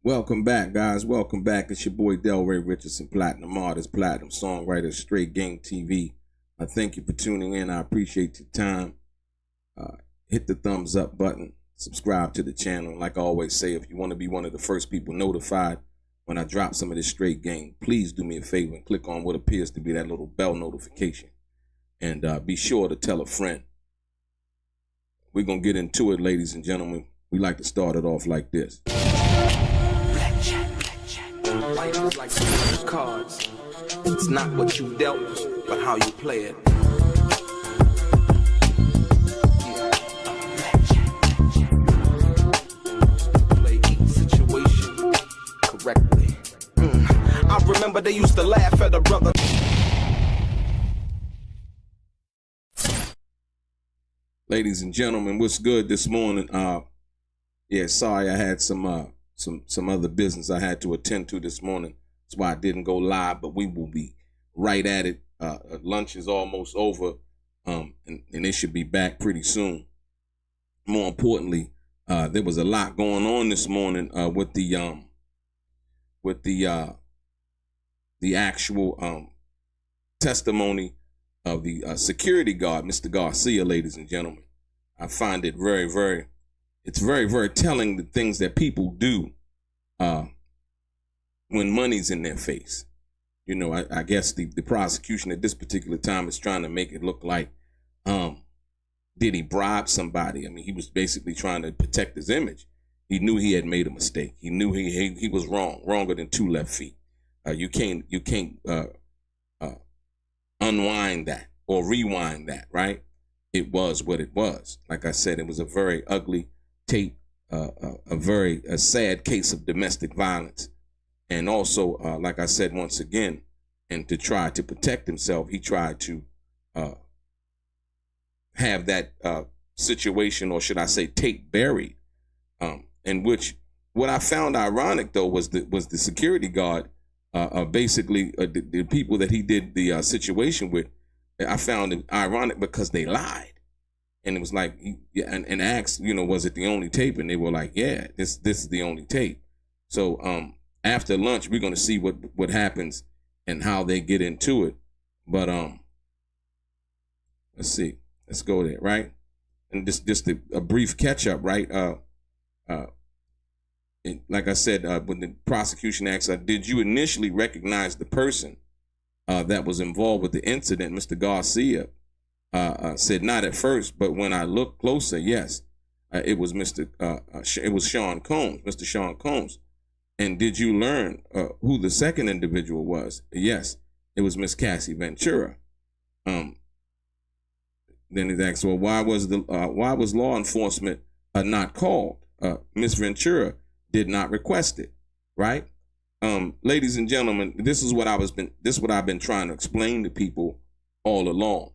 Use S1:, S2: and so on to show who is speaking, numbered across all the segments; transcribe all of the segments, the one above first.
S1: Welcome back, guys. Welcome back. It's your boy DELRAY, Richardson, platinum artist, platinum songwriter, Straight Game TV. I thank you for tuning in. I appreciate your time. Hit the thumbs up button. Subscribe to the channel. And like I always say, if you want to be one of the first people notified when I drop some of this straight game, please do me a favor and click on what appears to be that little bell notification. And be sure to tell a friend. We're going to get into it, ladies and gentlemen. We like to start it off like this.
S2: Life is like some cards. It's not what you dealt, but how you play it. Play each situation correctly. I remember they used to laugh at a brother.
S1: Ladies and gentlemen, what's good this morning? Yeah, sorry I had some other business I had to attend to this morning. That's why I didn't go live, but we will be right at it. Lunch is almost over, and they should be back pretty soon. More importantly, there was a lot going on this morning with the actual testimony of the security guard, Mr. Garcia, ladies and gentlemen. I find it very, very telling the things that people do when money's in their face. You know, I guess the prosecution at this particular time is trying to make it look like, did he bribe somebody? I mean, he was basically trying to protect his image. He knew he had made a mistake. He knew he was wronger than 2 left feet. You can't unwind that or rewind that, right? It was what it was. Like I said, it was a very ugly tape, a sad case of domestic violence. And also, like I said, once again, and to try to protect himself, he tried to have that situation, or should I say tape buried, in which what I found ironic, though, was the security guard, basically the people that he did the situation with. I found it ironic because they lied. And it was like, and asked, you know, was it the only tape? And they were like, yeah, this is the only tape. So after lunch, we're going to see what happens and how they get into it. But let's see. Let's go there, right? And just a brief catch up, right? Like I said, when the prosecution asked, did you initially recognize the person that was involved with the incident? Mr. Garcia said not at first, but when I looked closer, yes, it was it was Sean Combs, Mr. Sean Combs. And did you learn who the second individual was? Yes, it was Miss Cassie Ventura. Then he asked, well, why was law enforcement not called? Miss Ventura did not request it, right? Ladies and gentlemen, this is what I've been trying to explain to people all along.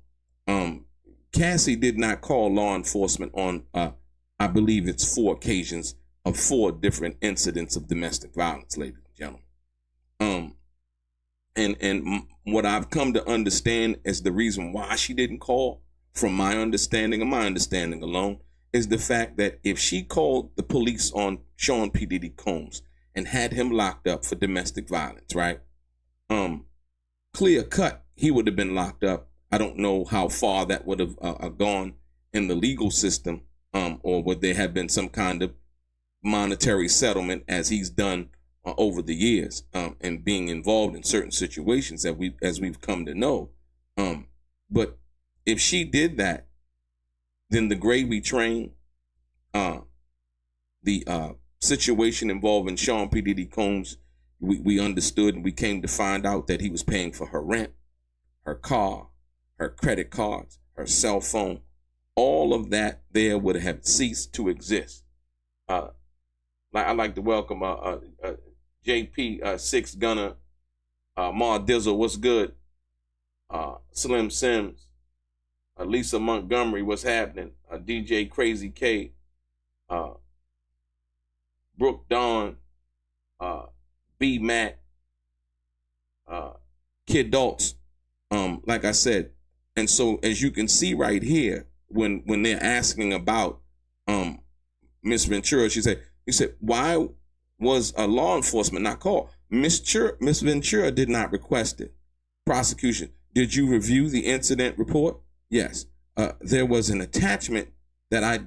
S1: Cassie did not call law enforcement on, I believe it's 4 occasions of 4 different incidents of domestic violence, ladies and gentlemen. And what I've come to understand as the reason why she didn't call, from my understanding alone, is the fact that if she called the police on Sean P. Diddy Combs and had him locked up for domestic violence, right? Clear cut, he would have been locked up. I don't know how far that would have gone in the legal system, or would there have been some kind of monetary settlement as he's done over the years, and being involved in certain situations that we've come to know. But if she did that, then the gravy train, the situation involving Sean P. Diddy Combs, we understood, and we came to find out that he was paying for her rent, her car, her credit cards, her cell phone. All of that there would have ceased to exist. I'd like to welcome JP, Six Gunner, Ma Dizzle, what's good? Slim Sims, Lisa Montgomery, what's happening? DJ Crazy K, Brooke Dawn, B Mac, Kid Daltz. Like I said, and so as you can see right here, when they're asking about Miss Ventura, he said, why was a law enforcement not called. Miss Ventura did not request it. Prosecution, did you review the incident report? Yes. There was an attachment that I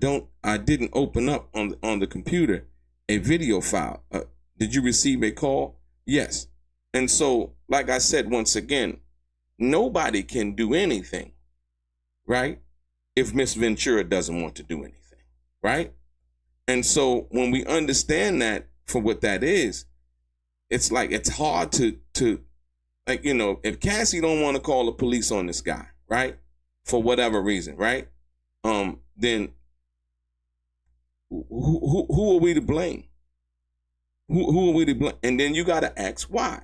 S1: didn't open up on the computer, a video file. Did you receive a call? Yes. And so, like I said, once again, nobody can do anything, right? If Miss Ventura doesn't want to do anything, right? And so when we understand that for what that is, it's like, it's hard to like, you know, if Cassie don't want to call the police on this guy, right? For whatever reason, right? Then who are we to blame? Who are we to blame? And then you got to ask why.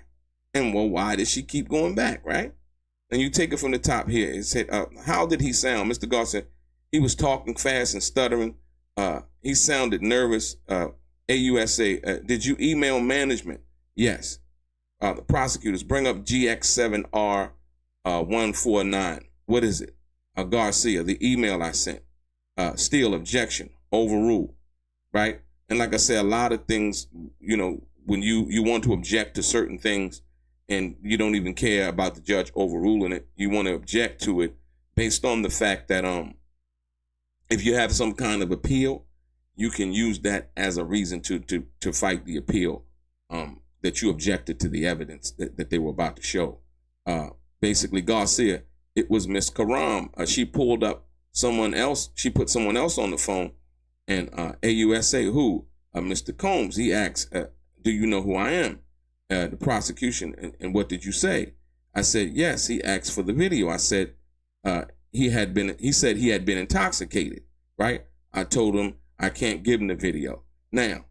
S1: And well, why did she keep going back, right? And you take it from the top here. It said, how did he sound? Mr. Gar said, he was talking fast and stuttering. He sounded nervous. AUSA, did you email management? Yes. The prosecutors, bring up GX7R 149. What is it? Garcia, the email I sent. Still objection, overruled, right? And like I said, a lot of things, you know, when you want to object to certain things and you don't even care about the judge overruling it, you want to object to it based on the fact that if you have some kind of appeal, you can use that as a reason to fight the appeal, that you objected to the evidence that they were about to show. Basically, Garcia, it was Miss Karam. She pulled up someone else. She put someone else on the phone. And AUSA, who? Mr. Combs, he asked, do you know who I am? The prosecution, and what did you say? I said, yes. He asked for the video. I said, he said he had been intoxicated, right? I told him I can't give him the video. Now,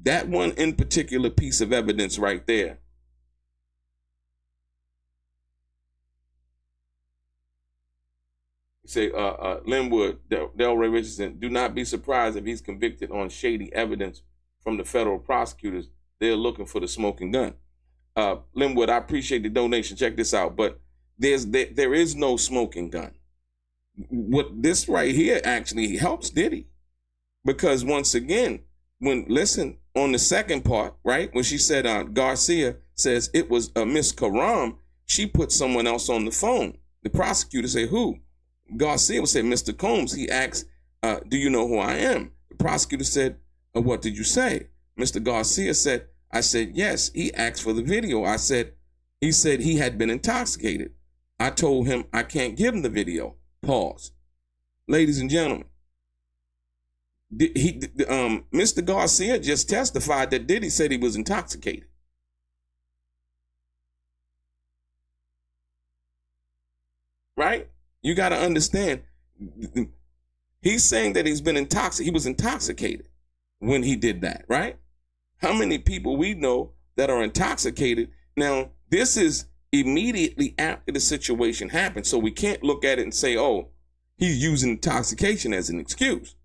S1: that one in particular piece of evidence right there, say, Linwood, DELRAY Richardson, do not be surprised if he's convicted on shady evidence from the federal prosecutors. They're looking for the smoking gun. Linwood, I appreciate the donation. Check this out. But there is no smoking gun. What this right here actually helps Diddy. Because once again, listen, on the second part, right, when she said Garcia says it was Miss Karam, she put someone else on the phone. The prosecutor said, who? Garcia would say, Mr. Combs. He asked, do you know who I am? The prosecutor said, what did you say? Mr. Garcia said, I said, yes. He asked for the video. He said he had been intoxicated. I told him I can't give him the video. Pause. Ladies and gentlemen, Mr. Garcia just testified that Diddy said he was intoxicated. Right? You got to understand, he's saying that he was intoxicated when he did that, right? How many people we know that are intoxicated? Now, this is immediately after the situation happened, so we can't look at it and say, oh, he's using intoxication as an excuse.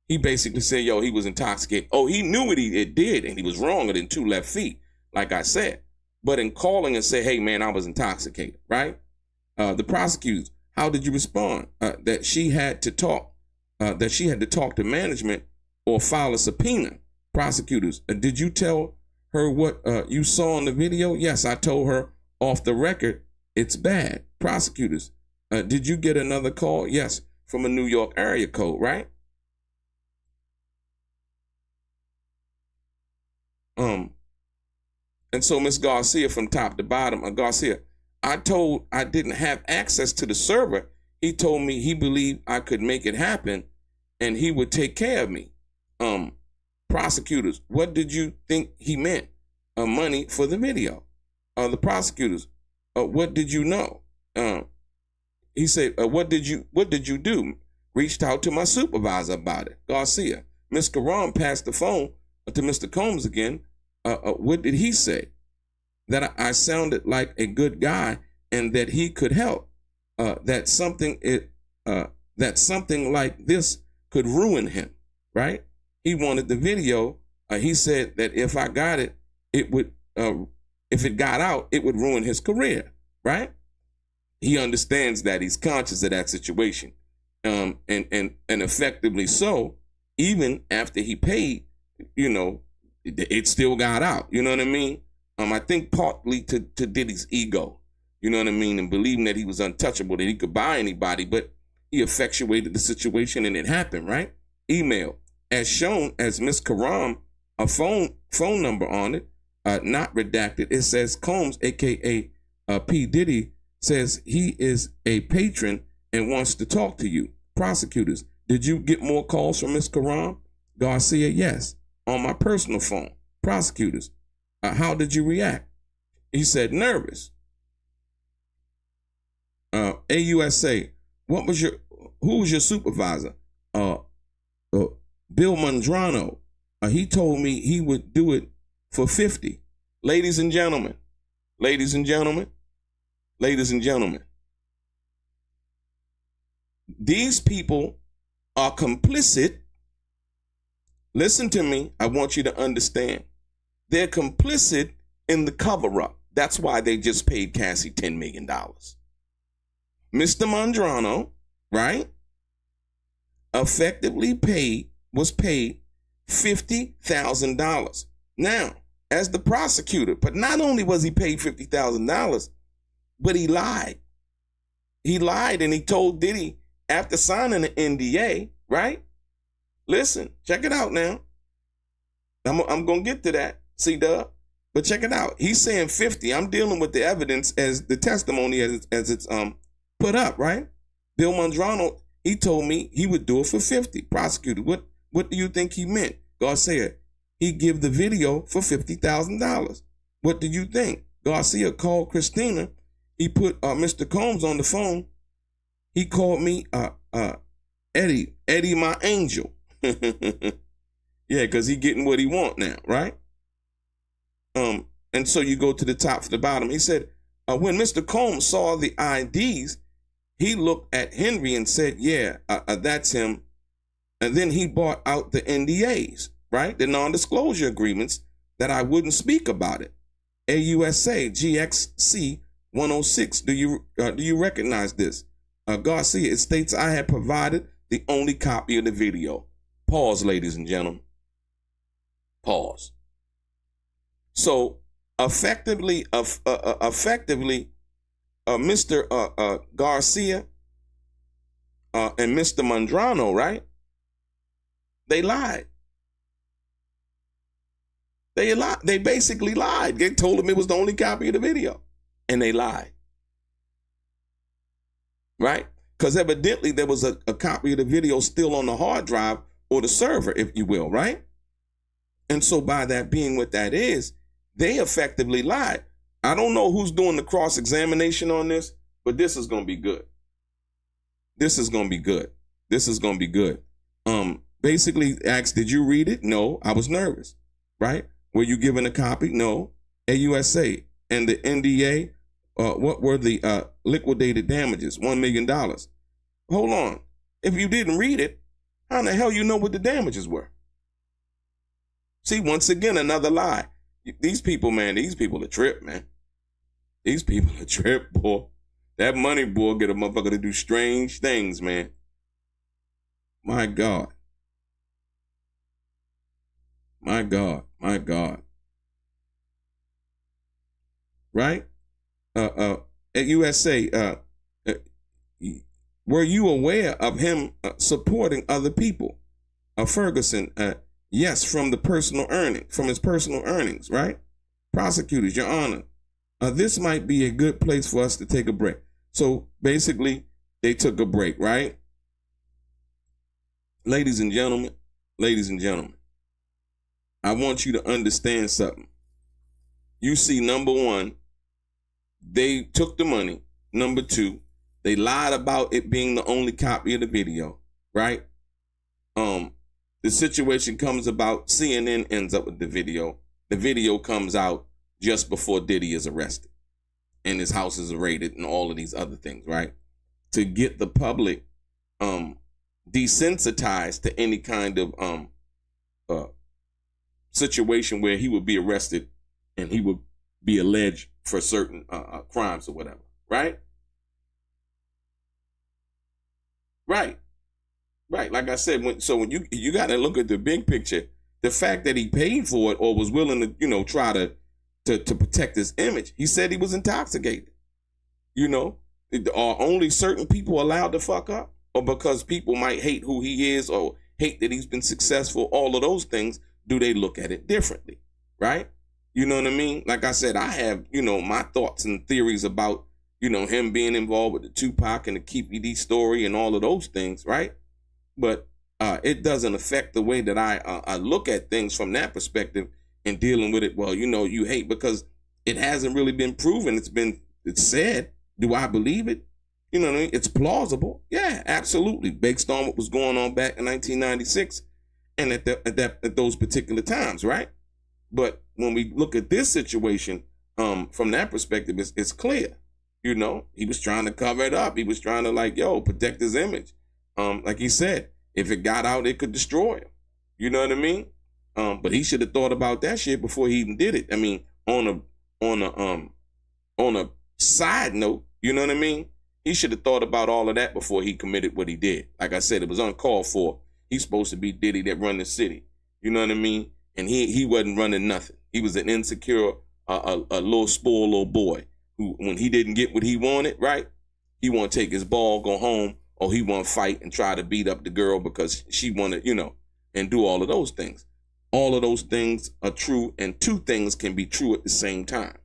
S1: He basically said, yo, he was intoxicated. Oh, he knew what he did, and he was wronger than 2 left feet, like I said. But in calling and say, hey, man, I was intoxicated, right? The prosecutors, how did you respond? That she had to talk to management or file a subpoena. Prosecutors, did you tell her what you saw in the video? Yes, I told her off the record, it's bad. Prosecutors, did you get another call? Yes, from a New York area code, right? And so Miss Garcia, from top to bottom, Garcia, I didn't have access to the server. He told me he believed I could make it happen and he would take care of me. Prosecutors, what did you think he meant? Money for the video. The prosecutors, what did you know? He said, what did you do? Reached out to my supervisor about it. Garcia, Miss Karam passed the phone to Mr. Combs again. What did he say? That I sounded like a good guy and that he could help. That something like this could ruin him, right? He wanted the video. He said that if I got it, it would, if it got out, it would ruin his career, right? He understands that. He's conscious of that situation, and effectively so. Even after he paid, you know, it still got out. You know what I mean? I think partly to Diddy's ego. You know what I mean? And believing that he was untouchable, that he could buy anybody, but he effectuated the situation and it happened, right? Email. As shown as Miss Karam, a phone number on it, not redacted. It says Combs, a.k.a. P. Diddy, says he is a patron and wants to talk to you. Prosecutors, did you get more calls from Miss Karam? Garcia, yes, on my personal phone. Prosecutors, how did you react? He said, nervous. AUSA, who was your supervisor? Bill Mondrano. He told me he would do it for 50. Ladies and gentlemen, these people are complicit. Listen to me. I want you to understand. They're complicit in the cover-up. That's why they just paid Cassie $10 million. Mr. Mondrano, right, effectively was paid $50,000. Now, as the prosecutor, but not only was he paid $50,000, but he lied. He lied and he told Diddy after signing the NDA, right? Listen, check it out now. I'm going to get to that, C-Dub. But check it out. He's saying 50. I'm dealing with the evidence as the testimony as it's put up, right? Bill Mondrano, he told me he would do it for 50. Prosecutor, what do you think he meant? Garcia, he give the video for $50,000. What do you think? Garcia called Christina. He put Mr. Combs on the phone. He called me Eddie, my angel. Yeah, because he getting what he want now, right? And so you go to the top to the bottom. He said, when Mr. Combs saw the IDs, he looked at Henry and said, yeah, that's him. And then he brought out the NDAs, right? The non-disclosure agreements that I wouldn't speak about it. AUSA GXC 106. Do you recognize this? Garcia, it states I had provided the only copy of the video. Pause, ladies and gentlemen. Pause. So effectively, Mr. Garcia and Mr. Mondrano, right? They lied. They basically lied. They told him it was the only copy of the video, and they lied. Right? Because evidently there was a copy of the video still on the hard drive or the server, if you will, right? And so by that being what that is, they effectively lied. I don't know who's doing the cross-examination on this, but this is going to be good. This is going to be good. This is going to be good. Basically asked, did you read it? No, I was nervous, right? Were you given a copy? No. AUSA and the NDA, what were the liquidated damages? $1 million. Hold on. If you didn't read it, how in the hell you know what the damages were? See, once again, another lie. These people, man, these people are trip, man. These people are trip, boy. That money, boy, get a motherfucker to do strange things, man. My God. My God. My God. Right? At USA, were you aware of him supporting other people? Ferguson, yes, from his personal earnings, right? Prosecutors, Your Honor, this might be a good place for us to take a break. So basically, they took a break, right? Ladies and gentlemen, I want you to understand something. You see, number one, they took the money. Number two, they lied about it being the only copy of the video, right? The situation comes about, CNN ends up with the video. The video comes out just before Diddy is arrested and his house is raided and all of these other things, right? To get the public desensitized to any kind of situation where he would be arrested and he would be alleged for certain crimes or whatever, right? Right. Like I said, when you got to look at the big picture. the fact that he paid for it or was willing to, try to protect his image, he said he was intoxicated. Are only certain people allowed to fuck up? Or because people might hate who he is or hate that he's been successful, all of those things, do they look at it differently, right? You know what I mean? Like I said, I have, my thoughts and theories about, him being involved with the Tupac and the Keefe D story and all of those things, right? But it doesn't affect the way that I look at things from that perspective and dealing with it. Well, you hate because it hasn't really been proven. It's said. Do I believe it? You know what I mean? It's plausible. Yeah, absolutely. Based on what was going on back in 1996 and at those particular times, right? But when we look at this situation, from that perspective, it's clear. He was trying to cover it up. He was trying to protect his image. Like he said, if it got out, it could destroy him. You know what I mean? But he should have thought about that shit before he even did it. I mean, on a side note, you know what I mean? He should have thought about all of that before he committed what he did. Like I said, it was uncalled for. He's supposed to be Diddy that run the city. You know what I mean? And he wasn't running nothing. He was an insecure, a little spoiled little boy who, when he didn't get what he wanted, right? He want to take his ball, go home, or he want to fight and try to beat up the girl because she wanted, and do all of those things. All of those things are true, and two things can be true at the same time.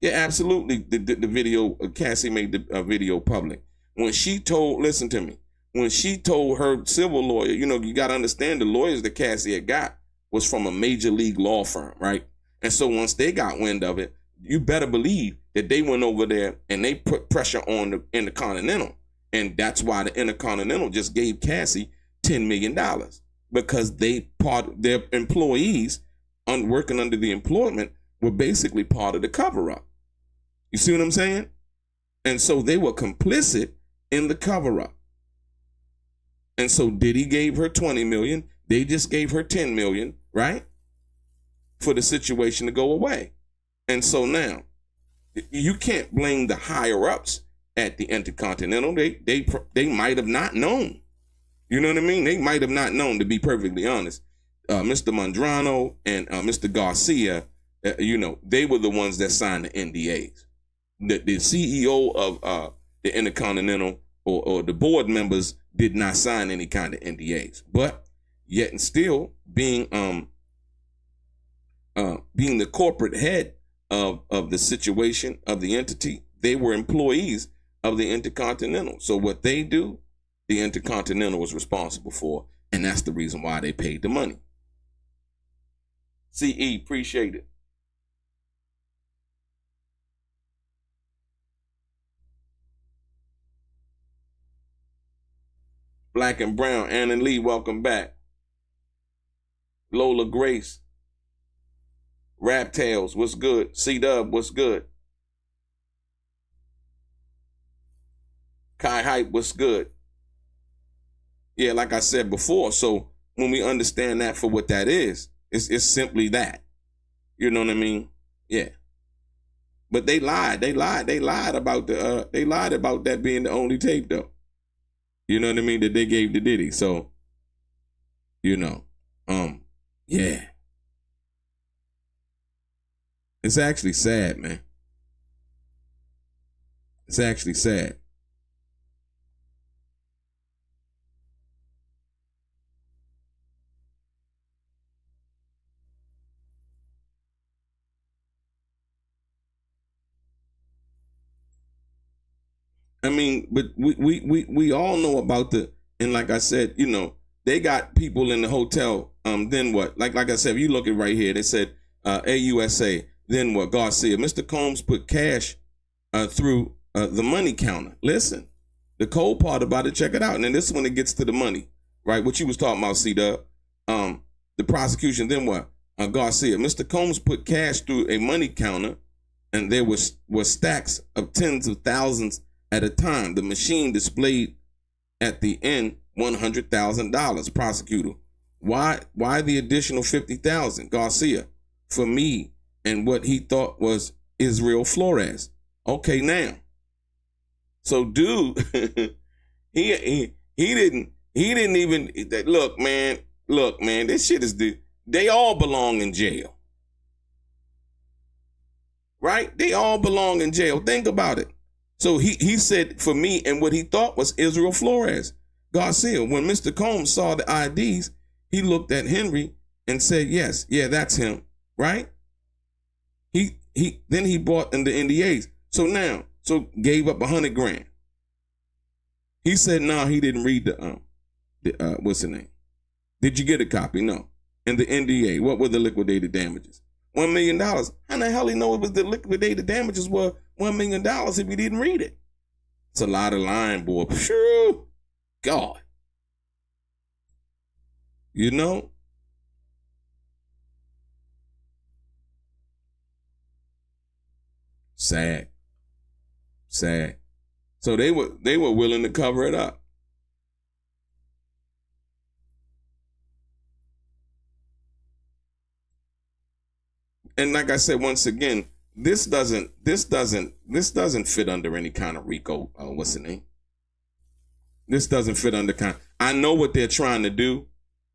S1: Yeah, absolutely. The video, Cassie made the video public. When she told, listen to me, when she told her civil lawyer, you got to understand the lawyers that Cassie had got was from a major league law firm, right? And so once they got wind of it, you better believe that they went over there and they put pressure on the Intercontinental. And that's why the Intercontinental just gave Cassie $10 million because their employees working under the employment were basically part of the cover-up. You see what I'm saying? And so they were complicit in the cover-up. And so Diddy gave her $20 million. They just gave her $10 million, right? For the situation to go away. And so now, you can't blame the higher-ups at the Intercontinental. They might have not known. You know what I mean? They might have not known, to be perfectly honest. Mr. Mondrano and Mr. Garcia, they were the ones that signed the NDAs. The CEO of the Intercontinental or the board members did not sign any kind of NDAs. But yet and still, being the corporate head of the situation, of the entity, they were employees of the Intercontinental. So what they do, the Intercontinental was responsible for, and that's the reason why they paid the money. CE, appreciate it. Black and Brown, Ann and Lee, welcome back. Lola Grace, Rap Tales, what's good? C-Dub, what's good? Kai Hype, what's good? Yeah, like I said before, so when we understand that for what that is, it's simply that. You know what I mean? Yeah. But they lied about that being the only tape though. You know what I mean? That they gave to Diddy. So, yeah. It's actually sad, man. It's actually sad. I mean, but we all know about and like I said, they got people in the hotel. Then what? Like I said, if you look at right here, they said AUSA. Then what? Garcia. Mr. Combs put cash through the money counter. Listen, the cold part about it, check it out. And then this is when it gets to the money, right? What you was talking about, C-Dub. The prosecution, then what? Garcia. Mr. Combs put cash through a money counter, and there was stacks of tens of thousands at a time. The machine displayed at the end $100,000. Prosecutor. Why the additional $50,000? Garcia. For me and what he thought was Israel Flores. Okay, now. So dude, he didn't He didn't even look, man. Look, man. This shit is they all belong in jail, right? They all belong in jail. Think about it. So he said for me, and what he thought was Israel Flores Garcia. When Mr. Combs saw the IDs, he looked at Henry and said, "Yes, yeah, that's him." Right? Then he bought in the NDAs. So gave up $100,000. He said, "No, he didn't read the what's the name? Did you get a copy? No. And the NDA, what were the liquidated damages? $1 million. How the hell he know it was the liquidated damages were $1 million if he didn't read it? It's a lot of lying, boy. Phew. God. You know? Sad. So they were willing to cover it up. And like I said, once again, this doesn't fit under any kind of RICO. What's the name? This doesn't fit under I know what they're trying to do.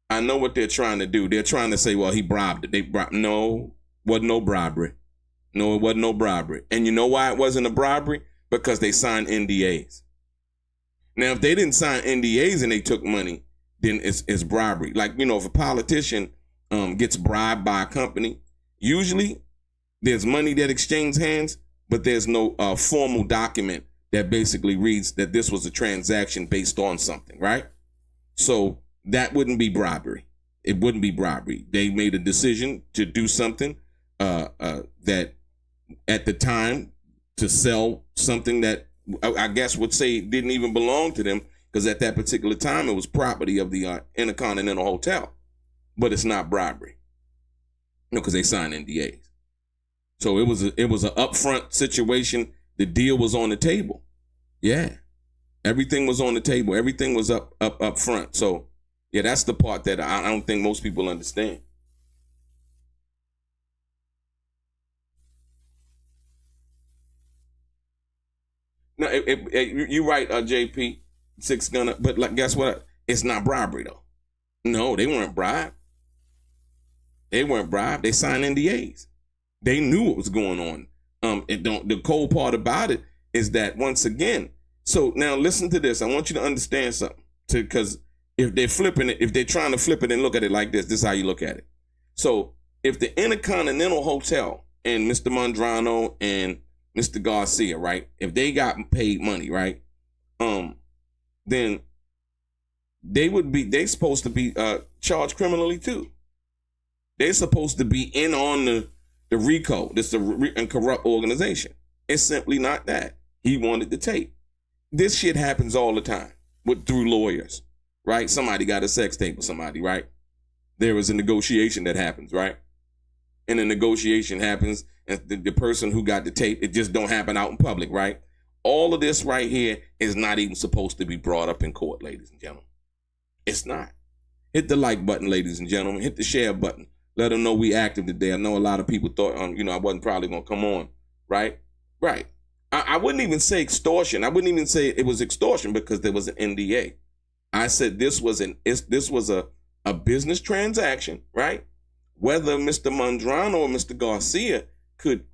S1: They're trying to say, well, he bribed it. No, wasn't no bribery. No, it wasn't no bribery. And you know why it wasn't a bribery? Because they signed NDAs. Now, if they didn't sign NDAs and they took money, then it's bribery. Like, if a politician gets bribed by a company, usually there's money that exchanges hands, but there's no formal document that basically reads that this was a transaction based on something, right? So that wouldn't be bribery. It wouldn't be bribery. They made a decision to do something that at the time to sell something that I guess would say didn't even belong to them, because at that particular time it was property of the Intercontinental Hotel, but it's not bribery. No, because they signed NDAs. So it was an upfront situation. The deal was on the table. Yeah, everything was on the table. Everything was up front. So yeah, that's the part that I don't think most people understand. No, you're right, JP, Six Gunner. But like, guess what? It's not bribery though. No, they weren't bribed. They signed NDAs. They knew what was going on. The cold part about it is that, once again, so now listen to this. I want you to understand something. Because if they're flipping it, if they're trying to flip it and look at it like this is how you look at it. So if the Intercontinental Hotel and Mr. Mondrano and Mr. Garcia, right, if they got paid money, right, then they're supposed to be charged criminally too. They're supposed to be in on the RICO. This is a corrupt organization. It's simply not that. He wanted the tape. This shit happens all the time through lawyers, right? Somebody got a sex tape with somebody, right? There is a negotiation that happens, right? And the negotiation happens, and the person who got the tape, it just don't happen out in public, right? All of this right here is not even supposed to be brought up in court, ladies and gentlemen. It's not. Hit the like button, ladies and gentlemen. Hit the share button. Let them know we active today. I know a lot of people thought, I wasn't probably going to come on, right? Right. I wouldn't even say extortion. I wouldn't even say it was extortion because there was an NDA. I said this was a business transaction, right? Whether Mr. Mondrano or Mr. Garcia could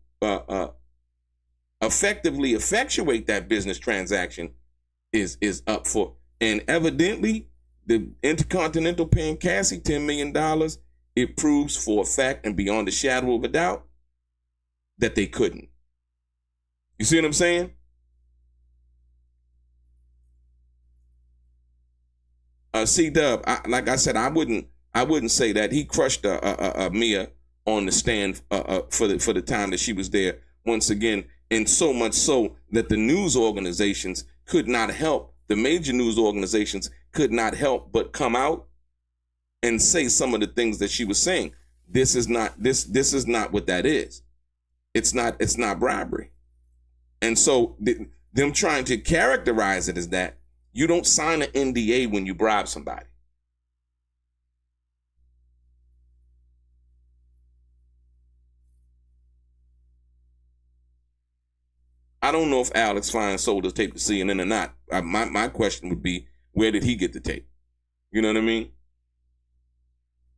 S1: effectively effectuate that business transaction is up for. And evidently, the Intercontinental paying Cassie $10 million, it proves for a fact and beyond a shadow of a doubt that they couldn't. You see what I'm saying? C-Dub, like I said, I wouldn't say that. He crushed Mia on the stand for the time that she was there. Once again, and so much so that the news organizations could not help. The major news organizations could not help but come out and say some of the things that she was saying. This is not what that is. It's not bribery. And so them trying to characterize it as that, you don't sign an NDA when you bribe somebody. I don't know if Alex Fine sold his tape to CNN or not. My question would be, where did he get the tape? You know what I mean?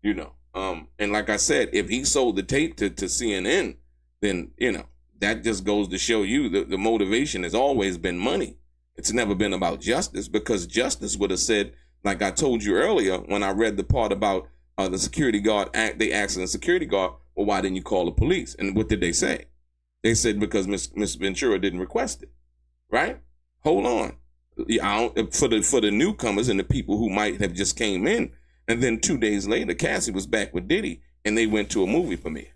S1: You know, and like I said, if he sold the tape to CNN, then, you know, that just goes to show you the motivation has always been money. It's never been about justice, because justice would have said, like I told you earlier when I read the part about the security guard, they asked the security guard, well, why didn't you call the police? And what did they say? They said, because Miss Ventura didn't request it, right? Hold on. For the newcomers and the people who might have just came in, and then 2 days later, Cassie was back with Diddy, and they went to a movie premiere.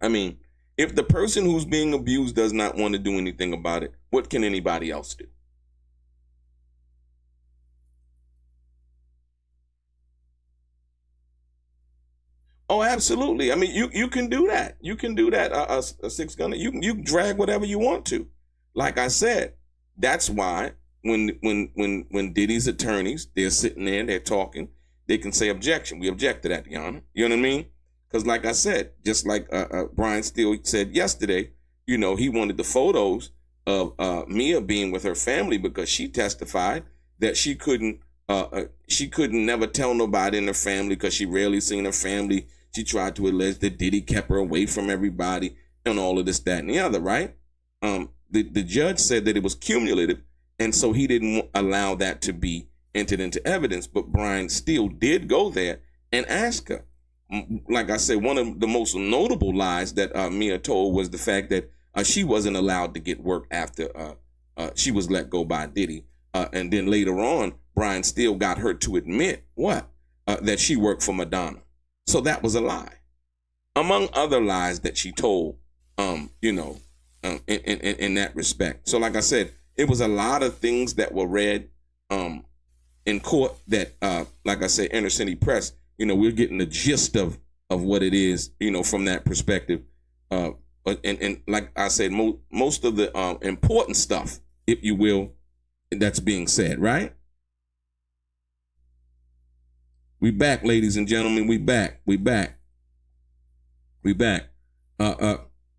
S1: I mean, if the person who's being abused does not want to do anything about it, what can anybody else do? Oh, absolutely. I mean, you can do that. You can do that. A six gunner. You can drag whatever you want to. Like I said, that's why when Diddy's attorneys, they're sitting there, they're talking, they can say objection. We object to that, Your Honor. You know what I mean? Because like I said, just like Brian Steele said yesterday, you know, he wanted the photos of Mia being with her family because she testified that she couldn't never tell nobody in her family because she rarely seen her family. She tried to allege that Diddy kept her away from everybody and all of this, that, and the other, right? The judge said that it was cumulative, and so he didn't allow that to be entered into evidence. But Brian Steele did go there and ask her. Like I said, one of the most notable lies that Mia told was the fact that she wasn't allowed to get work after she was let go by Diddy. And then later on, Brian Steele got her to admit what? That she worked for Madonna. So that was a lie. Among other lies that she told, you know, in that respect. So like I said, it was a lot of things that were read in court that, like I said, Inner City Press, you know, we're getting the gist of what it is, you know, from that perspective. And like I said, most of the important stuff, if you will, that's being said, right? We back, ladies and gentlemen. We back.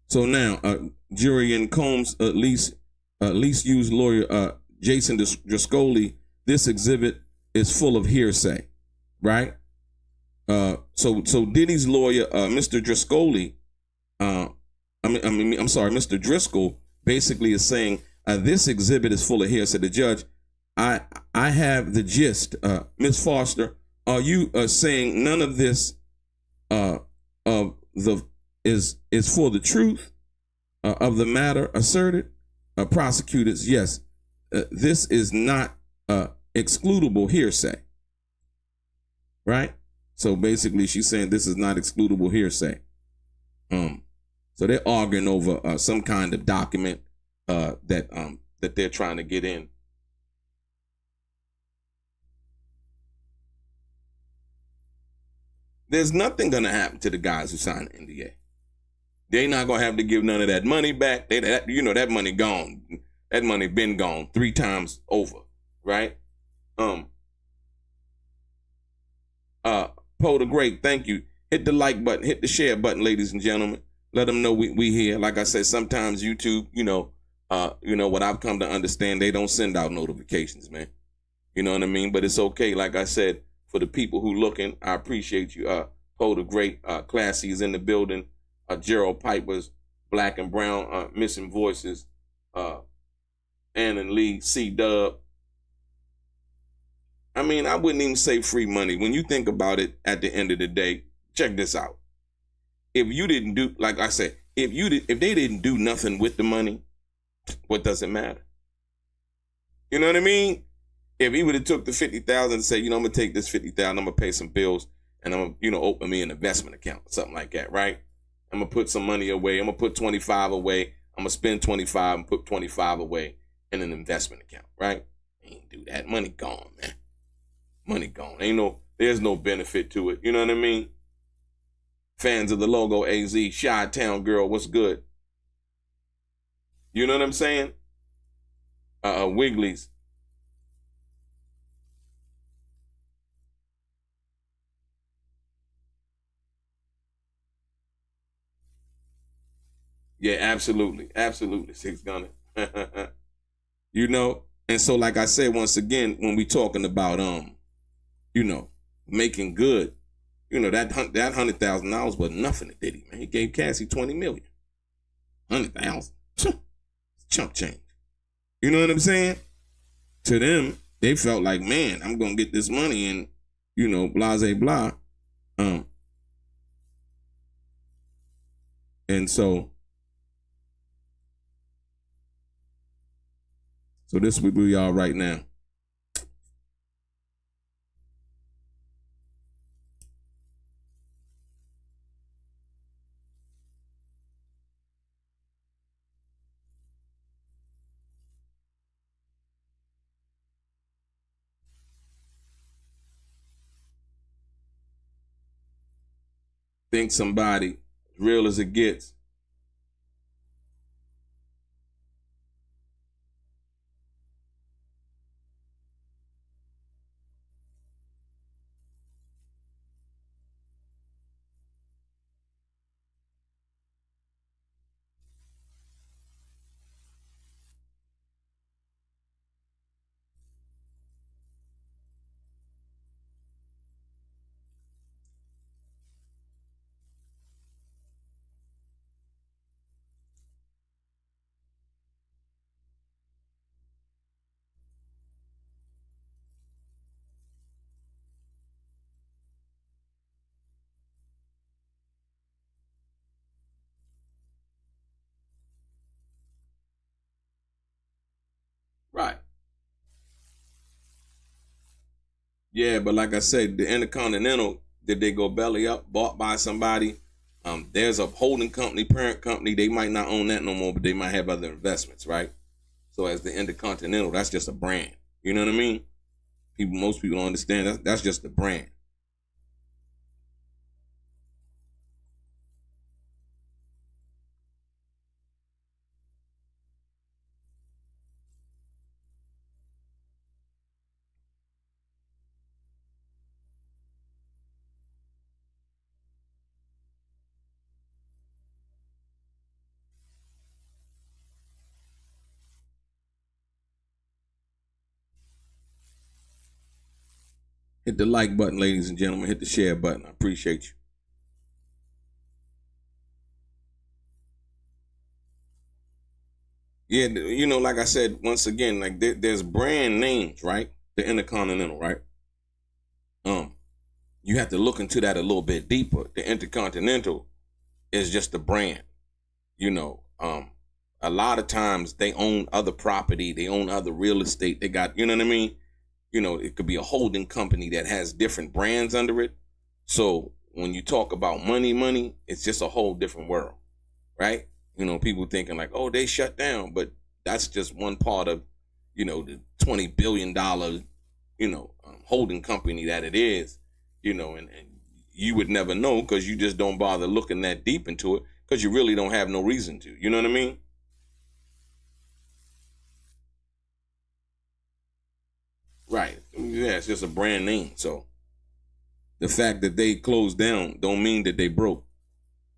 S1: So now, jury in Combs lease used lawyer Jason Driscoll. This exhibit is full of hearsay, right? So Diddy's lawyer, Mr. Driscoll, Mr. Driscoll basically is saying this exhibit is full of hearsay. The judge, I have the gist. Ms. Foster, are you saying none of this is for the truth of the matter asserted? Prosecutors, yes, this is not excludable hearsay, right? So basically, she's saying this is not excludable hearsay. So they're arguing over some kind of document that they're trying to get in. There's nothing going to happen to the guys who signed the NDA. They're not going to have to give none of that money back. That money gone. That money been gone 3 times over, right? Poe the Great, thank you. Hit the like button, hit the share button, ladies and gentlemen. Let them know we here. Like I said, sometimes YouTube, what I've come to understand, they don't send out notifications, man. You know what I mean? But it's okay. Like I said, for the people who looking, I appreciate you. Poe the Great, Classy is in the building. Gerald Piper's Black and Brown, Missing Voices. Ann and Lee, C-Dub. I mean, I wouldn't even say free money. When you think about it at the end of the day, check this out. If you didn't do, like I said, if they didn't do nothing with the money, what does it matter? You know what I mean? If he would have took the $50,000 and said, I'm gonna take this $50,000, I'm gonna pay some bills, and I'm gonna, open me an investment account or something like that, right? I'm gonna put some money away. I'm gonna put 25 away. I'm gonna spend 25 and put 25 away in an investment account, right? Ain't do that. Money gone, man. Money gone. There's no benefit to it. You know what I mean? Fans of the logo, AZ, Chi-Town girl, what's good? You know what I'm saying? Wiggly's. Yeah, absolutely. Absolutely. Six Gunner. And so like I said, once again, when we talking about you know, making good. You know, that $100,000 was nothing to Diddy, man. He gave Cassie $20 million. 100,000. Chump change. You know what I'm saying? To them, they felt like, man, I'm gonna get this money and, you know, blase blah. And so this is where we are right now. Think somebody real as it gets. Right. Yeah, but like I said, the Intercontinental, did they go belly up, bought by somebody? There's a holding company, parent company. They might not own that no more, but they might have other investments, right? So as the Intercontinental, that's just a brand. You know what I mean? Most people don't understand. That's just a brand. Hit the like button, ladies and gentlemen. Hit the share button. I appreciate you. Yeah, you know, like I said, once again, like there's brand names, right? The Intercontinental, right? You have to look into that a little bit deeper. The Intercontinental is just a brand. You know, a lot of times they own other property, they own other real estate. They got, you know what I mean? You know, it could be a holding company that has different brands under it. So when you talk about money, it's just a whole different world, right? You know, people thinking like, oh, they shut down, but that's just one part of, you know, the $20 billion, you know, holding company that it is, you know, and you would never know because you just don't bother looking that deep into it because you really don't have no reason to. You know what I mean? Right. Yeah, it's just a brand name. So the fact that they closed down don't mean that they broke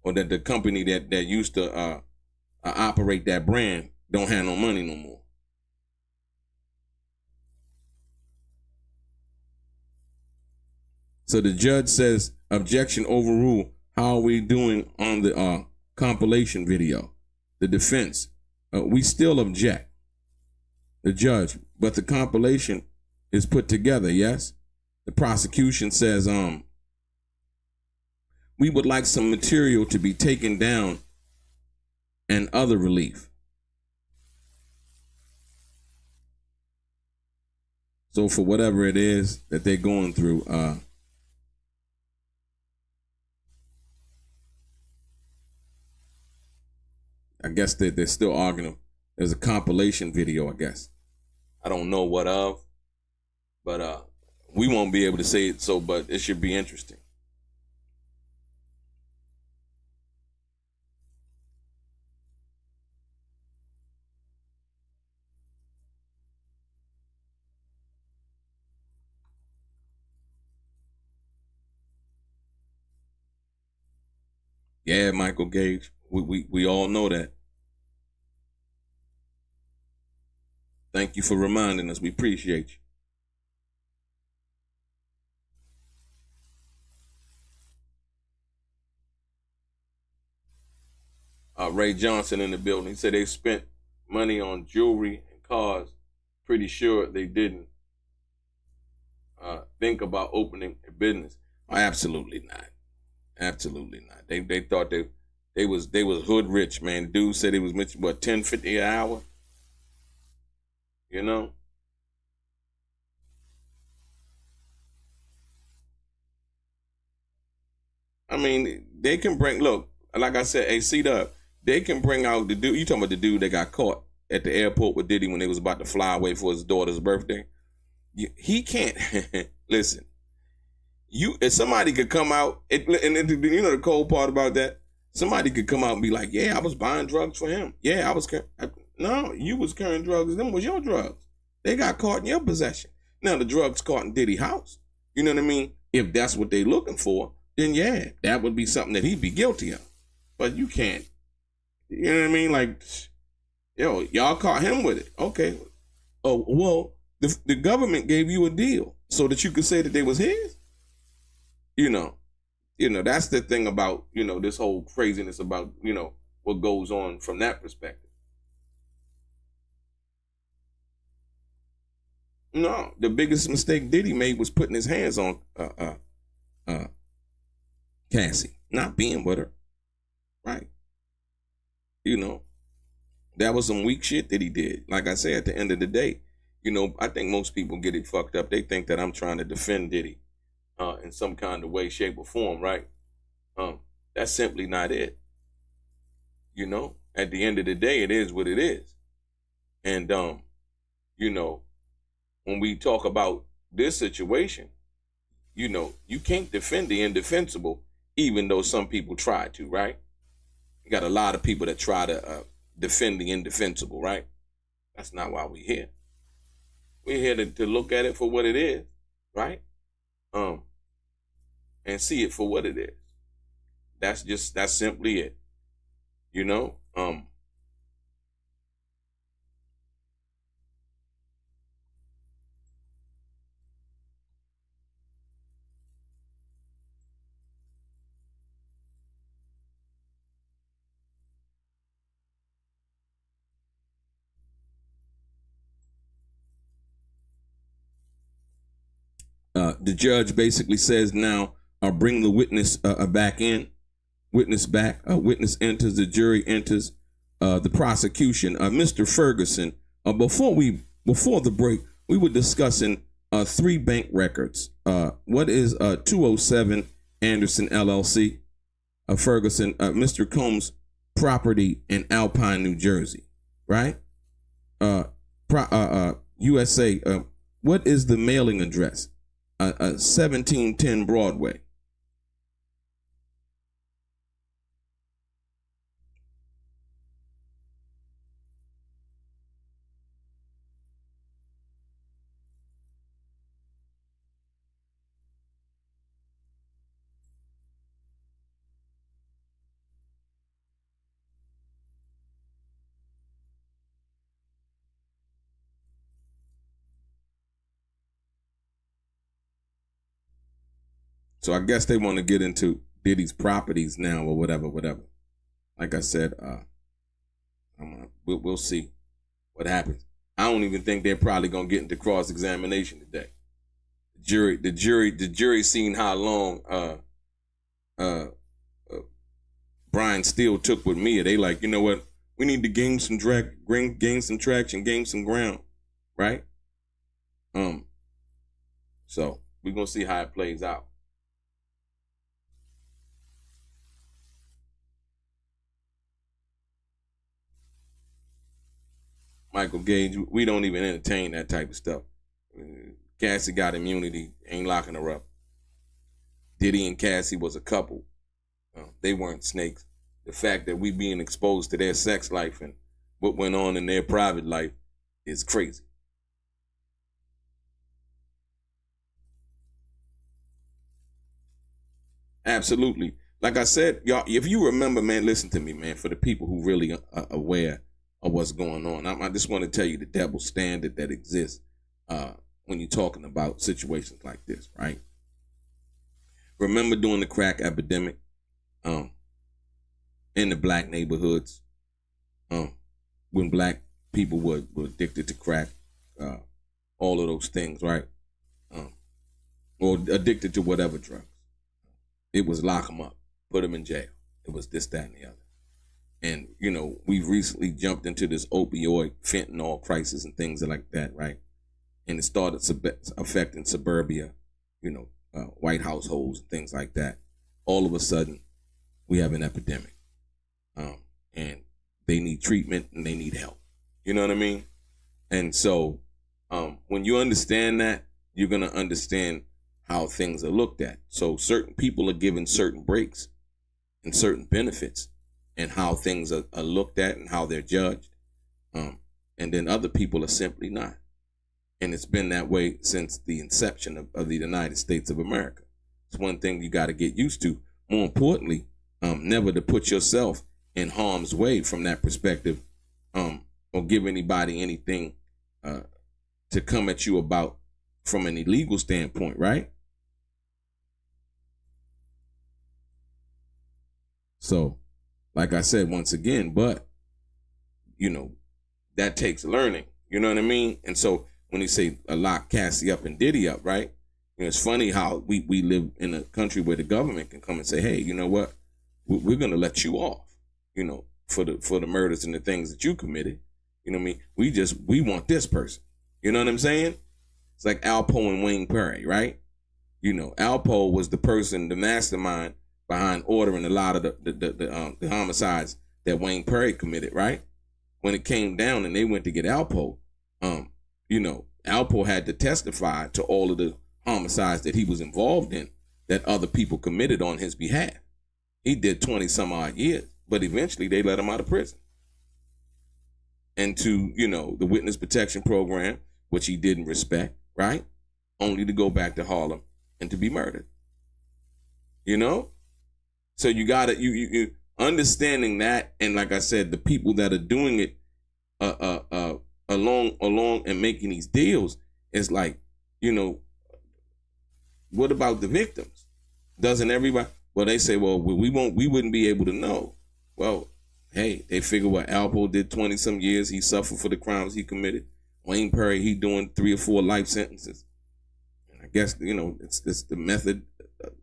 S1: or that the company that used to operate that brand don't have no money no more. So the judge says, objection overruled. How are we doing on the compilation video? The defense, we still object. The judge, but the compilation is put together, yes? The prosecution says, we would like some material to be taken down and other relief. So for whatever it is that they're going through, I guess they're still arguing. There's a compilation video, I guess. I don't know what of, but we won't be able to say it, so, but it should be interesting. Yeah, Michael Gage. We all know that. Thank you for reminding us. We appreciate you. Ray Johnson in the building. He said they spent money on jewelry and cars. Pretty sure they didn't think about opening a business. Oh, absolutely not. Absolutely not. They thought they was hood rich, man. Dude said he was making what, $10.50 an hour. You know. I mean, they can bring. Look, like I said, hey, C-Dub, they can bring out the dude. You talking about the dude that got caught at the airport with Diddy when they was about to fly away for his daughter's birthday? He can't listen. If somebody could come out, and you know the cold part about that, somebody could come out and be like, "Yeah, I was buying drugs for him. Yeah, I was." No, you was carrying drugs. Them was your drugs. They got caught in your possession. Now the drugs caught in Diddy's house. You know what I mean? If that's what they looking for, then yeah, that would be something that he'd be guilty of. But you can't. You know what I mean? Like, yo, y'all caught him with it. Okay. Oh, well, the government gave you a deal so that you could say that they was his. You know, that's the thing about, this whole craziness about, what goes on from that perspective. No, the biggest mistake Diddy made was putting his hands on Cassie, not being with her. Right. That was some weak shit that he did. Like I said, at the end of the day, I think most people get it fucked up. They think that I'm trying to defend Diddy in some kind of way, shape, or form, right? That's simply not it. At the end of the day, it is what it is. And, when we talk about this situation, you can't defend the indefensible, even though some people try to, right? You got a lot of people that try to defend the indefensible, right? That's not why we're here. We're here to look at it for what it is, right? And see it for what it is. That's simply it. The judge basically says now, bring the witness back in. Witness back. Witness enters. The jury enters. The prosecution. Mr. Ferguson. Before the break, we were discussing 3 bank records. What is 207 Anderson LLC? Ferguson. Mr. Combs' property in Alpine, New Jersey. Right. USA. What is the mailing address? 1710 Broadway. So I guess they want to get into Diddy's properties now or whatever. Like I said, we'll see what happens. I don't even think they're probably gonna get into cross-examination today. The jury seen how long Brian Steele took with Mia. They like, you know what? We need to gain some traction, gain some ground, right? So we're gonna see how it plays out. Michael Gage, we don't even entertain that type of stuff. Cassie got immunity, ain't locking her up. Diddy and Cassie was a couple. They weren't snakes. The fact that we being exposed to their sex life and what went on in their private life is crazy. Absolutely. Like I said, y'all, if you remember, man, listen to me, man, for the people who really are aware of what's going on. I just want to tell you the double standard that exists when you're talking about situations like this, right? Remember during the crack epidemic, in the black neighborhoods, when black people were addicted to crack, all of those things, right? Or addicted to whatever drugs. It was lock them up, put them in jail. It was this, that, and the other. And, you know, we've recently jumped into this opioid fentanyl crisis and things like that, right? And it started affecting suburbia, you know, white households and things like that. All of a sudden, we have an epidemic. And they need treatment and they need help. You know what I mean? And so when you understand that, you're going to understand how things are looked at. So certain people are given certain breaks and certain benefits and how things are looked at and how they're judged. And then other people are simply not. And it's been that way since the inception of the United States of America. It's one thing you got to get used to. More importantly, never to put yourself in harm's way from that perspective, or give anybody anything to come at you about from an illegal standpoint, right? So, like I said, once again, but, you know, that takes learning, you know what I mean? And so when you say lock Cassie up and Diddy up, right? You know, it's funny how we live in a country where the government can come and say, hey, you know what? We're going to let you off, you know, for the murders and the things that you committed. You know what I mean? We want this person. You know what I'm saying? It's like Alpo and Wayne Perry, right? You know, Alpo was the person, the mastermind behind ordering a lot of the homicides that Wayne Perry committed, right? When it came down and they went to get Alpo, you know, Alpo had to testify to all of the homicides that he was involved in that other people committed on his behalf. He did 20 some odd years, but eventually they let him out of prison. And to, you know, the witness protection program, which he didn't respect, right? Only to go back to Harlem and to be murdered. You know? So you gotta, you understanding that, and like I said, the people that are doing it along and making these deals, is like, you know, what about the victims? Doesn't everybody? Well, they say, well, we wouldn't be able to know. Well, hey, they figure what Alpo did 20 some years. He suffered for the crimes he committed. Wayne Perry, he doing 3 or 4 life sentences. And I guess, you know, it's the method.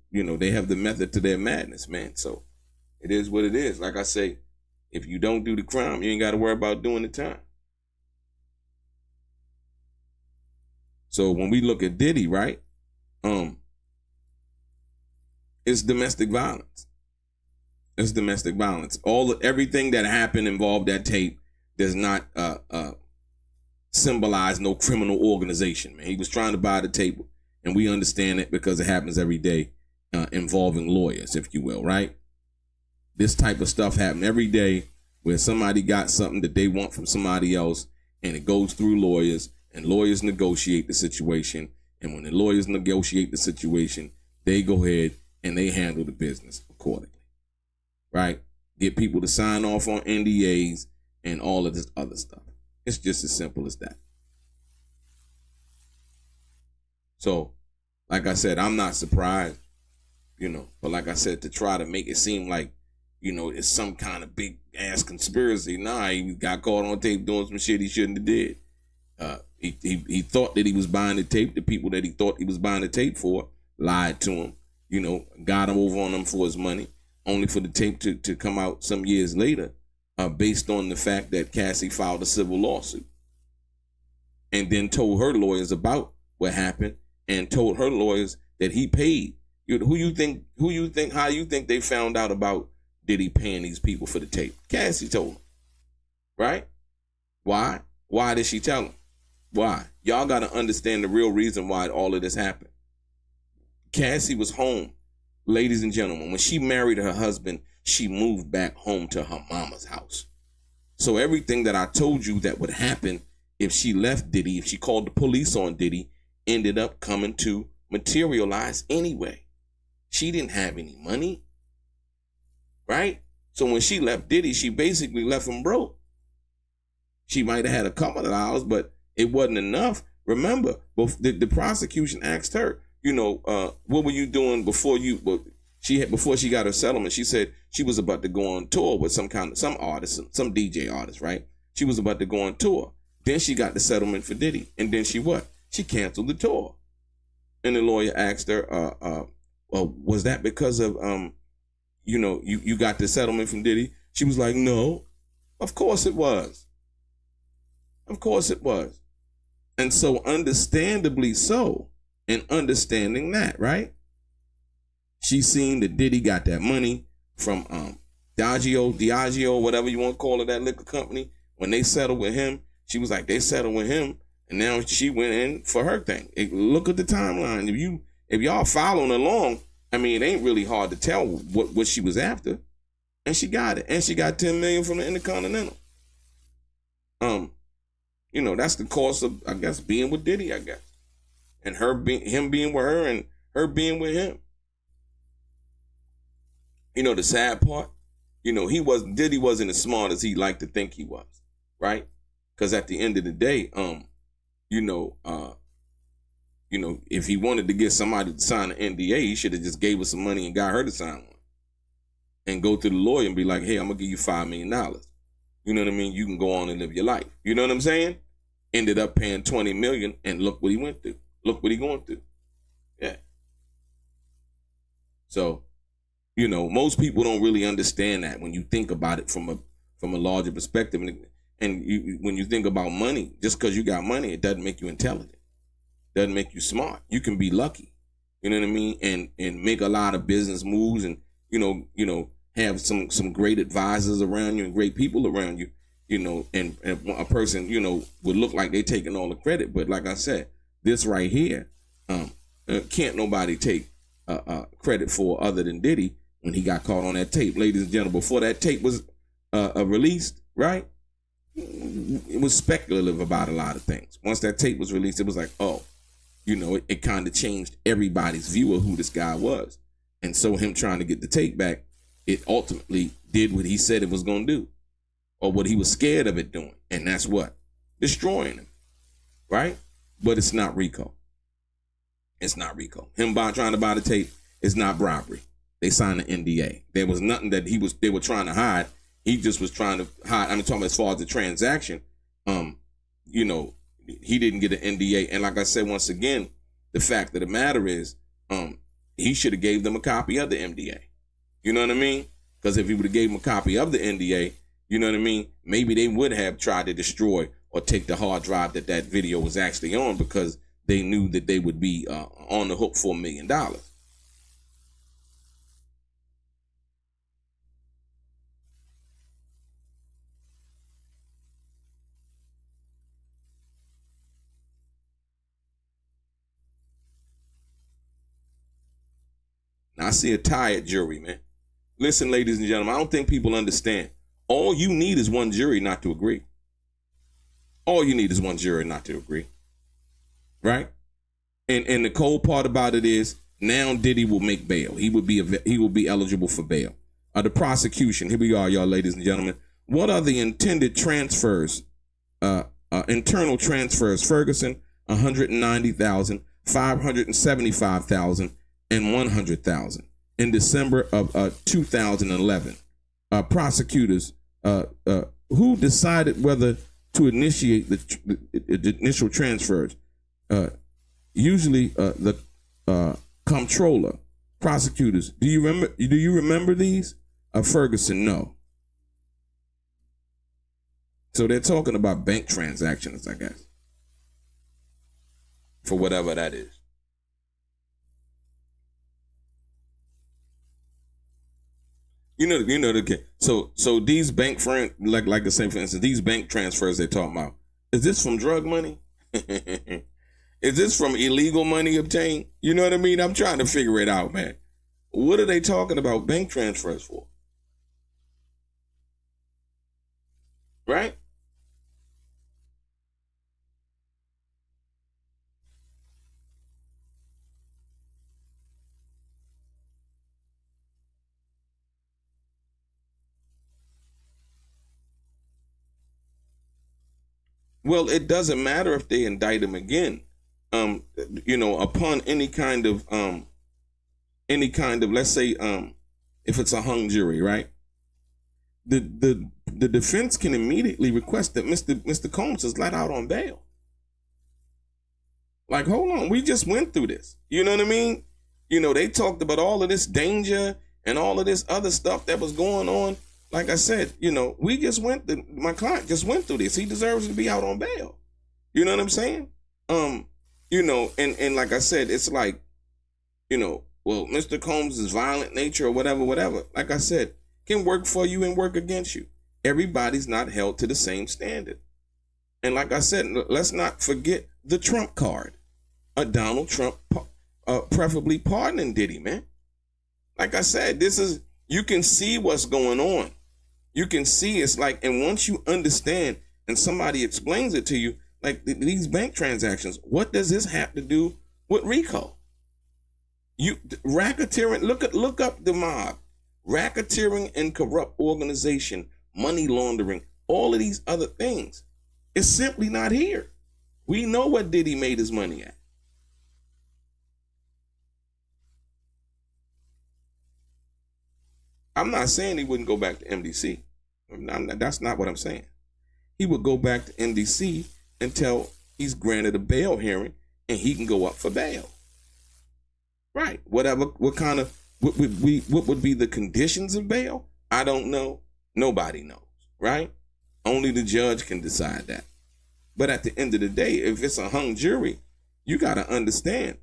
S1: You know, they have the method to their madness, man. So it is what it is. Like I say, if you don't do the crime, you ain't got to worry about doing the time. So when we look at Diddy, right, it's domestic violence. It's domestic violence. Everything that happened involved that tape does not symbolize no criminal organization, man. He was trying to buy the tape, and we understand it because it happens every day, involving lawyers, if you will, right? This type of stuff happens every day where somebody got something that they want from somebody else, and it goes through lawyers, and lawyers negotiate the situation. And when the lawyers negotiate the situation, they go ahead and they handle the business accordingly, right? Get people to sign off on NDAs and all of this other stuff. It's just as simple as that. So, like I said, I'm not surprised, you know, but like I said, to try to make it seem like, you know, it's some kind of big ass conspiracy. Nah, he got caught on tape doing some shit he shouldn't have did. He thought that he was buying the tape. The people that he thought he was buying the tape for lied to him, you know, got him over on them for his money, only for the tape to come out some years later, based on the fact that Cassie filed a civil lawsuit and then told her lawyers about what happened and told her lawyers that he paid. How you think they found out about Diddy paying these people for the tape? Cassie told them, right? Why? Why did she tell them? Why? Y'all got to understand the real reason why all of this happened. Cassie was home, ladies and gentlemen. When she married her husband, she moved back home to her mama's house. So everything that I told you that would happen if she left Diddy, if she called the police on Diddy, ended up coming to materialize anyway. She didn't have any money, right? So when she left Diddy, she basically left him broke. She might have had a couple of dollars, but it wasn't enough. Remember, the prosecution asked her, you know, what were you doing before you... Well, she had, before she got her settlement, she said she was about to go on tour with some artist, some DJ artist, right? She was about to go on tour. Then she got the settlement for Diddy. And then she what? She canceled the tour. And the lawyer asked her, well, was that because of, you got the settlement from Diddy? She was like, no, of course it was. Of course it was. And so understandably so, and understanding that, right? She seen that Diddy got that money from Diagio, whatever you want to call it, that liquor company. When they settled with him, she was like, they settled with him. And now she went in for her thing. Look at the timeline. If y'all following along, I mean, it ain't really hard to tell what she was after. And she got it. And she got $10 million from the Intercontinental. That's the cost of, I guess, being with Diddy, I guess. And him being with her and her being with him. The sad part, Diddy wasn't as smart as he liked to think he was, right? Because at the end of the day, if he wanted to get somebody to sign an NDA, he should have just gave her some money and got her to sign one. And go to the lawyer and be like, hey, I'm going to give you $5 million. You know what I mean? You can go on and live your life. You know what I'm saying? Ended up paying $20 million, and look what he went through. Look what he going through. Yeah. So, most people don't really understand that when you think about it from a larger perspective. And when you think about money, just because you got money, it doesn't make you intelligent. It doesn't make you smart. You can be lucky. You know what I mean? And make a lot of business moves and, have some great advisors around you and great people around you, and a person, would look like they're taking all the credit. But like I said, this right here, can't nobody take credit for other than Diddy when he got caught on that tape. Ladies and gentlemen, before that tape was released, right? It was speculative about a lot of things. Once that tape was released, it was like, oh, it kind of changed everybody's view of who this guy was. And so him trying to get the tape back, it ultimately did what he said it was going to do, or what he was scared of it doing. And that's what? Destroying him, right? But it's not RICO. It's not RICO. Him trying to buy the tape is not bribery. They signed an NDA. There was nothing that they were trying to hide. He just was trying to hide. I'm talking as far as the transaction, he didn't get an NDA. And like I said, once again, the fact of the matter is, he should have gave them a copy of the NDA. You know what I mean? Because if he would have gave them a copy of the NDA, you know what I mean? Maybe they would have tried to destroy or take the hard drive that video was actually on, because they knew that they would be on the hook for $1 million. Now, I see a tired jury, man. Listen, ladies and gentlemen, I don't think people understand. All you need is one jury not to agree. All you need is one jury not to agree. Right? And the cold part about it is, now Diddy will make bail. He will be eligible for bail. The prosecution, here we are, y'all, ladies and gentlemen. What are the intended transfers? Internal transfers. Ferguson, $190,000, $575,000, and $100,000 in December of 2011. Prosecutors who decided whether to initiate the initial transfers. Usually the comptroller. Prosecutors. Do you remember these? Ferguson, no. So they're talking about bank transactions, I guess, for whatever that is. So these bank like I say, for instance, these bank transfers they're talking about, is this from drug money? Is this from illegal money obtained? You know what I mean? I'm trying to figure it out, man. What are they talking about bank transfers for? Right? Well, it doesn't matter if they indict him again. Upon any kind of any kind of, let's say, if it's a hung jury, right? The defense can immediately request that Mr. Combs is let out on bail. Like, hold on, we just went through this. You know what I mean? You know, they talked about all of this danger and all of this other stuff that was going on. Like I said, you know, my client just went through this. He deserves to be out on bail. You know what I'm saying? You know, and like I said, it's like, you know, well, Mr. Combs' violent nature or whatever, like I said, can work for you and work against you. Everybody's not held to the same standard. And like I said, let's not forget the Trump card. Donald Trump preferably pardoning Diddy, man. Like I said, you can see what's going on. You can see it's like, and once you understand and somebody explains it to you, like these bank transactions, what does this have to do with RICO? Racketeering, look up the mob. Racketeering and corrupt organization, money laundering, all of these other things. It's simply not here. We know what Diddy made his money at. I'm not saying he wouldn't go back to MDC. That's not what I'm saying. He would go back to MDC until he's granted a bail hearing and he can go up for bail. Right. What would be the conditions of bail? I don't know. Nobody knows. Right? Only the judge can decide that. But at the end of the day, if it's a hung jury, you got to understand,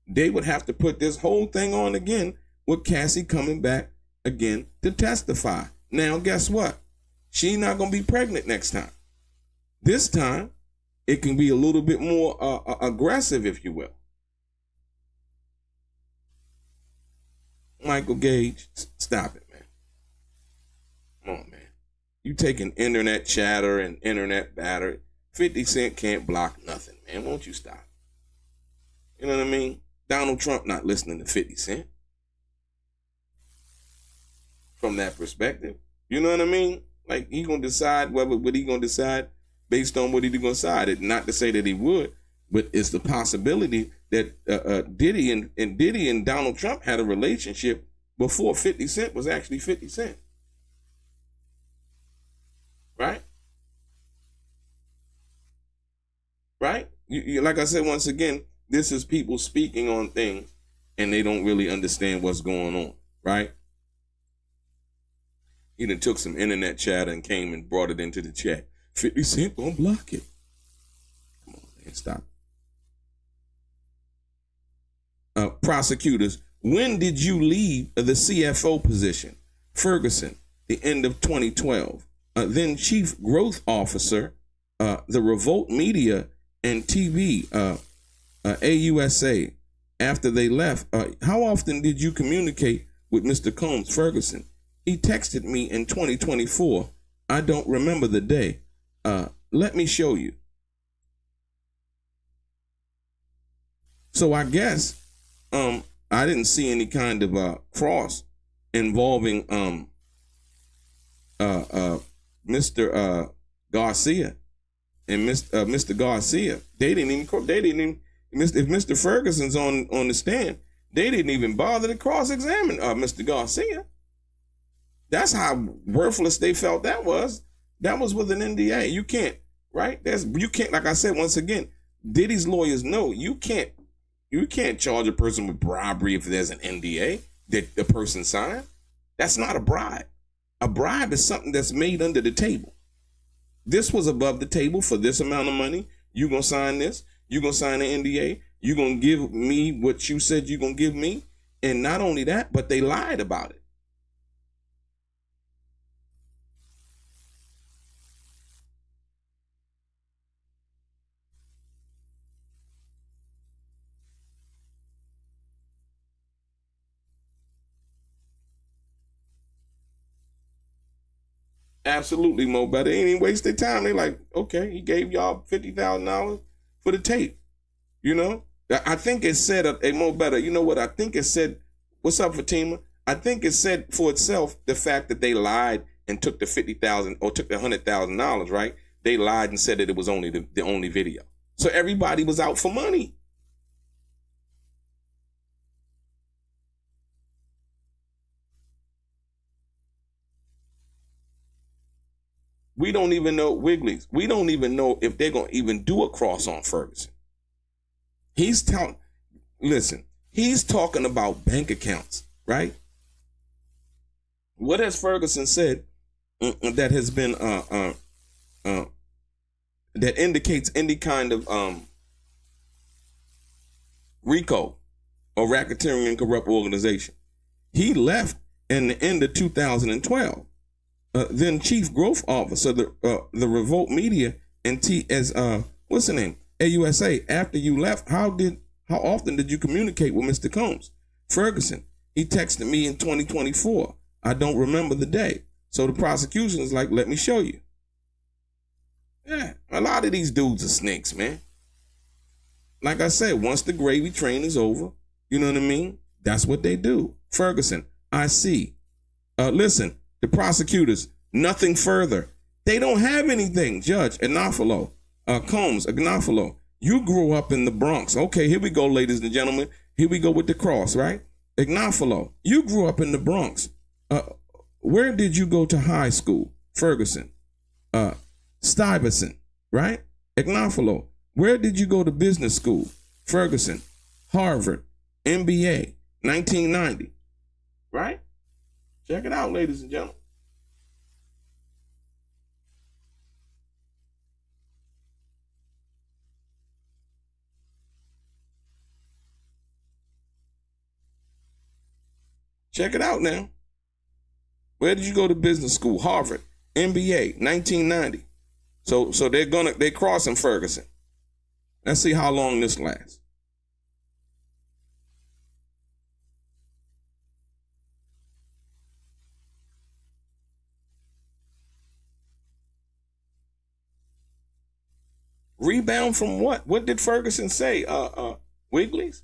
S1: they would have to put this whole thing on again with Cassie coming back again to testify. Now, guess what? She's not going to be pregnant next time. This time, it can be a little bit more aggressive, if you will. Michael Gage, stop it, man. Come on, man. You taking internet chatter and internet batter. 50 Cent can't block nothing, man. Won't you stop? You know what I mean? Donald Trump not listening to 50 Cent. From that perspective. You know what I mean? Like, he going to decide what he going to decide based on what he going to decide. Not to say that he would, but it's the possibility that Diddy and Donald Trump had a relationship before 50 Cent was actually 50 Cent. Right? Right? You, like I said, once again, this is people speaking on things and they don't really understand what's going on. Right? He done took some internet chatter and came and brought it into the chat. 50 Cent gonna block it. Come on, man, stop. Prosecutors, when did you leave the CFO position? Ferguson, the end of 2012. Then Chief Growth Officer, the Revolt Media and TV, AUSA. After they left, how often did you communicate with Mr. Combs, Ferguson? He texted me in 2024. I don't remember the day. Let me show you. So I guess I didn't see any kind of cross involving Mr. Garcia and Mr. Garcia. They didn't even. If Mr. Ferguson's on the stand, they didn't even bother to cross-examine Mr. Garcia. That's how worthless they felt that was. That was with an NDA. You can't, right? You can't, like I said, once again, Diddy's lawyers know you can't charge a person with bribery if there's an NDA that the person signed. That's not a bribe. A bribe is something that's made under the table. This was above the table for this amount of money. You gonna sign this? You gonna sign an NDA? You gonna give me what you said you gonna give me? And not only that, but they lied about it. Absolutely, Mo Better. They didn't waste their time. They like, okay, he gave y'all $50,000 for the tape. You know? I think it said, hey, Mo Better, you know what? I think it said, what's up, Fatima? I think it said for itself the fact that they lied and took the $50,000 or took the $100,000, right? They lied and said that it was only the only video. So everybody was out for money. We don't even know, Wigglies, we don't even know if they're going to even do a cross on Ferguson. He's talking about bank accounts, right? What has Ferguson said that has been, that indicates any kind of RICO or racketeering and corrupt organization? He left in the end of 2012. Then Chief Growth Officer, the Revolt Media and what's the name? AUSA. After you left, how often did you communicate with Mr. Combs? Ferguson. He texted me in 2024. I don't remember the day. So the prosecution is like, let me show you. Yeah, a lot of these dudes are snakes, man. Like I said, once the gravy train is over, you know what I mean? That's what they do. Ferguson, I see. Listen, the prosecutors, nothing further. They don't have anything. Judge Agnafalo, Combs, Agnafalo, you grew up in the Bronx. Okay, here we go, ladies and gentlemen. Here we go with the cross, right? Agnafalo, you grew up in the Bronx. Where did you go to high school? Ferguson. Stuyvesant, right? Agnafalo, where did you go to business school? Ferguson. Harvard. MBA. 1990. Right? Check it out, ladies and gentlemen. Check it out now. Where did you go to business school? Harvard. MBA. 1990. So they're crossing Ferguson. Let's see how long this lasts. Rebound from what? What did Ferguson say? Wigglies?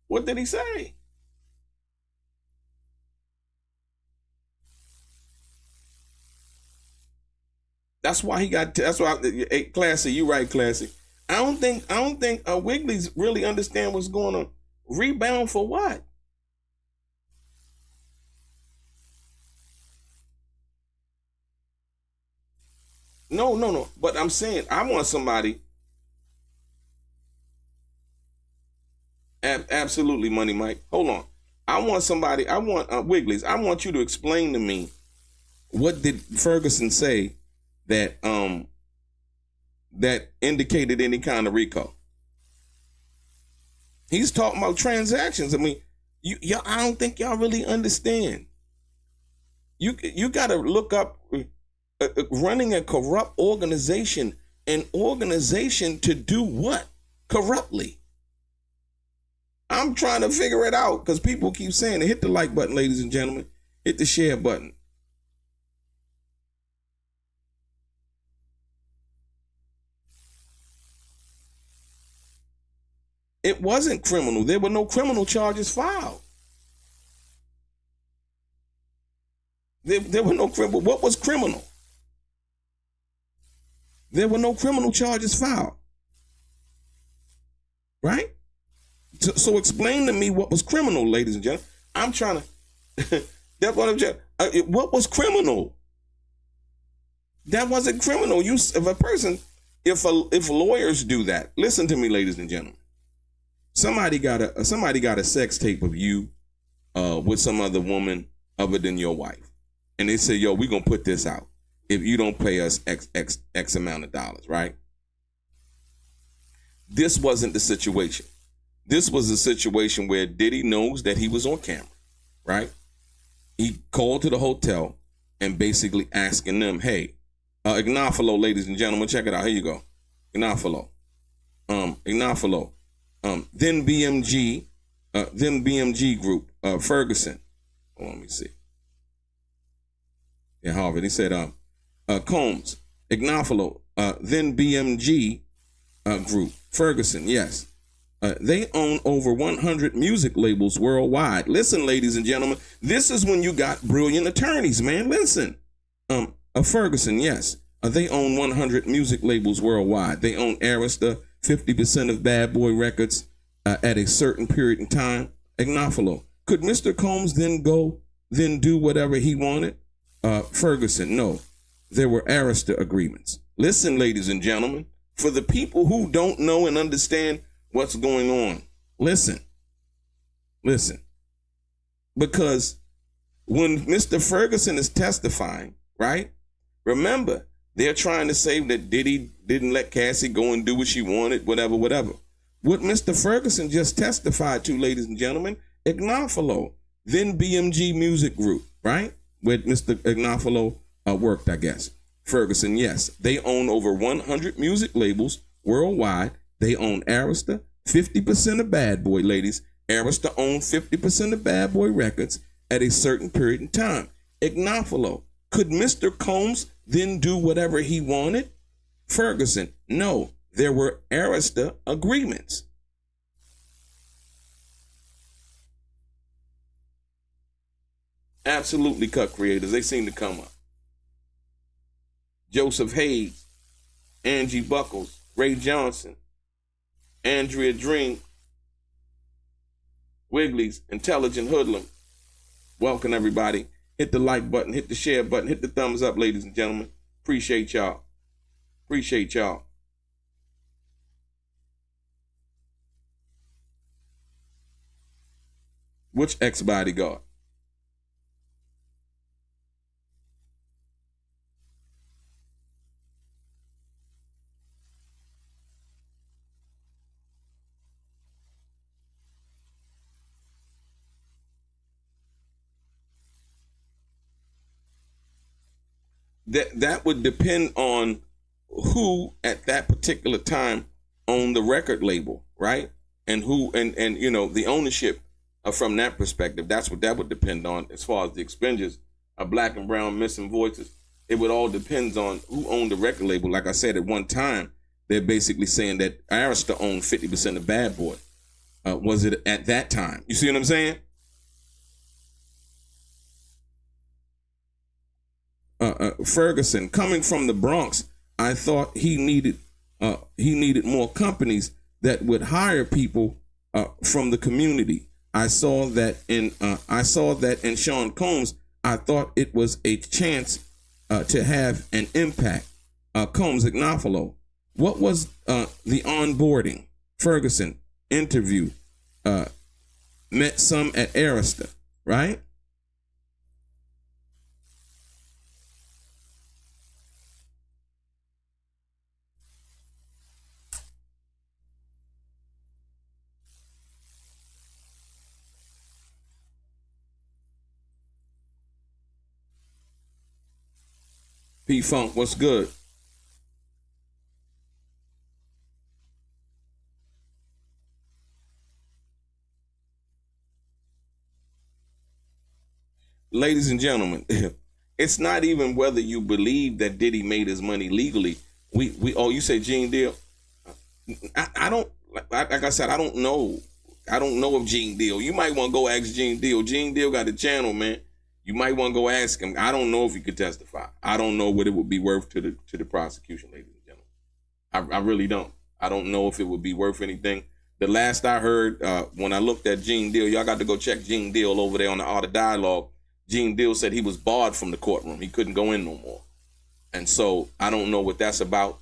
S1: What did he say? That's why Classy, you right, Classy. I don't think Wigglies really understand what's going on. Rebound for what? No. But I'm saying I want somebody. Absolutely, Money Mike. Hold on. I want Wigglies. I want you to explain to me, what did Ferguson say that indicated any kind of RICO? He's talking about transactions. I mean, y'all, I don't think y'all really understand. You got to look up running a corrupt organization, an organization to do what? Corruptly. I'm trying to figure it out because people keep saying it. Hit the like button, ladies and gentlemen. Hit the share button. It wasn't criminal. There were no criminal charges filed. There were no criminal. What was criminal? There were no criminal charges filed. Right? So explain to me what was criminal, ladies and gentlemen. I'm trying to. That's what I'm trying. What was criminal? That wasn't criminal. If lawyers do that, listen to me, ladies and gentlemen. Somebody got a sex tape of you with some other woman other than your wife, and they say, "Yo, we gonna put this out if you don't pay us X amount of dollars," right? This wasn't the situation. This was a situation where Diddy knows that he was on camera, right? He called to the hotel and basically asking them, "Hey, Agnafalo, ladies and gentlemen, check it out. Here you go, Agnafalo, Agnafalo." Then BMG group, Ferguson. Oh, let me see. Yeah, Harvard. He said, Combs, Agnafalo, then BMG group, Ferguson. Yes. They own over 100 music labels worldwide. Listen, ladies and gentlemen, this is when you got brilliant attorneys, man. Listen. Ferguson, yes. They own 100 music labels worldwide. They own Arista, 50% of Bad Boy Records at a certain period in time. Agnafalo. Could Mr. Combs then do whatever he wanted? Ferguson, no. there were Arista agreements. Listen, ladies and gentlemen, for the people who don't know and understand what's going on, listen. Because when Mr. Ferguson is testifying, right? Remember, they're trying to say that Diddy didn't let Cassie go and do what she wanted, whatever. What Mr. Ferguson just testified to, ladies and gentlemen, Ignafalo, then BMG Music Group, right? Where Mr. Ignafalo worked, I guess. Ferguson, yes. They own over 100 music labels worldwide. They own Arista, 50% of Bad Boy, ladies. Arista owned 50% of Bad Boy Records at a certain period in time. Ignafalo, could Mr. Combs then do whatever he wanted? Ferguson, no. There were Arista agreements. Absolutely, cut creators. They seem to come up. Joseph Hayes, Angie Buckles, Ray Johnson, Andrea Dream, Wiggly's, Intelligent Hoodlum. Welcome, everybody. Hit the like button, hit the share button, hit the thumbs up, ladies and gentlemen. Appreciate y'all. Appreciate y'all. Which ex-bodyguard? That would depend on who at that particular time owned the record label, right? And who and you know the ownership from that perspective. That's what that would depend on as far as the expenditures of Black and Brown Missing Voices. It would all depend on who owned the record label. Like I said, at one time, they're basically saying that Arista owned 50% of Bad Boy. Was it at that time? You see what I'm saying? Ferguson, coming from the Bronx, I thought he needed more companies that would hire people from the community. I saw that in Sean Combs. I thought it was a chance to have an impact. Combs Ignafalo. What was the onboarding? Ferguson interview. Met some at Arista, right? P-Funk, what's good? Ladies and gentlemen, it's not even whether you believe that Diddy made his money legally. You say Gene Deal? I don't, like I said, I don't know. I don't know of Gene Deal. You might want to go ask Gene Deal. Gene Deal got a channel, man. You might want to go ask him. I don't know if he could testify. I don't know what it would be worth to the prosecution, ladies and gentlemen. I really don't. I don't know if it would be worth anything. The last I heard, when I looked at Gene Deal, y'all got to go check Gene Deal over there on the Art of Dialogue. Gene Deal said he was barred from the courtroom. He couldn't go in no more. And so I don't know what that's about.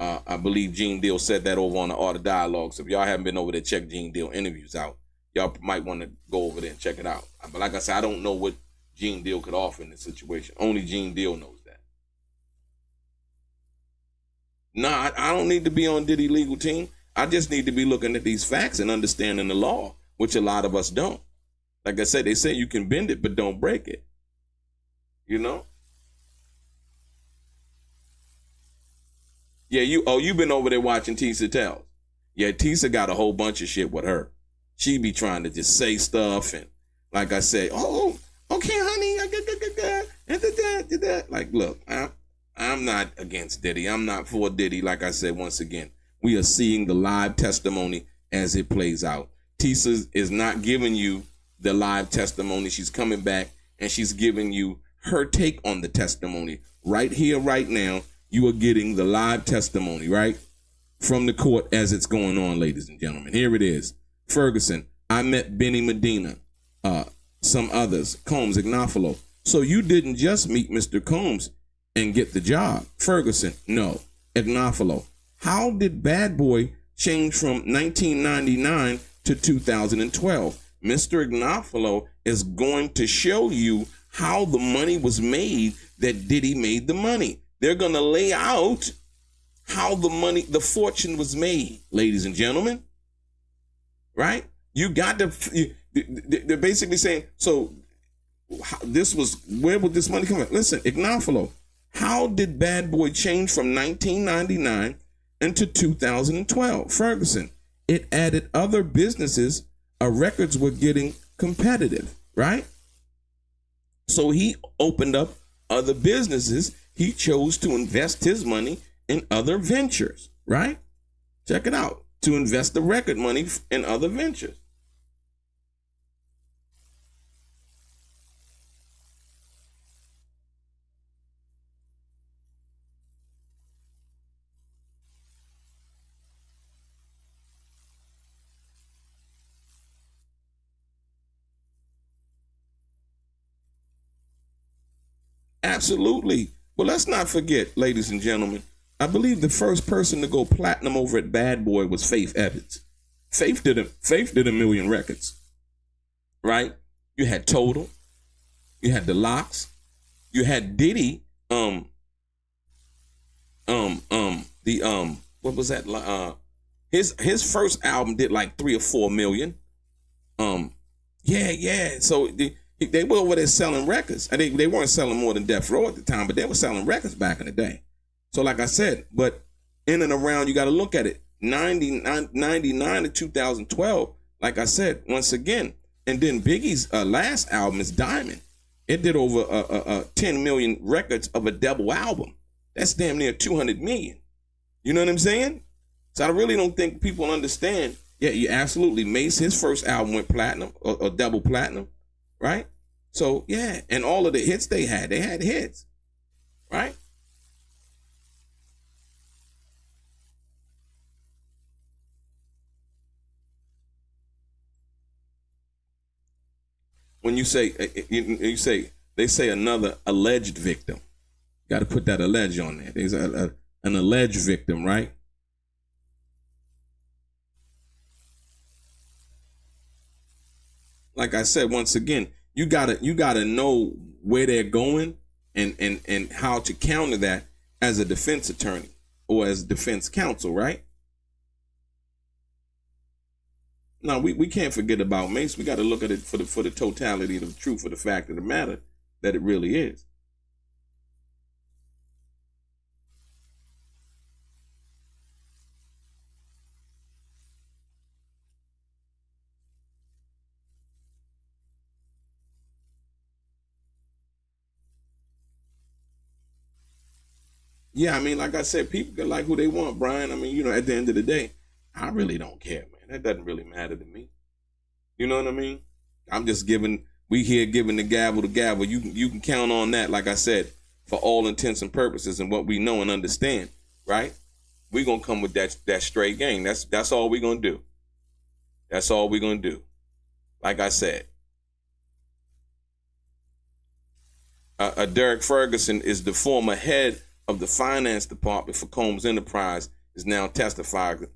S1: I believe Gene Deal said that over on the Art of Dialogue. So if y'all haven't been over there, check Gene Deal interviews out. Y'all might want to go over there and check it out. But like I said, I don't know what Gene Deal could offer in this situation. Only Gene Deal knows that. Nah, I don't need to be on Diddy legal team. I just need to be looking at these facts and understanding the law, which a lot of us don't. Like I said, they say you can bend it, but don't break it. You know? Yeah, you've been over there watching Tisa Tells. Yeah, Tisa got a whole bunch of shit with her. She be trying to just say stuff and like I say, okay, honey, like, look, I'm not against Diddy. I'm not for Diddy. Like I said, once again, we are seeing the live testimony as it plays out. Tisa is not giving you the live testimony. She's coming back and she's giving you her take on the testimony. Right here, right now, you are getting the live testimony, right? From the court as it's going on, ladies and gentlemen. Here it is. Ferguson, I met Benny Medina, some others, Combs, Ignafalo. So you didn't just meet Mr. Combs. and get the job? Ferguson, no. Agnofalo, how did Bad Boy change from 1999 to 2012? Mr. Agnofalo is going to show you how the money was made, that Diddy made the money. They're going to lay out how the fortune was made, ladies and gentlemen. Right? You got to, they're basically saying, so where would this money come from? Listen, Agnofalo, how did Bad Boy change from 1999 into 2012? Ferguson, it added other businesses. Records were getting competitive, right? So he opened up other businesses. He chose to invest his money in other ventures, right? Check it out. To invest the record money in other ventures. Absolutely. Well, let's not forget, ladies and gentlemen, I believe the first person to go platinum over at Bad Boy was Faith Evans. Faith did a million records, right? You had Total, you had the Locks, you had Diddy, what was that? His first album did like 3 or 4 million. Yeah. So they were over there selling records. And they weren't selling more than Death Row at the time, but they were selling records back in the day. So like I said, but in and around, you got to look at it. 99 to 2012, like I said, once again. And then Biggie's last album is Diamond. It did over 10 million records of a double album. That's damn near 200 million. You know what I'm saying? So I really don't think people understand. Yeah, you absolutely. Mace, his first album went platinum or double platinum, right? So yeah, and all of the hits they had hits, right? When you say they say another alleged victim, got to put that alleged on there. There's an alleged victim, right? Like I said, once again, you gotta know where they're going and how to counter that as a defense attorney or as defense counsel, right? Now we can't forget about Mace. We got to look at it for the totality of the truth, for the fact of the matter that it really is. Yeah, I mean, like I said, people can like who they want, Brian. I mean, at the end of the day, I really don't care, man. That doesn't really matter to me. You know what I mean? I'm just giving the gavel to gavel. You can count on that, like I said, for all intents and purposes and what we know and understand, right? We're gonna come with that straight game. That's all we're gonna do. That's all we're gonna do. Like I said. Derek Ferguson is the former head of the finance department for Combs Enterprise, is now testifying.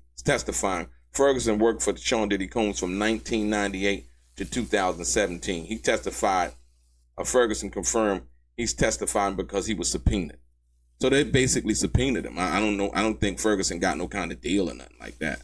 S1: Ferguson worked for Sean Diddy Combs from 1998 to 2017. He testified. Ferguson confirmed he's testifying because he was subpoenaed. So they basically subpoenaed him. I don't know. I don't think Ferguson got no kind of deal or nothing like that.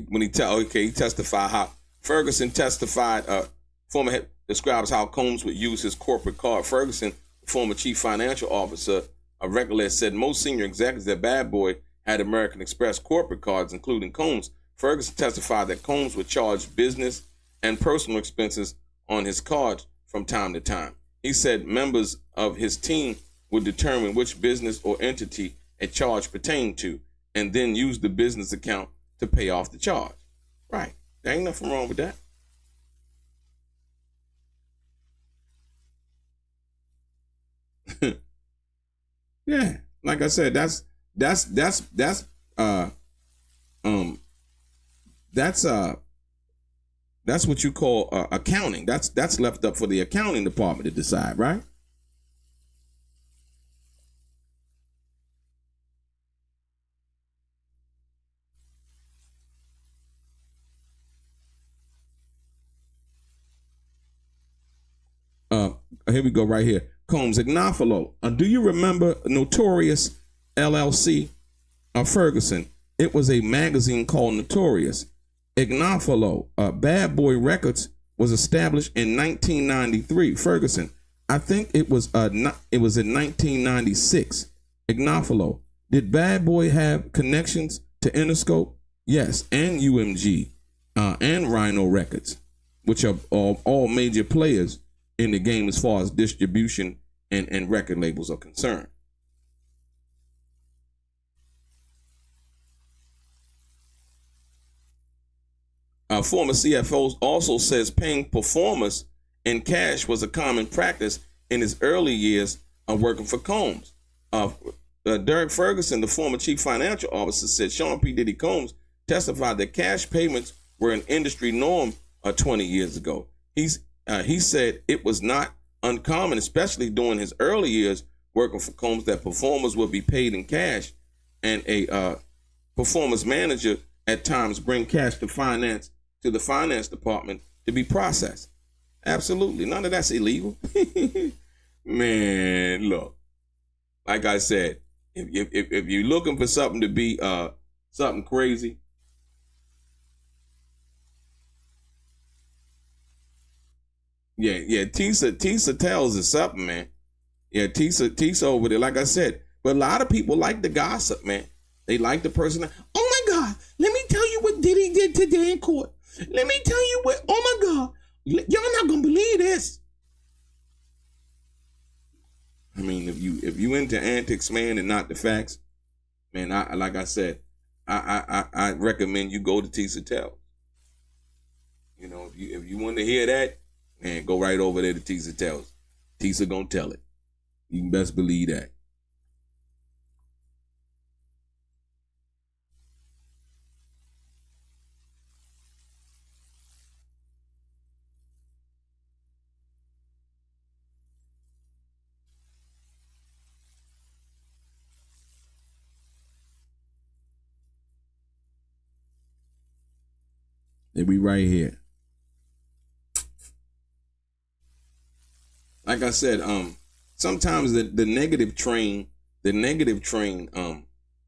S1: When he testified how Ferguson testified. Former head describes how Combs would use his corporate card. Ferguson, former chief financial officer of Regular, said most senior executives at Bad Boy had American Express corporate cards, including Combs. Ferguson testified that Combs would charge business and personal expenses on his cards from time to time. He said members of his team would determine which business or entity a charge pertained to and then use the business account to pay off the charge. Right. There ain't nothing wrong with that. Yeah, like I said, that's what you call accounting. That's left up for the accounting department to decide, right? Here we go right here. Combs, Ignophilo. Do you remember Notorious LLC? Ferguson. It was a magazine called Notorious. Ignophilo. Bad Boy Records was established in 1993. Ferguson. I think it was in 1996. Ignophilo. Did Bad Boy have connections to Interscope? Yes, and UMG, and Rhino Records, which are all major players in the game as far as distribution and record labels are concerned. Former CFO also says paying performers in cash was a common practice in his early years of working for Combs. Derek Ferguson, the former chief financial officer, said Sean P. Diddy Combs testified that cash payments were an industry norm 20 years ago. He said it was not uncommon, especially during his early years working for Combs, that performers would be paid in cash, and a performance manager at times bring cash to the finance department to be processed. Absolutely, none of that's illegal. Man, look, like I said, if you're looking for something to be something crazy, yeah, Tisa tells us something, man. Yeah, Tisa over there, like I said. But a lot of people like the gossip, man. They like the person. Oh my God, let me tell you what Diddy did today in court. Let me tell you what, oh my God, y'all not gonna believe this. I mean, if you into antics, man, and not the facts, man, like I said, I recommend you go to Tisa Tells. You know, if you want to hear that, man, go right over there to Tisa Tells. Tisa gonna tell it. You can best believe that. They be right here. Like I said, sometimes the negative train,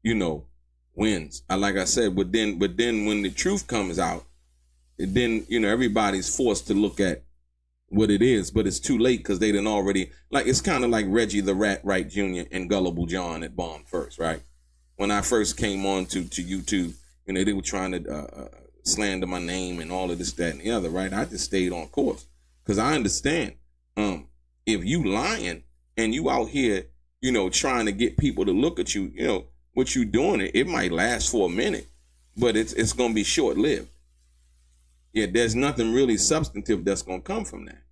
S1: you know, wins. Like I said, but then when the truth comes out, then, you know, everybody's forced to look at what it is, but it's too late because they done already, like, it's kind of like Reggie the Rat Wright Jr. and Gullible John at bombed first, right? When I first came on to YouTube, you know, they were trying to slander my name and all of this, that, and the other, right? I just stayed on course because I understand if you lying and you out here, you know, trying to get people to look at you, you know, what you doing, it might last for a minute, but it's going to be short-lived. Yeah, there's nothing really substantive that's going to come from that.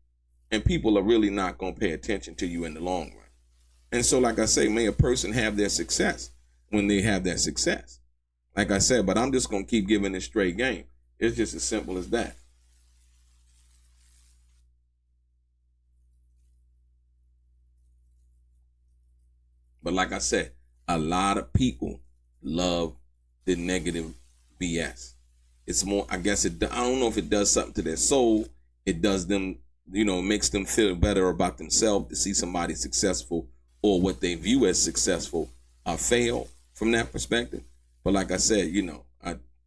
S1: And people are really not going to pay attention to you in the long run. And so, like I say, may a person have their success when they have their success. Like I said, but I'm just going to keep giving this straight game. It's just as simple as that. But like I said, a lot of people love the negative BS. It's more, I guess, I don't know if it does something to their soul. It does them, you know, makes them feel better about themselves to see somebody successful or what they view as successful fail from that perspective. But like I said, you know,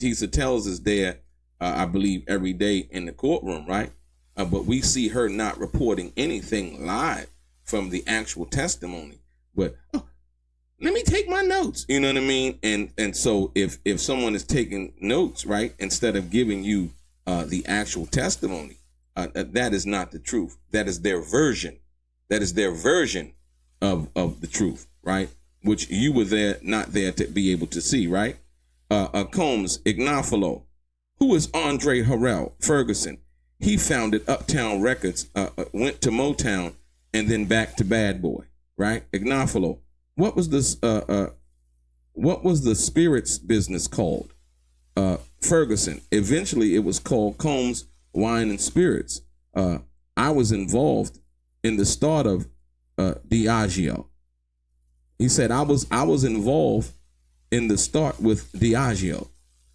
S1: Tisa Tells is there, I believe, every day in the courtroom, right? But we see her not reporting anything live from the actual testimony. But let me take my notes. You know what I mean? And so if someone is taking notes, right, instead of giving you the actual testimony. That is not the truth. That is their version. That is their version of the truth, right? Which you were not there to be able to see, right? Combs Ignafalo, who is Andre Harrell Ferguson. He founded Uptown Records, went to Motown, and then back to Bad Boy, right? Ignafalo. What was this? What was the spirits business called? Ferguson. Eventually, it was called Combs Wine and Spirits. I was involved in the start of Diagio. He said I was involved in the start with Diagio.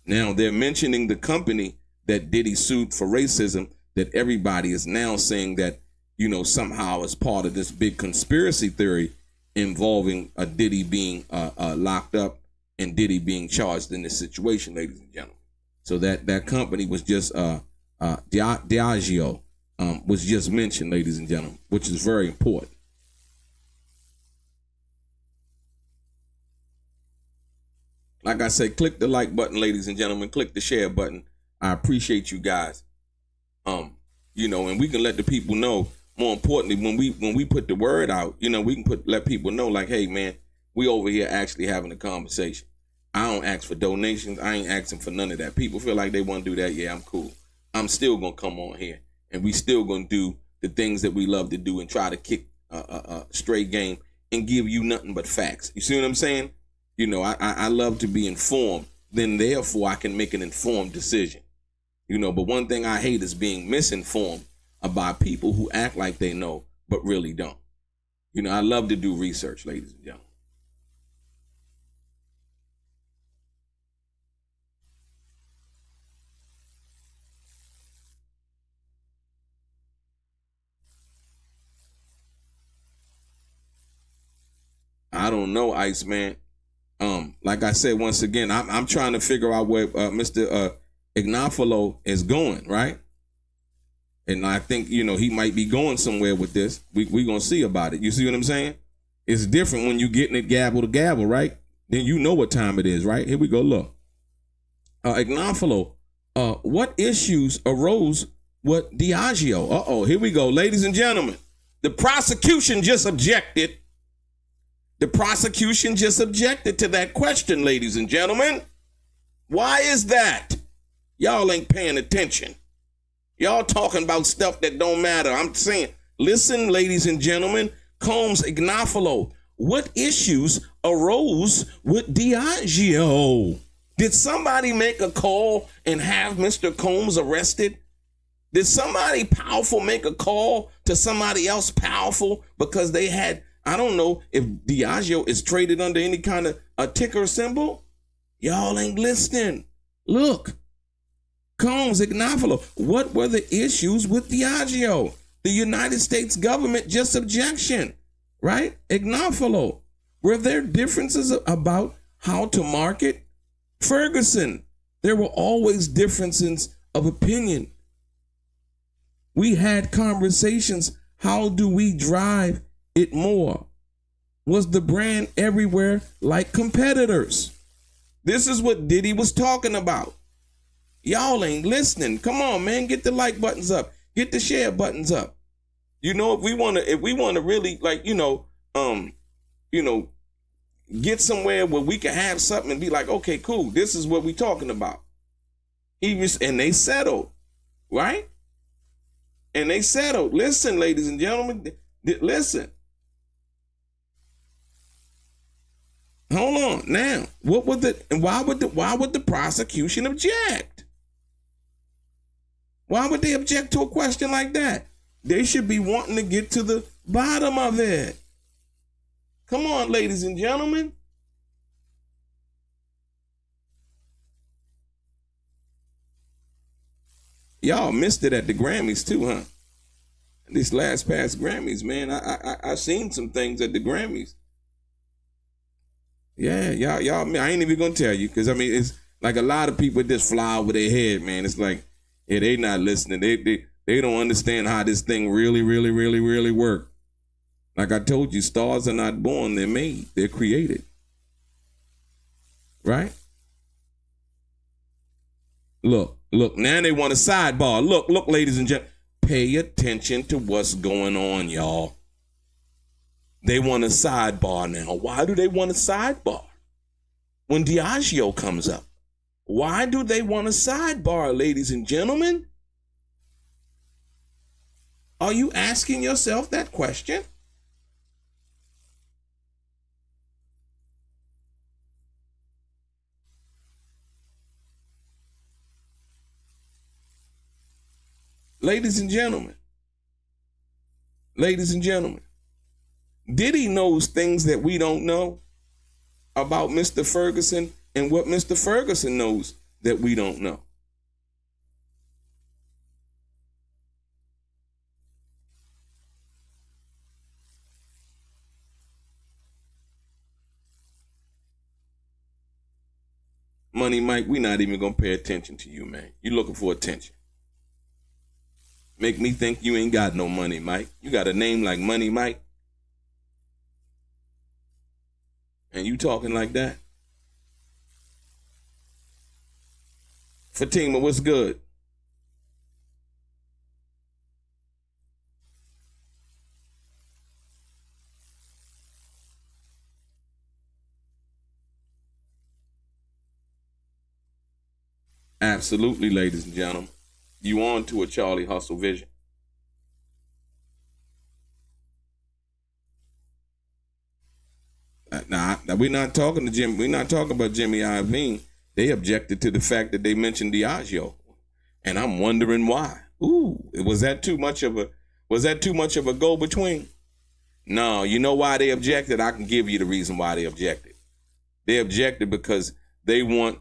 S1: Now they're mentioning the company that Diddy sued for racism, that everybody is now saying that, you know, somehow as part of this big conspiracy theory involving Diddy being locked up and Diddy being charged in this situation, ladies and gentlemen. So that company was just Diagio was just mentioned, ladies and gentlemen, which is very important. Like I said, click the like button, ladies and gentlemen. Click the share button. I appreciate you guys. You know, and we can let the people know. More importantly, when we put the word out, you know, we can let people know, like, hey man, we over here actually having a conversation. I don't ask for donations. I ain't asking for none of that. People feel like they want to do that. Yeah, I'm cool. I'm still gonna come on here, and we still gonna do the things that we love to do and try to kick a straight game and give you nothing but facts. You see what I'm saying? You know, I love to be informed. Then therefore I can make an informed decision. You know, but one thing I hate is being misinformed about people who act like they know but really don't. You know, I love to do research, ladies and gentlemen. I don't know, Iceman. Like I said, once again, I'm trying to figure out where Mr. Ignafalo is going, right? And I think, you know, he might be going somewhere with this. We're going to see about it. You see what I'm saying? It's different when you're getting it gavel to gavel, right? Then you know what time it is, right? Here we go, look. Ignafalo, what issues arose with Diagio? Uh-oh, here we go. Ladies and gentlemen, the prosecution just objected. The prosecution just objected to that question, ladies and gentlemen. Why is that? Y'all ain't paying attention. Y'all talking about stuff that don't matter. I'm saying, listen, ladies and gentlemen, Combs Ignafalo, what issues arose with Diagio? Did somebody make a call and have Mr. Combs arrested? Did somebody powerful make a call to somebody else powerful because they had, I don't know if Diageo is traded under any kind of a ticker symbol? Y'all ain't listening. Look. Combs Ignafalo, what were the issues with Diageo? The United States government just objection, right? Ignafalo, were there differences about how to market? Ferguson, there were always differences of opinion. We had conversations. How do we drive it more? Was the brand everywhere like competitors? This is what Diddy was talking about. Y'all ain't listening. Come on, man. Get the like buttons up. Get the share buttons up. You know, if we want to really, like, get somewhere where we can have something and be like, okay, cool. This is what we talking about. And they settled, right? And they settled. Listen, ladies and gentlemen, listen. Hold on. Now, why would the prosecution object? Why would they object to a question like that? They should be wanting to get to the bottom of it. Come on, ladies and gentlemen. Y'all missed it at the Grammys too, huh? This last past Grammys, man, I seen some things at the Grammys. Yeah, y'all, I ain't even gonna tell you, because I mean, it's like a lot of people just fly over their head, man. It's like, yeah, they not listening. They don't understand how this thing really work. Like I told you, stars are not born, they're made, they're created. Right? Look, Look, now they want a sidebar. Look, ladies and gentlemen. Pay attention to what's going on, y'all. They want a sidebar now. Why do they want a sidebar? When Diagio comes up, why do they want a sidebar, ladies and gentlemen? Are you asking yourself that question? Ladies and gentlemen, Diddy knows things that we don't know about Mr. Ferguson and what Mr. Ferguson knows that we don't know. Money Mike, we're not even going to pay attention to you, man. You're looking for attention. Make me think you ain't got no money, Mike. You got a name like Money Mike. And you talking like that? Fatima, what's good? Absolutely, ladies and gentlemen. You on to a Charlie Hustle vision. Now we're not talking to Jim. We're not talking about Jimmy Iovine. They objected to the fact that they mentioned Diagio, and I'm wondering why. Ooh, was that too much of a go between? No, you know why they objected? I can give you the reason why they objected. They objected because they want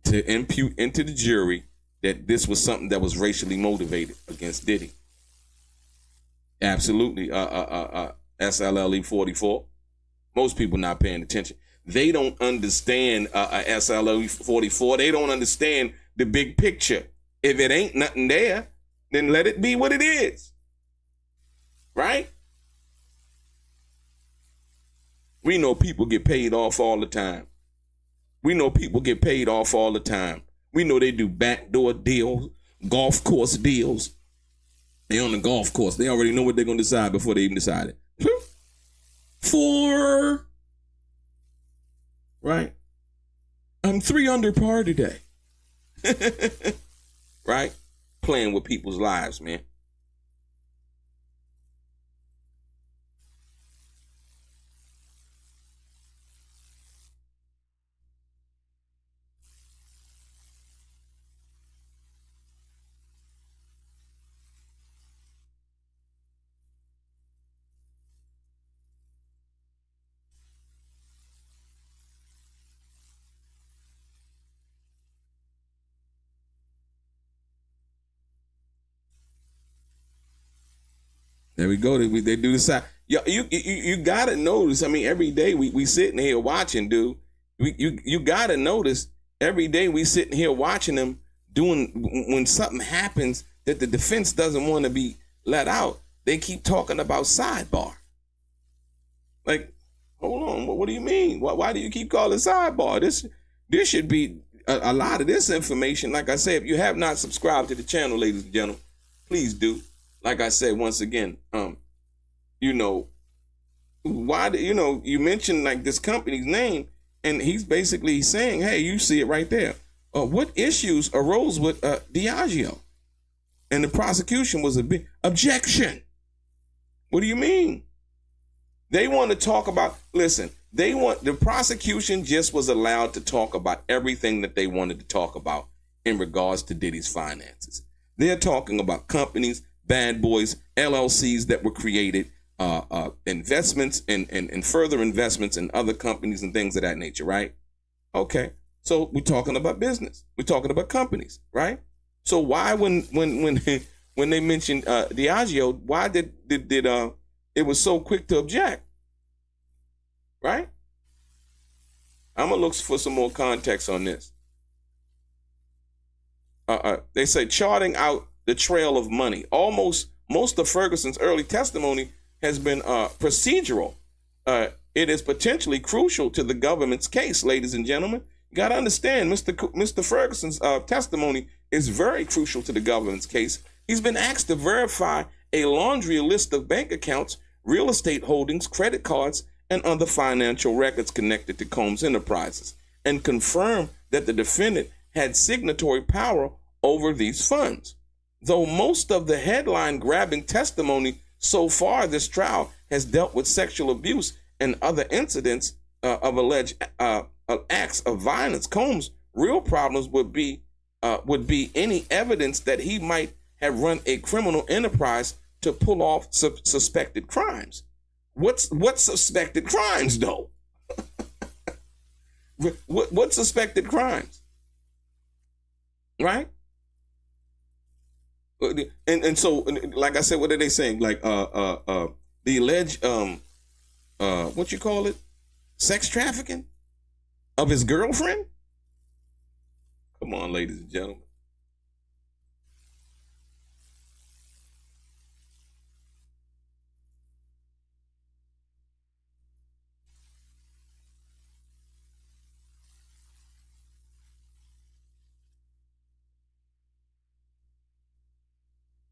S1: to impute into the jury that this was something that was racially motivated against Diddy. Absolutely. SLLE 44. Most people not paying attention. They don't understand SLLE 44. They don't understand the big picture. If it ain't nothing there, then let it be what it is. Right? We know people get paid off all the time. We know they do backdoor deals, golf course deals. They on the golf course. They already know what they're going to decide before they even decide it. 4. Right? I'm 3 under par today. Right? Playing with people's lives, man. There we go. They do the side. You gotta notice. I mean, every day we sitting here watching, dude. You gotta notice every day we sitting here watching them doing when something happens that the defense doesn't want to be let out. They keep talking about sidebar. Like, hold on. What do you mean? Why do you keep calling sidebar? This should be a lot of this information. Like I said, if you have not subscribed to the channel, ladies and gentlemen, please do. Like I said, once again, why do you mentioned like this company's name, and he's basically saying, hey, you see it right there. What issues arose with Diagio? And the prosecution was a big objection. What do you mean? They want to talk about, the prosecution just was allowed to talk about everything that they wanted to talk about in regards to Diddy's finances. They're talking about companies, bad boys, LLCs that were created, investments and further investments in other companies and things of that nature, right? Okay, so we're talking about business. We're talking about companies, right? So why when they mentioned Diagio, why did it was so quick to object, right? I'm gonna look for some more context on this. They say charting out the trail of money. Most of Ferguson's early testimony has been procedural. It is potentially crucial to the government's case, ladies and gentlemen. You got to understand, Mr. Ferguson's testimony is very crucial to the government's case. He's been asked to verify a laundry list of bank accounts, real estate holdings, credit cards, and other financial records connected to Combs Enterprises, and confirm that the defendant had signatory power over these funds. Though most of the headline-grabbing testimony so far this trial has dealt with sexual abuse and other incidents of alleged acts of violence, Combs' real problems would be any evidence that he might have run a criminal enterprise to pull off suspected crimes. What suspected crimes, though? What suspected crimes? Right? And so, like I said, what are they saying? Like the alleged what you call it? Sex trafficking of his girlfriend? Come on, ladies and gentlemen.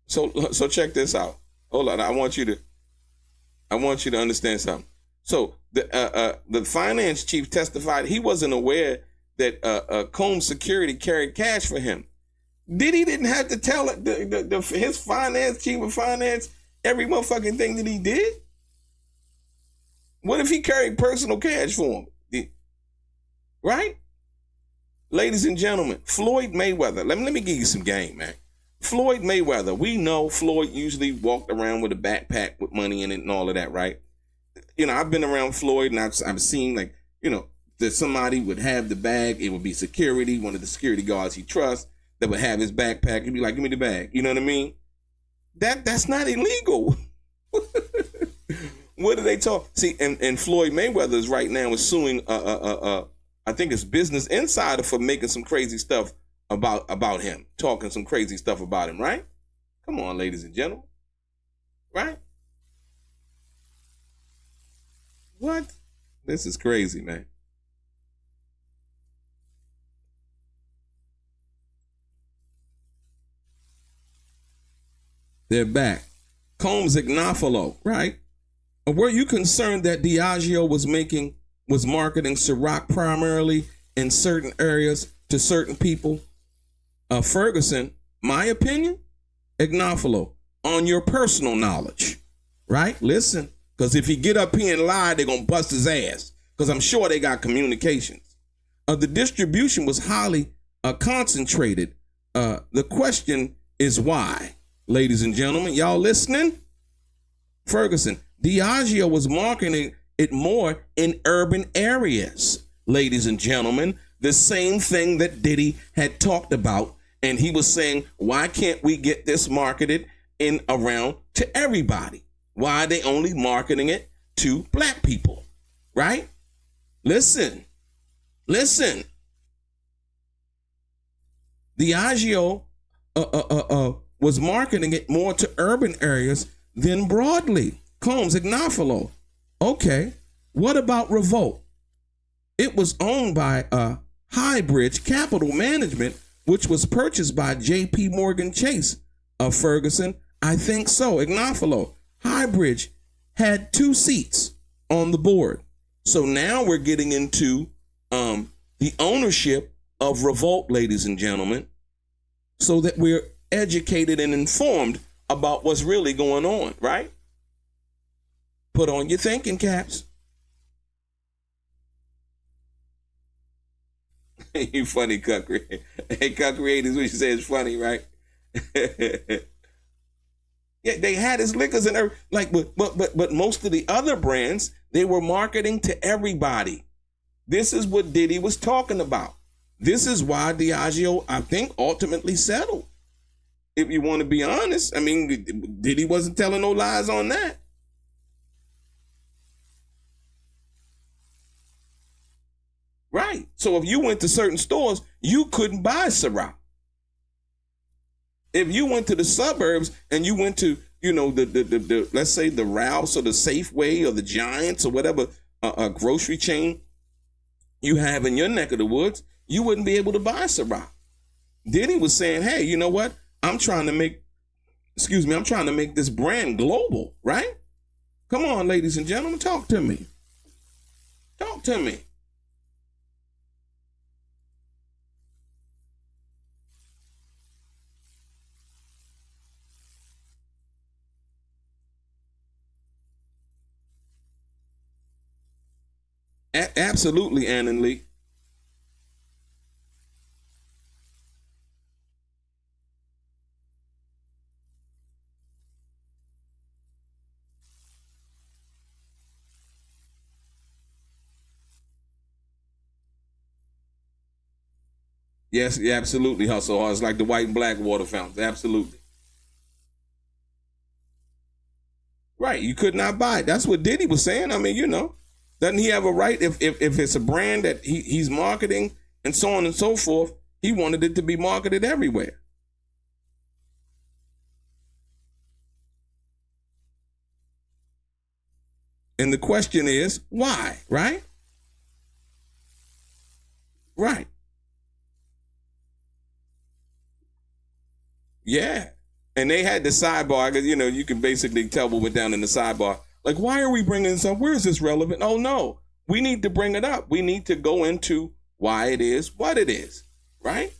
S1: So check this out. Hold on, I want you to understand something. So the finance chief testified he wasn't aware that Combs Security carried cash for him. Diddy didn't have to tell his finance chief of finance every motherfucking thing that he did. What if he carried personal cash for him? Right? Ladies and gentlemen, Floyd Mayweather. Let me give you some game, man. Floyd Mayweather, we know Floyd usually walked around with a backpack with money in it and all of that, right? You know, I've been around Floyd and I've seen, like, you know, that somebody would have the bag. It would be security, one of the security guards he trusts that would have his backpack. He'd be like, give me the bag. You know what I mean? That's not illegal. What do they talk? See, and Floyd Mayweather is right now is suing, I think it's Business Insider for making some crazy stuff about him, talking some crazy stuff about him, right? Come on, ladies and gentlemen. Right? What? This is crazy, man. They're back. Combs Ignophalo, right? Were you concerned that Diagio was marketing Ciroc primarily in certain areas to certain people? Ferguson, my opinion, Ignophalo, on your personal knowledge, right? Listen, because if he get up here and lie, they're going to bust his ass, because I'm sure they got communications. The distribution was highly concentrated. The question is why? Ladies and gentlemen, y'all listening? Ferguson, Diageo was marketing it more in urban areas. Ladies and gentlemen, the same thing that Diddy had talked about. And he was saying, why can't we get this marketed in around to everybody? Why are they only marketing it to black people? Right? Listen. Diageo was marketing it more to urban areas than broadly. Combs Ignophalo. Okay. What about Revolt? It was owned by Highbridge Capital Management, which was purchased by J.P. Morgan Chase. Ferguson, I think so. Ignophalo. Highbridge had 2 seats on the board. So now we're getting into the ownership of Revolt, ladies and gentlemen, so that we're educated and informed about what's really going on, right? Put on your thinking caps. You funny, Cuck Creators. Hey, Cuck Creators, what you say is funny, right? Yeah, they had his liquors and like, but most of the other brands, they were marketing to everybody. This is what Diddy was talking about. This is why Diageo, I think, ultimately settled. If you want to be honest, I mean, Diddy wasn't telling no lies on that. Right. So if you went to certain stores, you couldn't buy Ciroc. If you went to the suburbs and you went to, you know, the let's say the Ralphs or the Safeway or the Giants or whatever a grocery chain you have in your neck of the woods, you wouldn't be able to buy Ciroc. Diddy was saying, hey, you know what? I'm trying to make this brand global, right? Come on, ladies and gentlemen, talk to me. Talk to me. Absolutely, Ann and Lee. Yes, yeah, absolutely, hustle hard. It's like the white and black water fountains. Absolutely. Right. You could not buy it. That's what Diddy was saying. I mean, doesn't he have a right if it's a brand that he's marketing and so on and so forth, he wanted it to be marketed everywhere. And the question is, why, right? Right. Yeah. And they had the sidebar, because, you can basically tell what went down in the sidebar. Like, why are we bringing this up? Where is this relevant? Oh, no. We need to bring it up. We need to go into why it is what it is, right?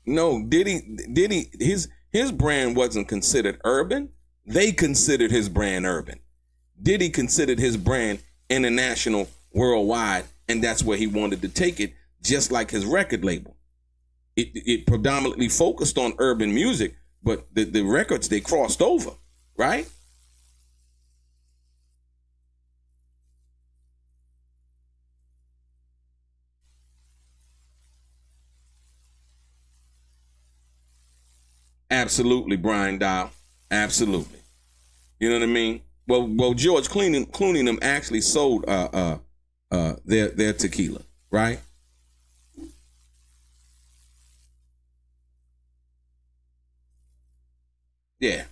S1: No, Diddy, his brand wasn't considered urban. They considered his brand urban. Diddy considered his brand international, worldwide, and that's where he wanted to take it, just like his record label. It predominantly focused on urban music, but the records, they crossed over, right? Absolutely, Brian Dial. Absolutely. You know what I mean? Well, George Clooney them actually sold their tequila, right? Yeah.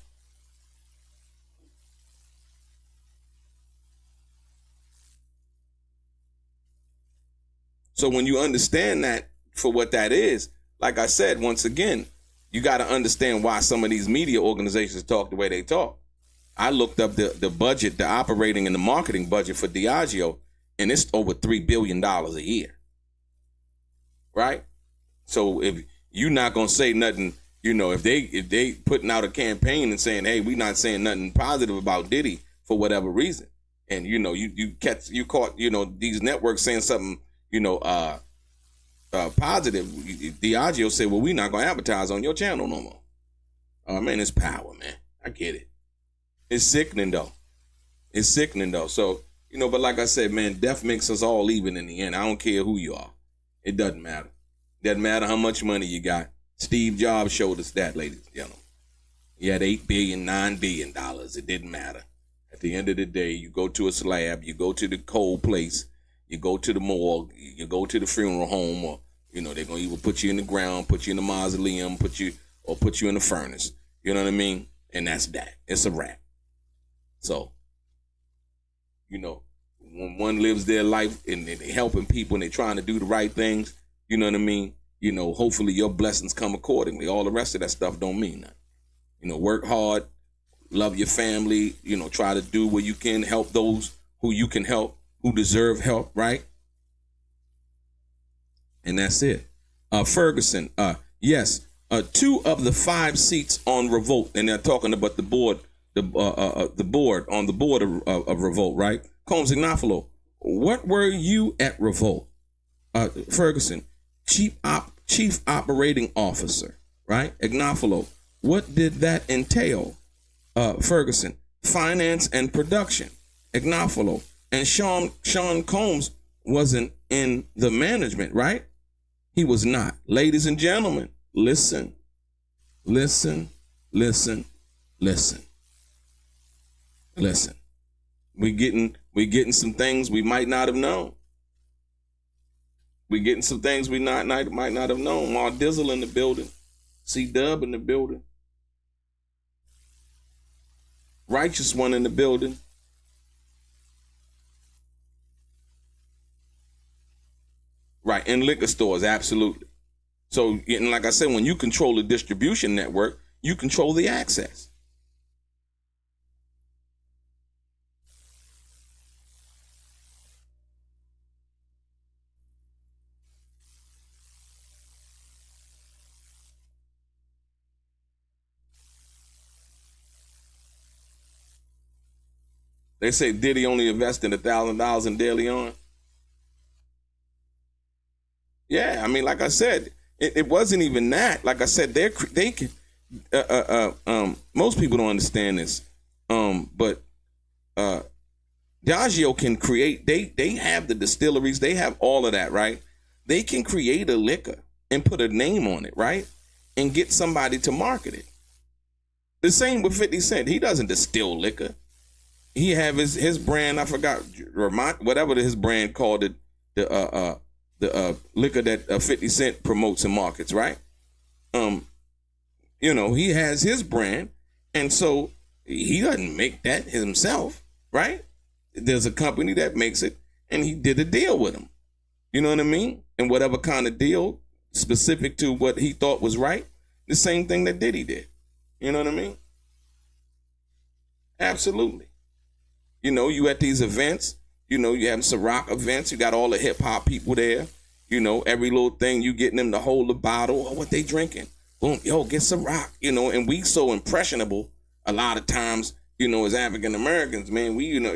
S1: So when you understand that for what that is, like I said, once again, you got to understand why some of these media organizations talk the way they talk. I looked up the budget, the operating and the marketing budget for Diagio, and it's over $3 billion a year. Right? So if you're not gonna say nothing, if they putting out a campaign and saying, hey, we're not saying nothing positive about Diddy for whatever reason, and you caught these networks saying something positive, Diageo said, well, we're not gonna advertise on your channel no more. Oh man, it's power, man. I get it. It's sickening though. It's sickening though. So, but like I said, man, death makes us all even in the end. I don't care who you are. It doesn't matter. Doesn't matter how much money you got. Steve Jobs showed us that, ladies and gentlemen. He had $8 billion, $9 billion. It didn't matter. At the end of the day, you go to a slab, you go to the cold place, you go to the morgue, you go to the funeral home, or, they're going to either put you in the ground, put you in the mausoleum, put you in the furnace. You know what I mean? And that's that. It's a wrap. So, when one lives their life and they're helping people and they're trying to do the right things, you know what I mean? Hopefully your blessings come accordingly. All the rest of that stuff don't mean nothing. Work hard, love your family, try to do what you can, help those who you can help, who deserve help, right? And that's it. Ferguson, yes, 2 of the 5 seats on Revolt, and they're talking about the board, the board of Revolt, right? Combs Ignafalo, what were you at Revolt? Ferguson, chief operating officer, right? Ignafalo, what did that entail? Ferguson, finance and production. Ignafalo, and Sean Combs wasn't in the management, right? He was not. Ladies and gentlemen, listen. We're getting some things we might not have known. We're getting some things we might not have known. Mar Dizzle in the building. C Dub in the building. righteous one in the building. Right, in liquor stores, absolutely. So, and like I said, when you control the distribution network, you control the access. They say Diddy only invested $1,000 in De Leon. Yeah, I mean, like I said, it wasn't even that. Like I said, they can. Most people don't understand this, but Diagio can create. They have the distilleries. They have all of that, right? They can create a liquor and put a name on it, right, and get somebody to market it. The same with 50 Cent. He doesn't distill liquor. He have his brand. I forgot whatever his brand called it. The liquor that 50 Cent promotes and markets, right? He has his brand, and so he doesn't make that himself, right? There's a company that makes it, and he did a deal with him. You know what I mean? And whatever kind of deal specific to what he thought was right, the same thing that Diddy did. You know what I mean? Absolutely. You at these events, you have some rock events, you got all the hip hop people there, every little thing, you getting them to hold the bottle. Oh, what they drinking? Boom, yo, get some rock, and we so impressionable a lot of times, as African Americans, man, we, we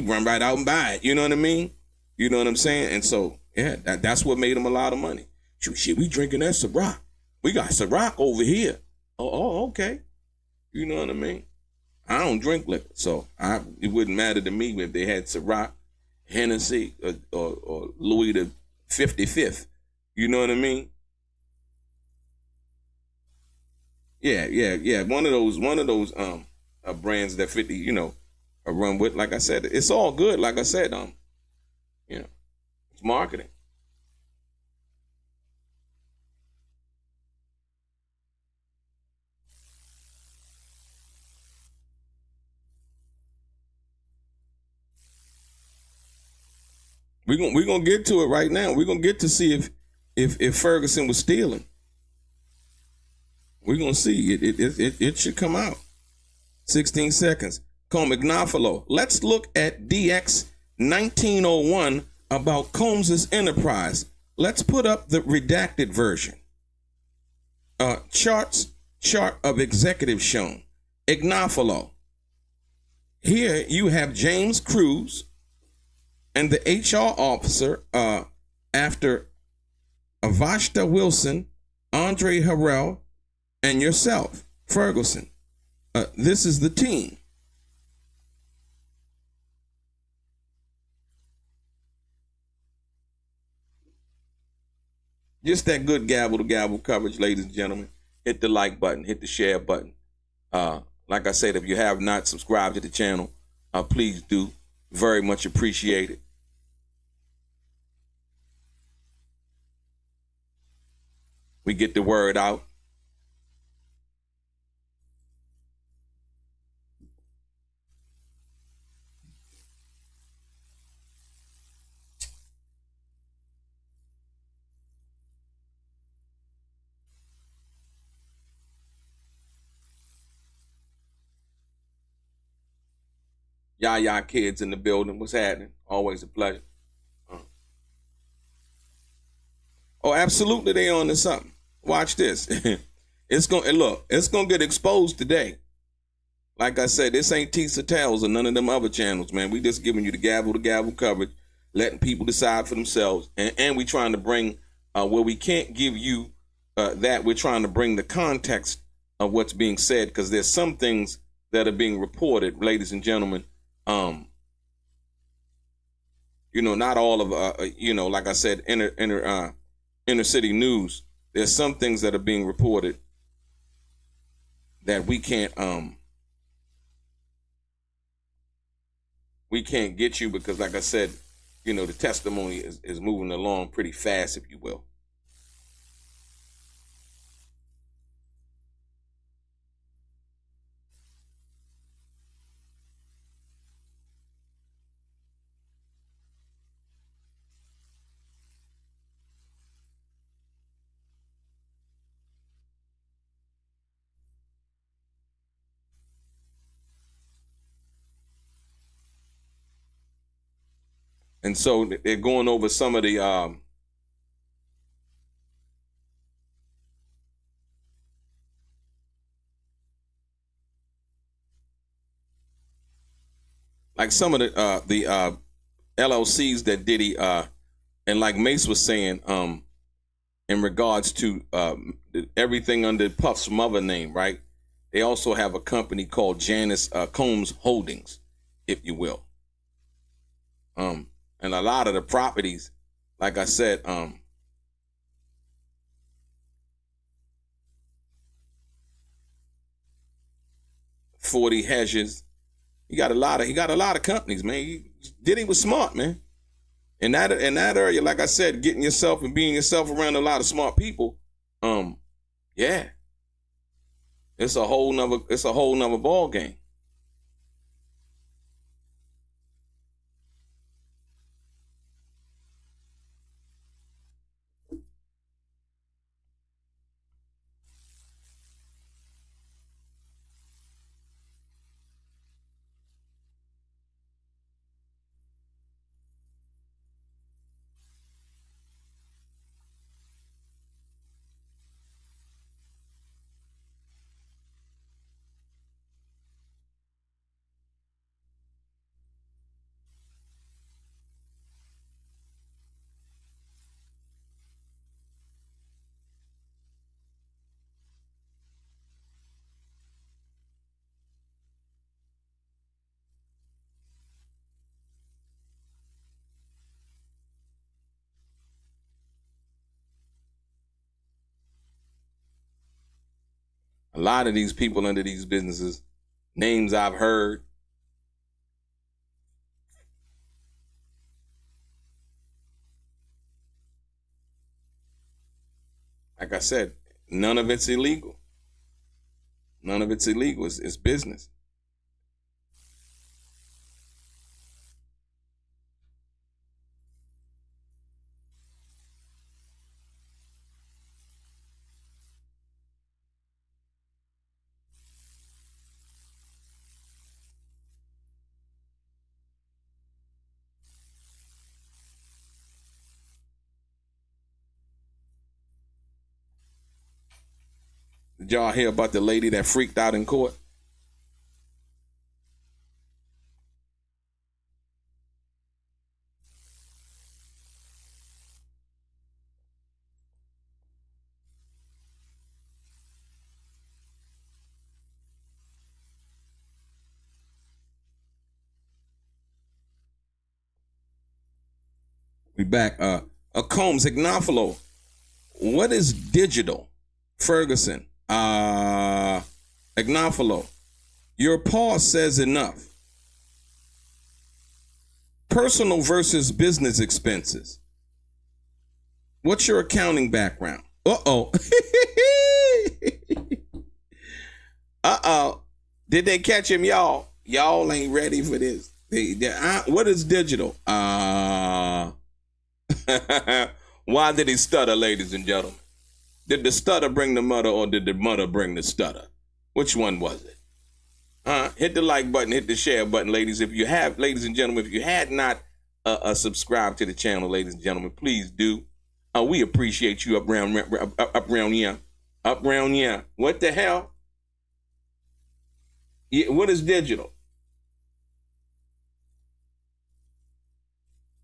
S1: run right out and buy it. You know what I mean? You know what I'm saying? And so, yeah, that's what made them a lot of money. Shit, we drinking that Ciroc. We got Ciroc over here. Oh, okay. You know what I mean? I don't drink liquor, so it wouldn't matter to me if they had Ciroc, Hennessy, or Louis the 55th. You know what I mean? Yeah. One of those brands that 50, run with. Like I said, it's all good. Like I said, it's marketing. We're gonna get to it right now. We're gonna get to see if Ferguson was stealing. We're gonna see it should come out. 16 seconds. Comignafalo. Let's look at DX 1901 about Combs's enterprise. Let's put up the redacted version. Chart of executive shown. Ignafalo. Here you have James Cruz and the HR officer after Avashta Wilson, Andre Harrell, and yourself, Ferguson. This is the team. Just that good gavel-to-gavel coverage, ladies and gentlemen. Hit the like button, hit the share button. Like I said, if you have not subscribed to the channel, please do. Very much appreciated. We get the word out. Y'all kids in the building. What's happening? Always a pleasure. Oh, absolutely, they on to something. Watch this. It's gonna get exposed today. Like I said, this ain't Tisa Tales or none of them other channels, man. We just giving you the gavel-to-gavel coverage, letting people decide for themselves, and we trying to bring where we can't give you that. We're trying to bring the context of what's being said, because there's some things that are being reported, ladies and gentlemen. Not all of like I said, inner city news. There's some things that are being reported that we can't get you, because like I said, the testimony is moving along pretty fast, if you will. And so they're going over some of the like some of the LLCs that Diddy and like Mace was saying in regards to everything under Puff's mother name, right? They also have a company called Janice Combs Holdings, if you will. And a lot of the properties, like I said, 40 Hedges. He got a lot of companies, man. Diddy was smart, man. In that area, like I said, getting yourself and being yourself around a lot of smart people, yeah. It's a whole nother ball game. A lot of these people under these businesses, names I've heard. Like I said, none of it's illegal. None of it's illegal. It's business. Did y'all hear about the lady that freaked out in court? We back. Combs, Ignofalo. What is digital? Ferguson. Ignofalo. Your pause says enough. Personal versus business expenses. What's your accounting background? Uh-oh. Uh-oh. Did they catch him, y'all? Y'all ain't ready for this. What is digital? Why did he stutter, ladies and gentlemen? Did the stutter bring the mother or did the mother bring the stutter? Which one was it? Hit the like button, hit the share button, ladies. Ladies and gentlemen, if you had not subscribed to the channel, ladies and gentlemen, please do. We appreciate you up round here. Up round here. What the hell? Yeah, what is digital?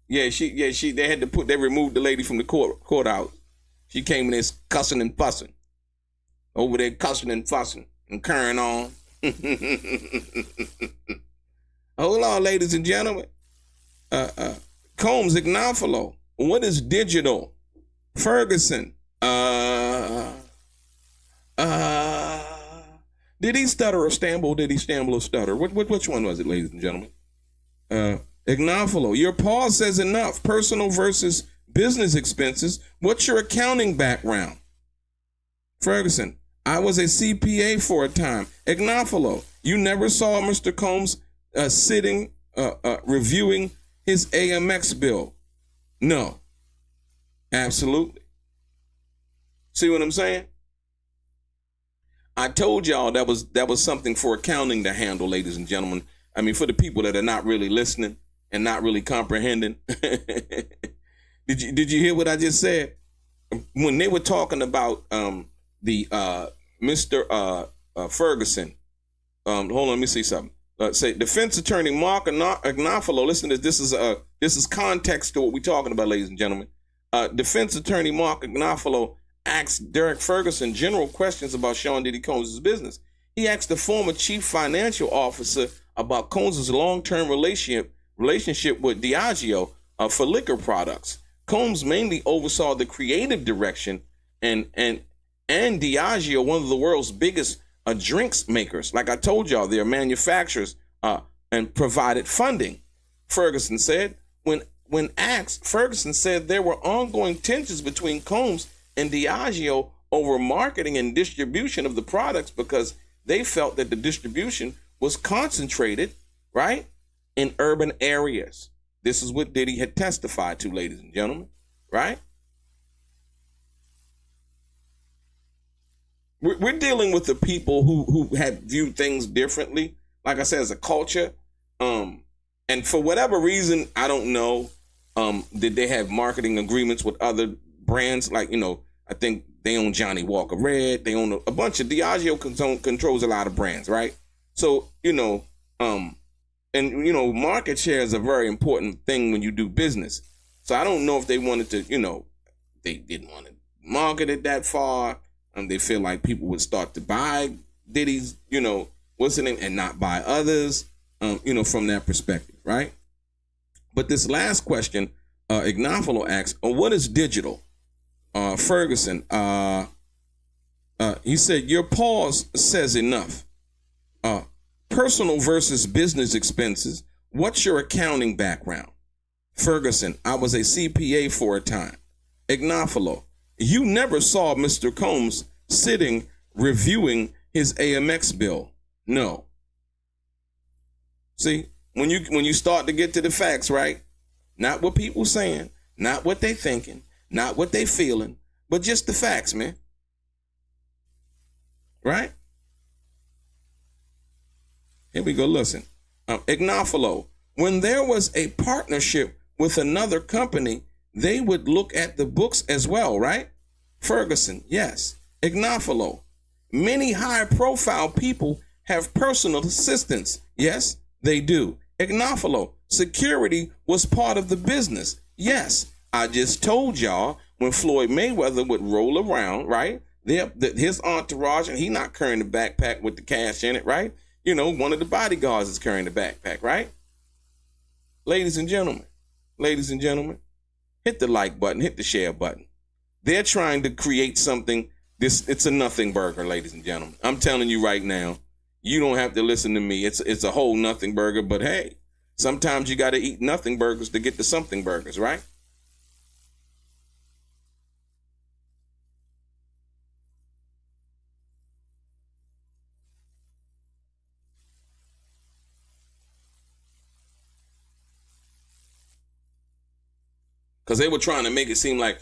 S1: They had to they removed the lady from the courthouse. She came in there cussing and fussing. Over there cussing and fussing and carrying on. Hold on, ladies and gentlemen. Combs, Ignofalo. What is digital? Ferguson. Did he stutter or stamble? Did he stamble or stutter? Which one was it, ladies and gentlemen? Ignofalo. Your pause says enough. Personal versus business expenses. What's your accounting background? Ferguson. I was a CPA for a time. Ignofalo. You never saw Mr. Combs sitting, reviewing his AMX bill? No. Absolutely. See what I'm saying? I told y'all that was something for accounting to handle, ladies and gentlemen. I mean, for the people that are not really listening, and not really comprehending. Did you hear what I just said? When they were talking about the Mr. Ferguson, hold on, let me see something. Say defense attorney Mark Agnafalo. Listen to this. This is context to what we're talking about, ladies and gentlemen. Defense attorney Mark Agnafalo asked Derek Ferguson general questions about Sean Diddy Combs' business. He asked the former chief financial officer about Combs' long-term relationship with Diagio for liquor products. Combs mainly oversaw the creative direction and Diageo, one of the world's biggest drinks makers. Like I told y'all, they're manufacturers and provided funding. Ferguson said, when asked, Ferguson said there were ongoing tensions between Combs and Diageo over marketing and distribution of the products because they felt that the distribution was concentrated, right, in urban areas. This is what Diddy had testified to, ladies and gentlemen, right? We're dealing with the people who had viewed things differently, like I said, as a culture. And for whatever reason, I don't know, did they have marketing agreements with other brands? Like, I think they own Johnny Walker Red. They own a bunch of Diageo controls a lot of brands, right? So, market share is a very important thing when you do business. So I don't know if they wanted to, they didn't want to market it that far. They feel like people would start to buy Diddy's, what's the name, and not buy others, from that perspective, right? But this last question, Ignafalo asks, what is digital? Ferguson, he said, your pause says enough. Personal versus business expenses. What's your accounting background? Ferguson, I was a CPA for a time. Ignafalo, you never saw Mr. Combs sitting reviewing his AMX bill. No. See, when you start to get to the facts, right? Not what people saying, not what they thinking, not what they feeling, but just the facts, man. Right? Here we go. Listen, Ignafalo, when there was a partnership with another company, they would look at the books as well, right? Ferguson, yes. Ignafalo, many high-profile people have personal assistants. Yes, they do. Ignafalo, security was part of the business. Yes, I just told y'all when Floyd Mayweather would roll around, right? His entourage, and he not carrying the backpack with the cash in it, right? One of the bodyguards is carrying the backpack, right? Ladies and gentlemen, hit the like button, hit the share button. They're trying to create something. It's a nothing burger, ladies and gentlemen. I'm telling you right now, you don't have to listen to me. It's a whole nothing burger, but hey, sometimes you got to eat nothing burgers to get the something burgers, right? Because they were trying to make it seem like,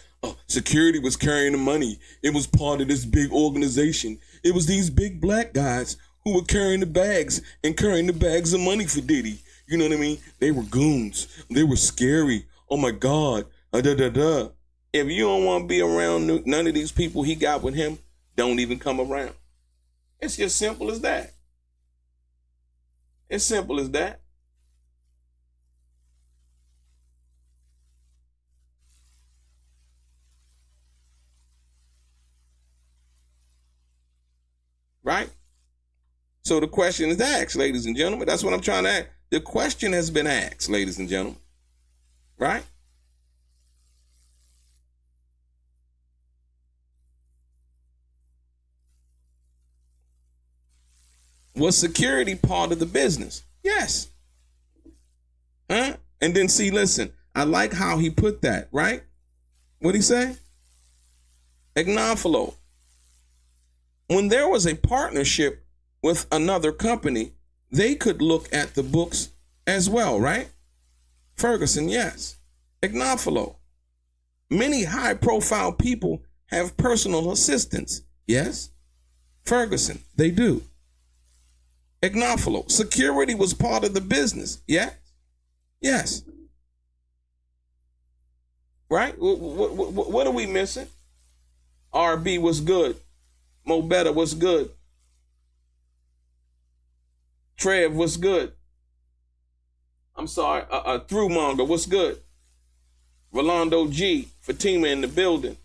S1: security was carrying the money. It was part of this big organization. It was these big black guys who were carrying the bags and carrying the bags of money for Diddy. You know what I mean? They were goons. They were scary. Oh, my God. If you don't want to be around none of these people he got with him, don't even come around. It's just simple as that. It's simple as that. Right? So the question is asked, ladies and gentlemen. That's what I'm trying to ask. The question has been asked, ladies and gentlemen. Right? Was security part of the business? Yes. Huh? And then see, listen, I like how he put that, right? What'd he say? Ignafalo. When there was a partnership with another company, they could look at the books as well, right? Ferguson, yes. Ignafalo. Many high-profile people have personal assistants. Yes. Ferguson, they do. Ignafalo. Security was part of the business. Yes. Yes. Right? What are we missing? RB was good. Mo Better was good. Trev was good. I'm sorry, Throughmonger was good. Rolando G, Fatima in the building.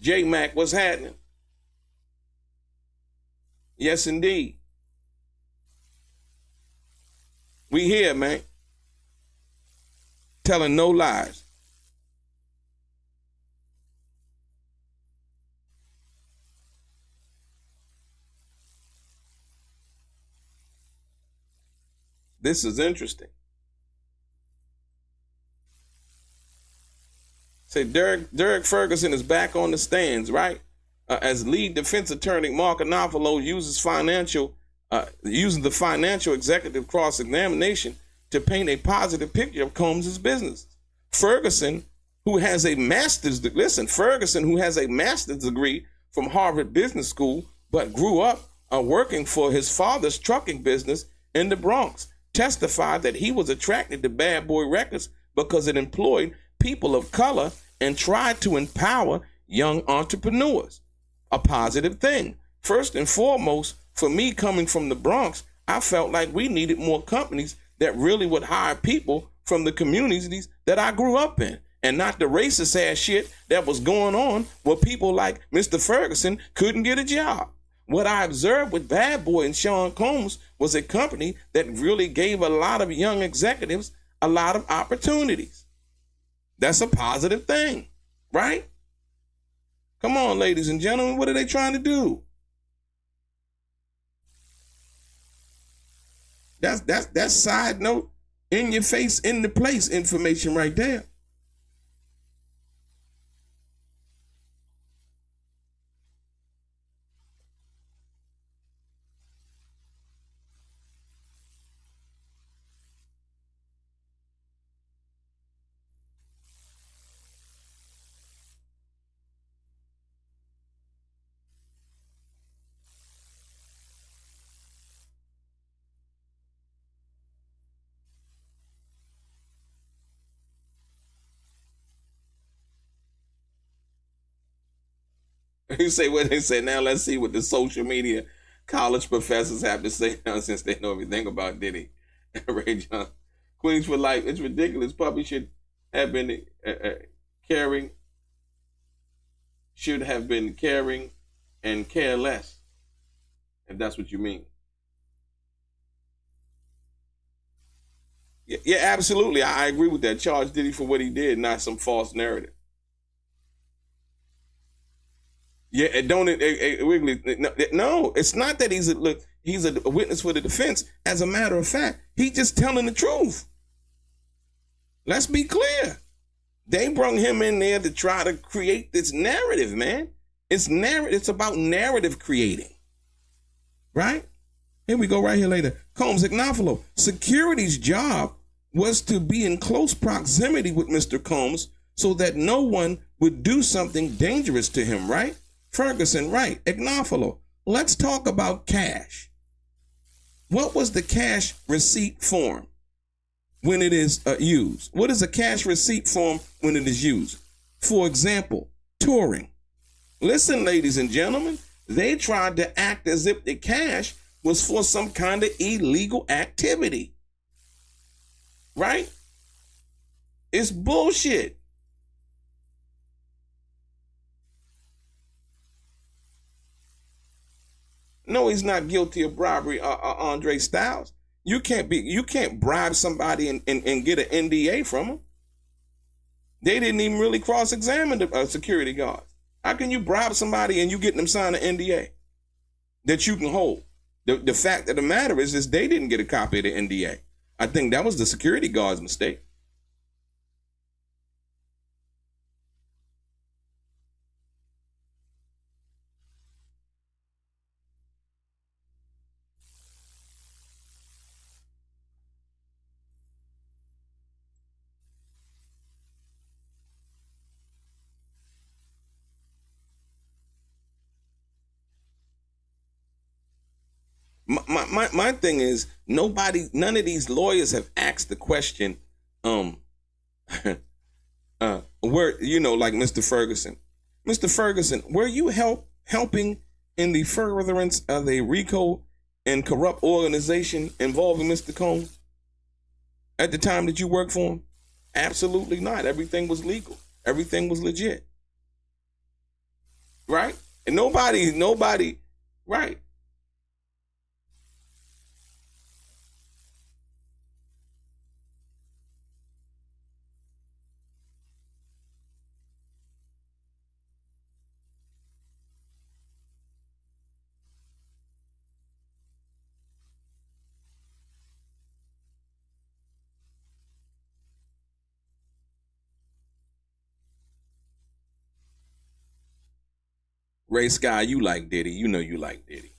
S1: J Mac, what's happening? Yes, indeed. We here, man. Telling no lies. This is interesting. Say Derek Ferguson is back on the stands, right? As lead defense attorney, Mark Anopoulos using the financial executive cross-examination to paint a positive picture of Combs' business. Ferguson, who has a master's degree from Harvard Business School, but grew up working for his father's trucking business in the Bronx, testified that he was attracted to Bad Boy Records because it employed people of color and tried to empower young entrepreneurs. A positive thing. First and foremost, for me coming from the Bronx, I felt like we needed more companies that really would hire people from the communities that I grew up in, and not the racist ass shit that was going on where people like Mr. Ferguson couldn't get a job. What I observed with Bad Boy and Sean Combs was a company that really gave a lot of young executives a lot of opportunities. That's a positive thing, right? Come on, ladies and gentlemen, what are they trying to do? That's side note, in your face, in the place information right there. You say what they say. Now let's see what the social media college professors have to say now, since they know everything about Diddy and Ray John. Queens for life. It's ridiculous. Puppy should have been caring. Should have been caring and care less, if that's what you mean. Yeah, absolutely. I agree with that. Charge Diddy for what he did, not some false narrative. Yeah, Wiggly. No, it's not that he's a witness for the defense. As a matter of fact, he's just telling the truth. Let's be clear. They brought him in there to try to create this narrative, man. It's about narrative creating, right? Here we go right here later. Combs Agnopoulos. Security's job was to be in close proximity with Mr. Combs so that no one would do something dangerous to him, right? Ferguson, right. Agnopoulos. Let's talk about cash. What was the cash receipt form when it is used? What is a cash receipt form when it is used? For example, touring. Listen, ladies and gentlemen, they tried to act as if the cash was for some kind of illegal activity. Right? It's bullshit. No, he's not guilty of bribery, Andre Styles. You can't bribe somebody and get an NDA from them. They didn't even really cross-examine the security guards. How can you bribe somebody and you get them sign an NDA that you can hold? The fact of the matter is they didn't get a copy of the NDA. I think that was the security guard's mistake. My thing is none of these lawyers have asked the question, um, where, you know, like Mr. Ferguson. Mr. Ferguson, were you helping in the furtherance of a RICO and corrupt organization involving Mr. Combs at the time that you worked for him? Absolutely not. Everything was legal. Everything was legit. Right? And nobody, right. Ray Sky, you like Diddy. You know you like Diddy.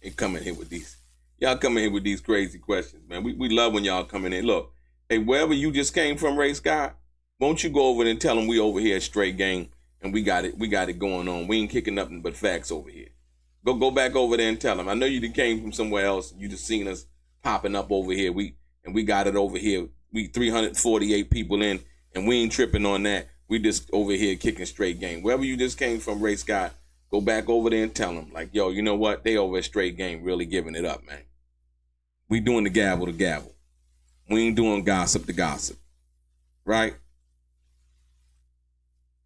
S1: And coming here with these, y'all coming here with these crazy questions, man. We love when y'all coming in. Look, hey, wherever you just came from, Ray Sky, won't you go over there and tell them we over here at Straight Gang and we got it going on. We ain't kicking nothing but facts over here. Go back over there and tell them. I know you done came from somewhere else. You just seen us popping up over here. We got it over here. We 348 people in, and we ain't tripping on that. We just over here kicking Straight Game. Wherever you just came from, Ray Scott, go back over there and tell them, like, yo, you know what? They over at Straight Game really giving it up, man. We doing the gavel to gavel. We ain't doing gossip to gossip. Right?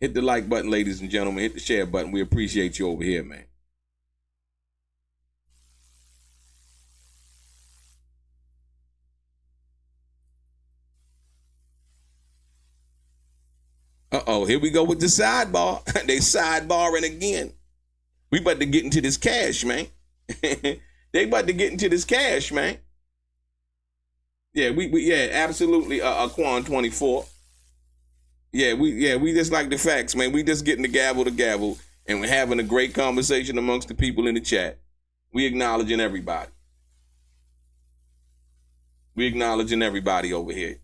S1: Hit the like button, ladies and gentlemen. Hit the share button. We appreciate you over here, man. Uh-oh, here we go with the sidebar. They sidebarring again. We about to get into this cash, man. They about to get into this cash, man. Yeah, we absolutely. Quan 24. Yeah, we just like the facts, man. We just getting the gavel to gavel, and we're having a great conversation amongst the people in the chat. We acknowledging everybody. We acknowledging everybody over here.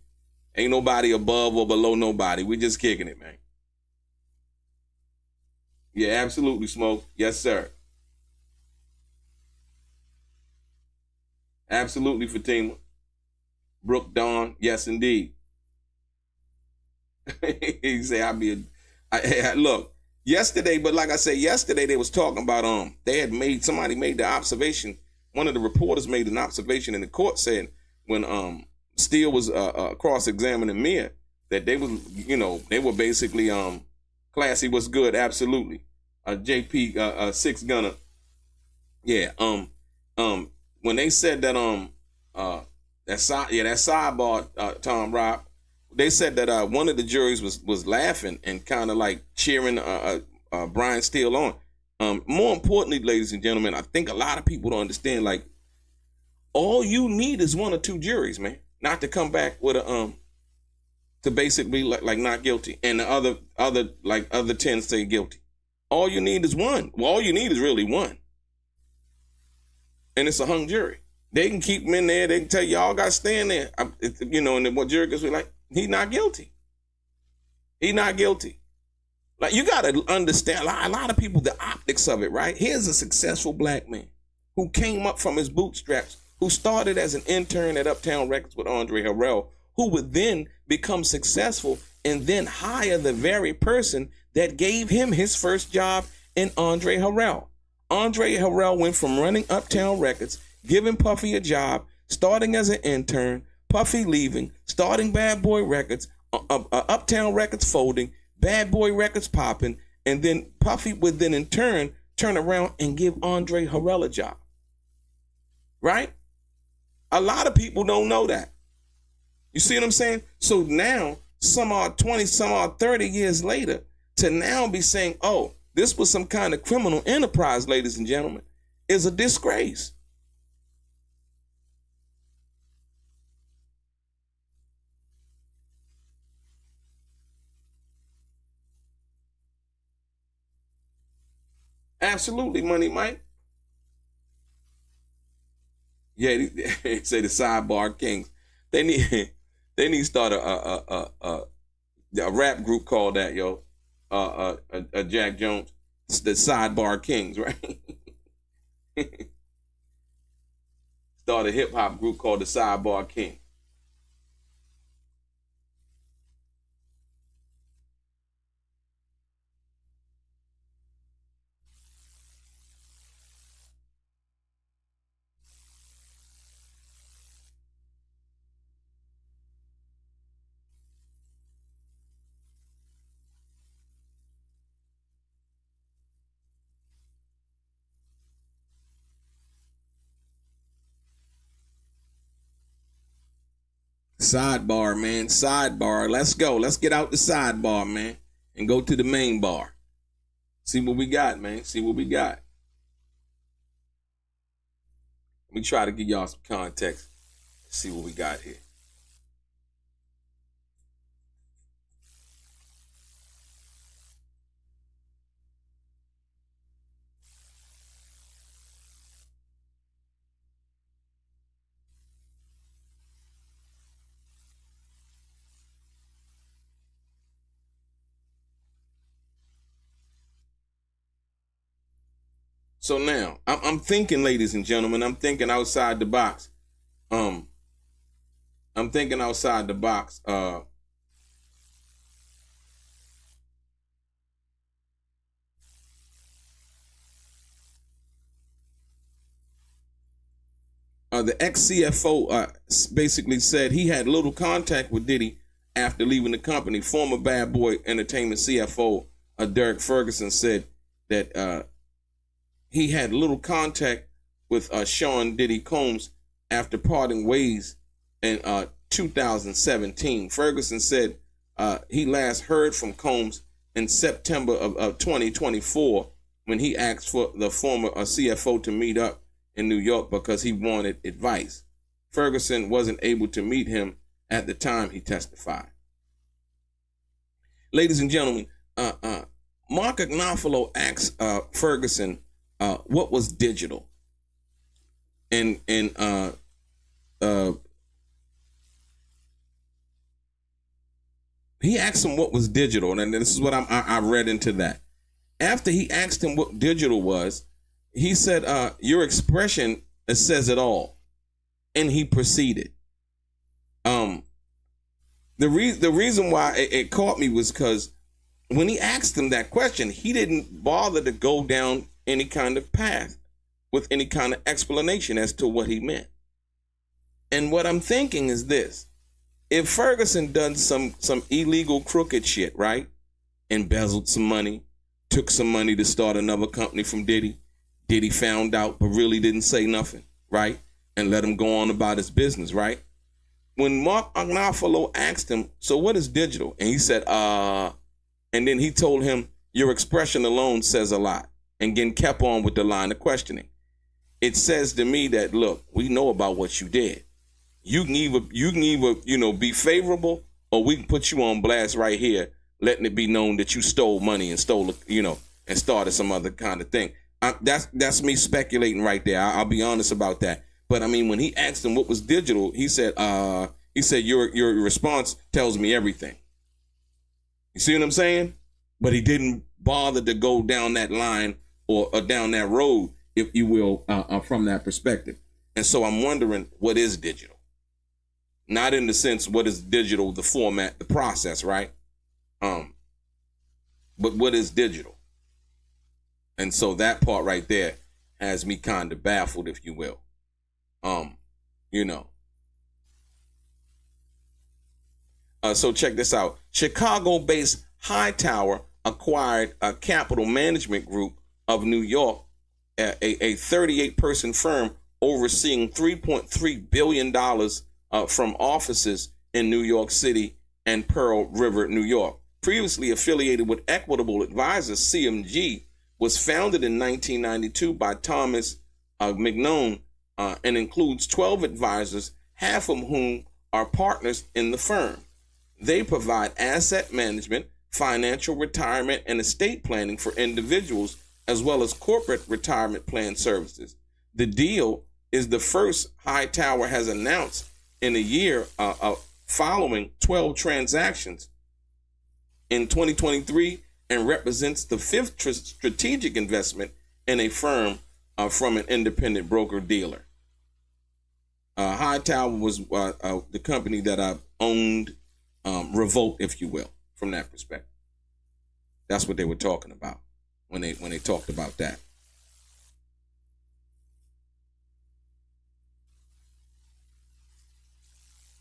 S1: Ain't nobody above or below nobody. We just kicking it, man. Yeah, absolutely, Smoke. Yes, sir. Absolutely, Fatima. Brooke Dawn. Yes, indeed. He say look, yesterday, but like I said, yesterday they was talking about somebody made the observation. One of the reporters made an observation in the court saying when Steele was cross-examining Mia, that they were basically Classy was good, absolutely. JP Six Gunner. Yeah, when they said that that sidebar, Tom Rob, they said that one of the juries was laughing and kind of like cheering Brian Steele on. More importantly, ladies and gentlemen, I think a lot of people don't understand, like, all you need is one or two juries, man. Not to come back with to basically like not guilty, and the other 10 say guilty. All you need is one. Well, all you need is really one, and it's a hung jury. They can keep them in there. They can tell y'all got to stay in there. And then what jury goes like, he's not guilty. He's not guilty. Like, you got to understand a lot of people, the optics of it, right? Here's a successful black man who came up from his bootstraps, who started as an intern at Uptown Records with Andre Harrell, who would then become successful and then hire the very person that gave him his first job in Andre Harrell. Andre Harrell went from running Uptown Records, giving Puffy a job, starting as an intern, Puffy leaving, starting Bad Boy Records, Uptown Records folding, Bad Boy Records popping, and then Puffy would then in turn turn around and give Andre Harrell a job. Right? A lot of people don't know that. You see what I'm saying? So now, some odd 20, some odd 30 years later, to now be saying, oh, this was some kind of criminal enterprise, ladies and gentlemen, is a disgrace. Absolutely, Money Mike. Yeah, they say the sidebar kings. They need to start a rap group called that, yo. Jack Jones, the sidebar kings, right? Start a hip hop group called the Sidebar King. Sidebar, man. Sidebar. Let's go. Let's get out the sidebar, man, and go to the main bar. See what we got, man. See what we got. Let me try to give y'all some context. See what we got here. So now I'm thinking, ladies and gentlemen, I'm thinking outside the box. I'm thinking outside the box. The ex-CFO basically said he had little contact with Diddy after leaving the company. Former Bad Boy Entertainment CFO Derek Ferguson said that he had little contact with Sean Diddy Combs after parting ways in 2017. Ferguson said he last heard from Combs in September of 2024 when he asked for the former CFO to meet up in New York because he wanted advice. Ferguson wasn't able to meet him at the time, he testified. Ladies and gentlemen, Mark Agnifilo asked Ferguson what was digital, and he asked him what was digital, and this is what I read into that. After he asked him what digital was, he said, "Your expression says it all," and he proceeded. The reason why it caught me was because when he asked him that question, he didn't bother to go down any kind of path with any kind of explanation as to what he meant. And what I'm thinking is this: if Ferguson done some illegal crooked shit, right? Embezzled some money, took some money to start another company from Diddy. Diddy found out but really didn't say nothing, right? And let him go on about his business, right? When Mark Agnifilo asked him, so what is digital? And he said, and then he told him, your expression alone says a lot. And then kept on with the line of questioning. It says to me that, look, we know about what you did. You can either, be favorable, or we can put you on blast right here, letting it be known that you stole money and and started some other kind of thing. That's me speculating right there. I'll be honest about that. But I mean, when he asked him what was digital, he said your response tells me everything. You see what I'm saying? But he didn't bother to go down that line or down that road, if you will, from that perspective. And so I'm wondering, what is digital? Not in the sense, what is digital, the format, the process, right? But what is digital? And so that part right there has me kind of baffled, if you will. So check this out. Chicago-based Hightower acquired a capital management group of New York, a 38-person firm overseeing $3.3 billion from offices in New York City and Pearl River, New York. Previously affiliated with Equitable Advisors, CMG was founded in 1992 by Thomas McNone and includes 12 advisors, half of whom are partners in the firm. They provide asset management, financial retirement, and estate planning for individuals, as well as corporate retirement plan services. The deal is the first Hightower has announced in a year following 12 transactions in 2023 and represents the fifth strategic investment in a firm from an independent broker-dealer. Hightower was the company that I owned, Revolt, if you will, from that perspective. That's what they were talking about when they talked about that.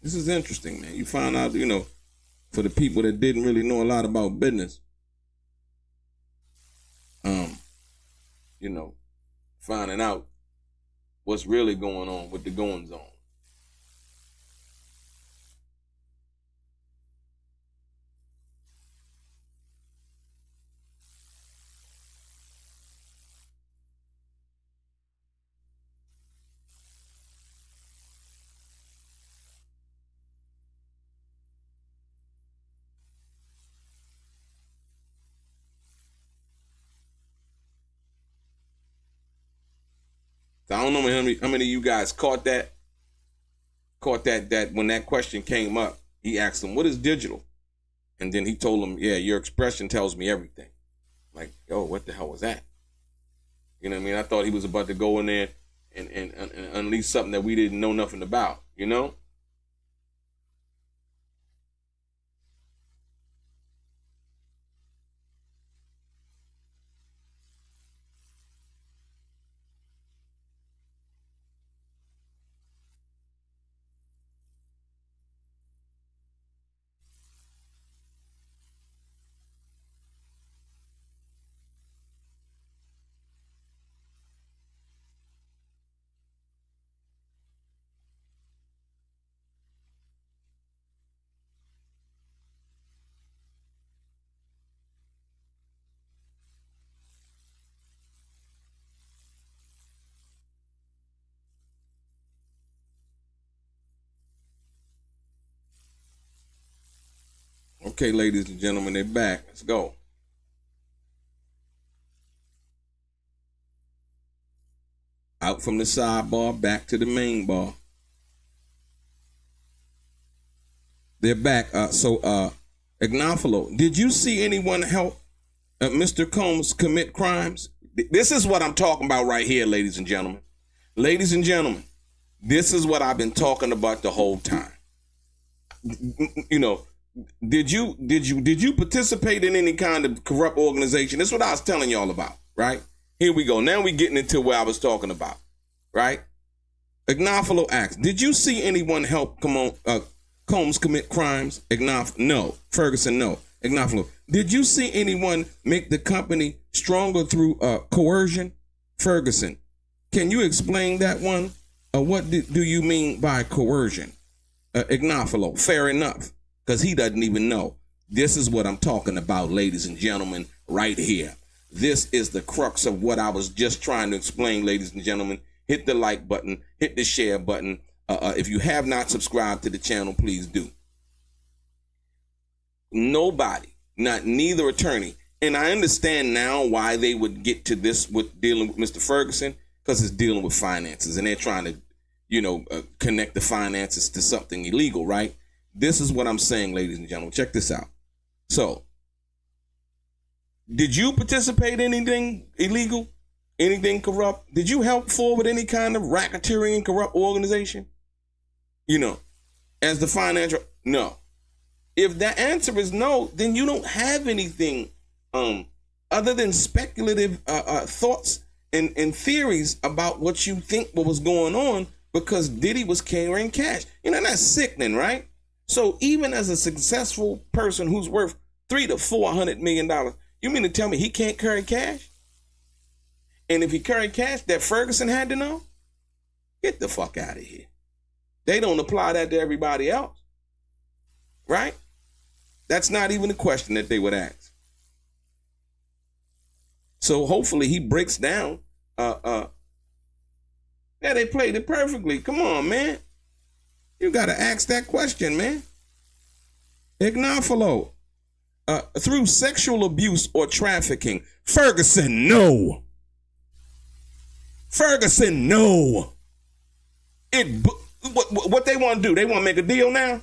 S1: This is interesting, man. You find out, for the people that didn't really know a lot about business, finding out what's really going on with the goings on. So I don't know how many of you guys caught that when that question came up. He asked him, what is digital? And then he told him, yeah, your expression tells me everything. Like, oh, what the hell was that? You know what I mean? I thought he was about to go in there and unleash something that we didn't know nothing about, you know? Okay, ladies and gentlemen, they're back. Let's go. Out from the sidebar, back to the main bar. They're back. Ignofalo, did you see anyone help Mr. Combs commit crimes? This is what I'm talking about right here, ladies and gentlemen. Ladies and gentlemen, this is what I've been talking about the whole time. You know, did you participate in any kind of corrupt organization? This is what I was telling y'all about, right? Here we go. Now we're getting into where I was talking about, right? Ignofalo asks, did you see anyone help Combs commit crimes? No. Ferguson, no. Ignofalo, did you see anyone make the company stronger through coercion? Ferguson, can you explain that one? What do you mean by coercion? Ignofalo, fair enough, because he doesn't even know. This is what I'm talking about, ladies and gentlemen, right here. This is the crux of what I was just trying to explain, ladies and gentlemen. Hit the like button, hit the share button. If you have not subscribed to the channel, please do. Nobody, neither attorney, and I understand now why they would get to this with dealing with Mr. Ferguson, because it's dealing with finances, and they're trying to, connect the finances to something illegal, right? This is what I'm saying, ladies and gentlemen. Check this out. So, did you participate in anything illegal? Anything corrupt? Did you help forward any kind of racketeering and corrupt organization? As the financial? No. If the answer is no, then you don't have anything other than speculative thoughts and theories about what you think what was going on, because Diddy was carrying cash. That's sickening, right? So even as a successful person who's worth $300 to $400 million, you mean to tell me he can't carry cash? And if he carried cash that Ferguson had to know, get the fuck out of here. They don't apply that to everybody else, right? That's not even a question that they would ask. So hopefully he breaks down. Yeah, they played it perfectly. Come on, man. You got to ask that question, man. Ignofalo, through sexual abuse or trafficking. Ferguson, no. Ferguson, no. What they want to do? They want to make a deal now?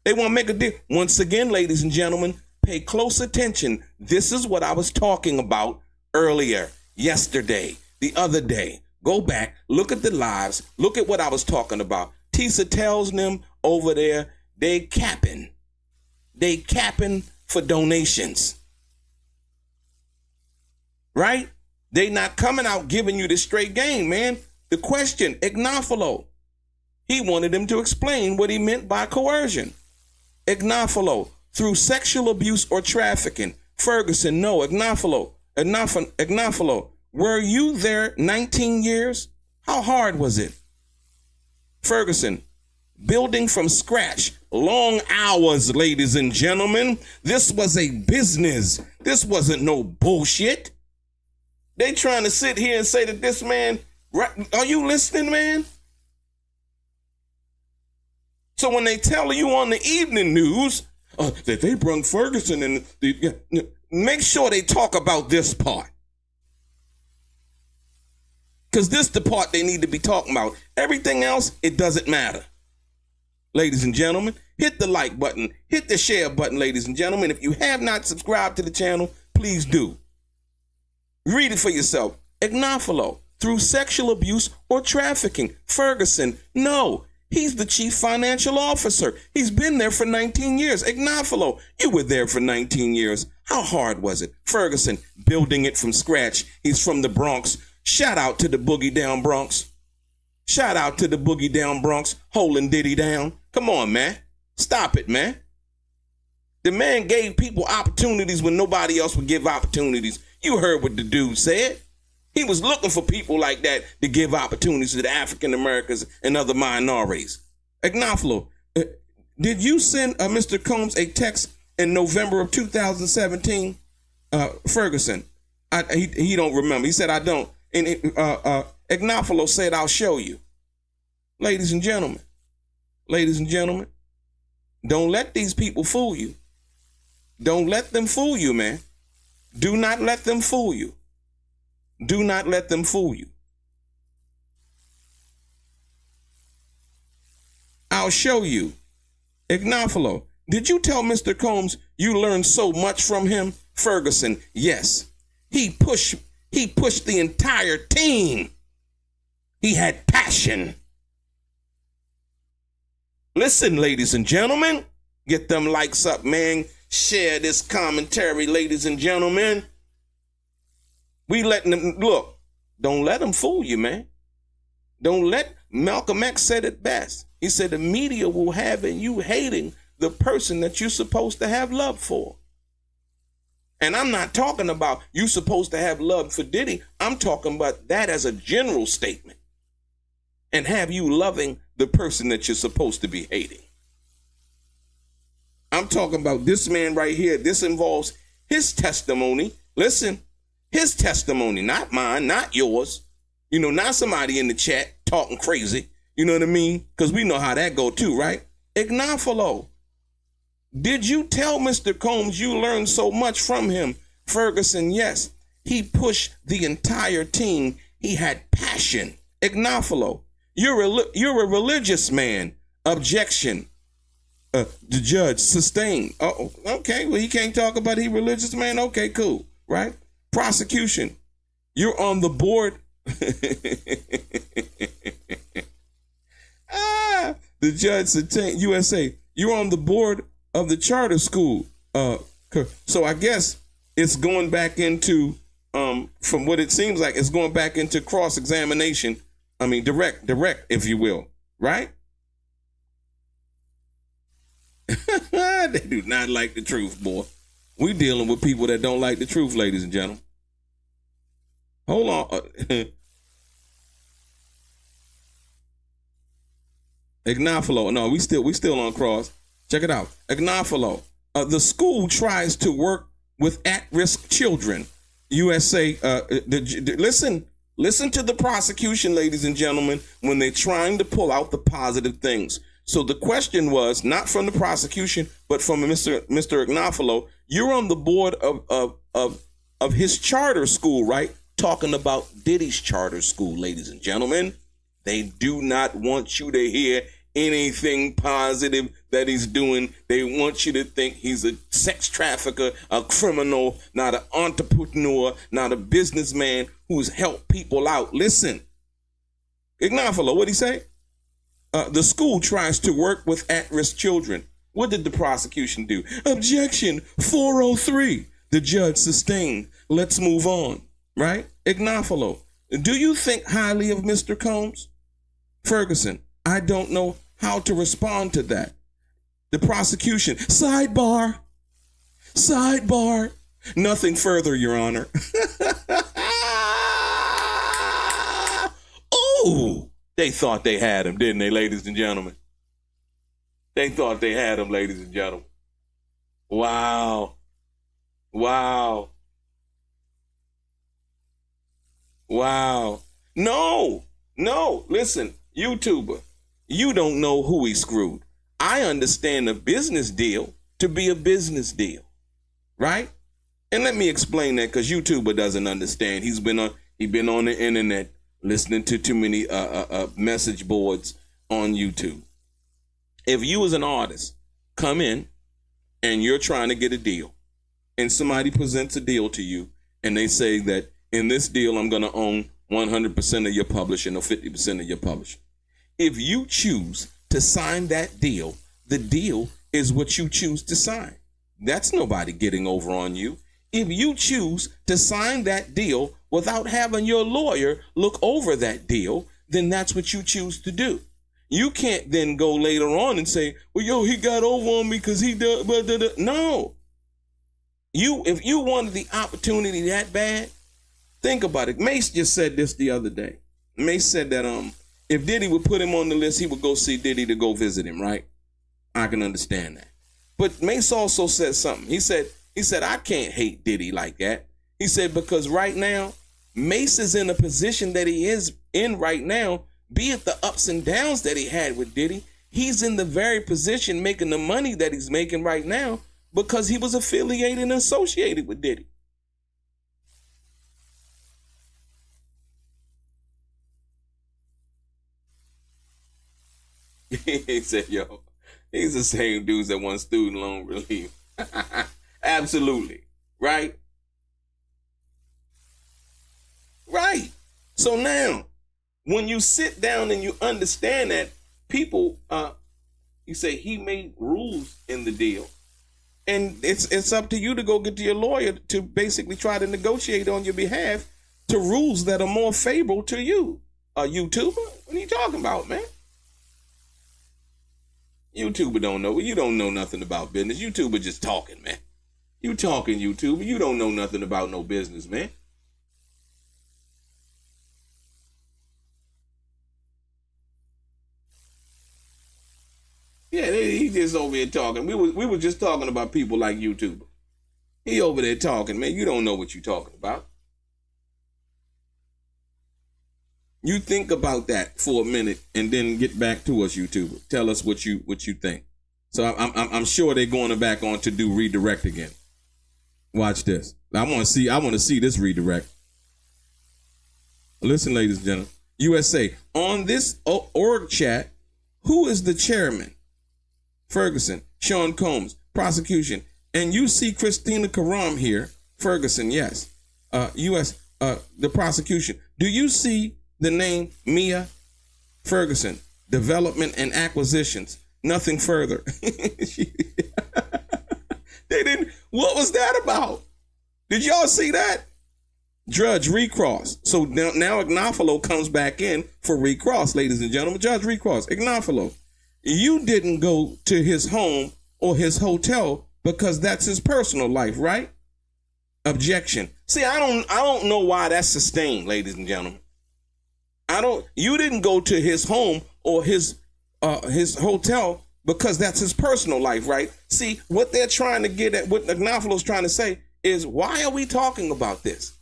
S1: They want to make a deal. Once again, ladies and gentlemen, pay close attention. This is what I was talking about earlier, yesterday, the other day. Go back, look at the lives, look at what I was talking about. Tisa tells them over there, they capping. They capping for donations. Right? They not coming out giving you the straight game, man. The question, Ignofalo, he wanted them to explain what he meant by coercion. Ignofalo, through sexual abuse or trafficking. Ferguson, no. Ignofalo, were you there 19 years? How hard was it? Ferguson, building from scratch, long hours, ladies and gentlemen. This was a business. This wasn't no bullshit. They trying to sit here and say that this man, are you listening, man? So when they tell you on the evening news that they brung Ferguson in, make sure they talk about this part. Because this is the part they need to be talking about. Everything else, it doesn't matter. Ladies and gentlemen, hit the like button. Hit the share button, ladies and gentlemen. If you have not subscribed to the channel, please do. Read it for yourself. Ignafalo, through sexual abuse or trafficking. Ferguson, no. He's the chief financial officer. He's been there for 19 years. Ignafalo, you were there for 19 years. How hard was it? Ferguson, building it from scratch. He's from the Bronx. Shout out to the Boogie Down Bronx. Shout out to the Boogie Down Bronx, holding Diddy down. Come on, man. Stop it, man. The man gave people opportunities when nobody else would give opportunities. You heard what the dude said. He was looking for people like that to give opportunities to the African Americans and other minorities. Ignafalo, did you send Mr. Combs a text in November of 2017? Ferguson, he don't remember. He said, I don't. And Ignafalo said, I'll show you. Ladies and gentlemen, don't let these people fool you. Don't let them fool you, man. Do not let them fool you. Do not let them fool you. I'll show you. Ignafalo, did you tell Mr. Combs you learned so much from him? Ferguson, yes. He pushed the entire team. He had passion. Listen, ladies and gentlemen, get them likes up, man. Share this commentary, ladies and gentlemen. We letting them, look, don't let them fool you, man. Malcolm X said it best. He said the media will have you hating the person that you're supposed to have love for. And I'm not talking about you supposed to have love for Diddy. I'm talking about that as a general statement. And have you loving the person that you're supposed to be hating. I'm talking about this man right here. This involves his testimony. Listen, his testimony, not mine, not yours. You know, not somebody in the chat talking crazy. You know what I mean? Because we know how that go too, right? Ignafalo, did you tell Mr. Combs you learned so much from him? Ferguson, yes. He pushed the entire team. He had passion. Ignafalo, you're a religious man. Objection. The judge, sustained. Oh, okay. Well, he can't talk about he religious man. Okay, cool. Right? Prosecution. You're on the board. The judge, sustained. USA. You're on the board of the charter school. So I guess it's going back into, from what it seems like, it's going back into cross-examination. I mean, direct, if you will. Right? They do not like the truth, boy. We dealing with people that don't like the truth, ladies and gentlemen. Hold on. Ignafalo. No, we still on cross. Check it out. Ignafalo. The school tries to work with at-risk children. USA. Listen to the prosecution, ladies and gentlemen, when they're trying to pull out the positive things. So the question was not from the prosecution, but from Mr. Ignafalo. You're on the board of his charter school, right? Talking about Diddy's charter school, ladies and gentlemen. They do not want you to hear anything positive that he's doing. They want you to think he's a sex trafficker, a criminal, not an entrepreneur, not a businessman who's helped people out. Listen, Ignafalo, what'd he say? The school tries to work with at-risk children. What did the prosecution do? Objection, 403. The judge sustained. Let's move on, right? Ignafalo, do you think highly of Mr. Combs? Ferguson, I don't know how to respond to that. The prosecution, sidebar, nothing further, Your Honor. Ooh. They thought they had him, didn't they, ladies and gentlemen? They thought they had him, ladies and gentlemen. Wow. No. Listen, YouTuber, you don't know who he screwed. I understand a business deal to be a business deal, right? And let me explain that because YouTuber doesn't understand. He's been on the internet listening to too many message boards on YouTube. If you as an artist come in and you're trying to get a deal and somebody presents a deal to you and they say that in this deal, I'm going to own 100% of your publishing or 50% of your publishing. If you choose to sign that deal, the deal is what you choose to sign. That's nobody getting over on you. If you choose to sign that deal without having your lawyer look over that deal, then that's what you choose to do. You can't then go later on and say, well, yo, he got over on me because he did. No. If you wanted the opportunity that bad, think about it. Mace just said this the other day. Mace said that if Diddy would put him on the list, he would go see Diddy to go visit him, right? I can understand that. But Mace also said something. He said, I can't hate Diddy like that. He said, because right now, Mace is in a position that he is in right now, be it the ups and downs that he had with Diddy. He's in the very position making the money that he's making right now because he was affiliated and associated with Diddy. He said, yo, he's the same dudes that want student loan relief. Absolutely. Right? Right. So now, when you sit down and you understand that people, you say he made rules in the deal. And it's up to you to go get to your lawyer to basically try to negotiate on your behalf to rules that are more favorable to you. A YouTuber? What are you talking about, man? YouTuber don't know. You don't know nothing about business. YouTuber just talking, man. You talking, YouTuber. You don't know nothing about no business, man. Yeah, he just over here talking. We were just talking about people like YouTuber. He over there talking, man. You don't know what you're talking about. You think about that for a minute and then get back to us, YouTuber. Tell us what you think. So I'm sure they're going back on to do redirect again. Watch this. I want to see this redirect. Listen, ladies and gentlemen. USA, on this org chat, who is the chairman? Ferguson, Sean Combs, prosecution. And you see Christina Karam here. Ferguson, yes. U.S., the prosecution. Do you see the name Mia Ferguson? Development and acquisitions. Nothing further. They didn't. What was that about? Did y'all see that? Judge Recross. So now Ignafalo comes back in for Recross, ladies and gentlemen. Judge Recross, Ignafalo. You didn't go to his home or his hotel because that's his personal life, right? Objection. See, I don't know why that's sustained, ladies and gentlemen. You didn't go to his home or his hotel because that's his personal life, right? See, what they're trying to get at, what Ignafalo's trying to say is, why are we talking about this?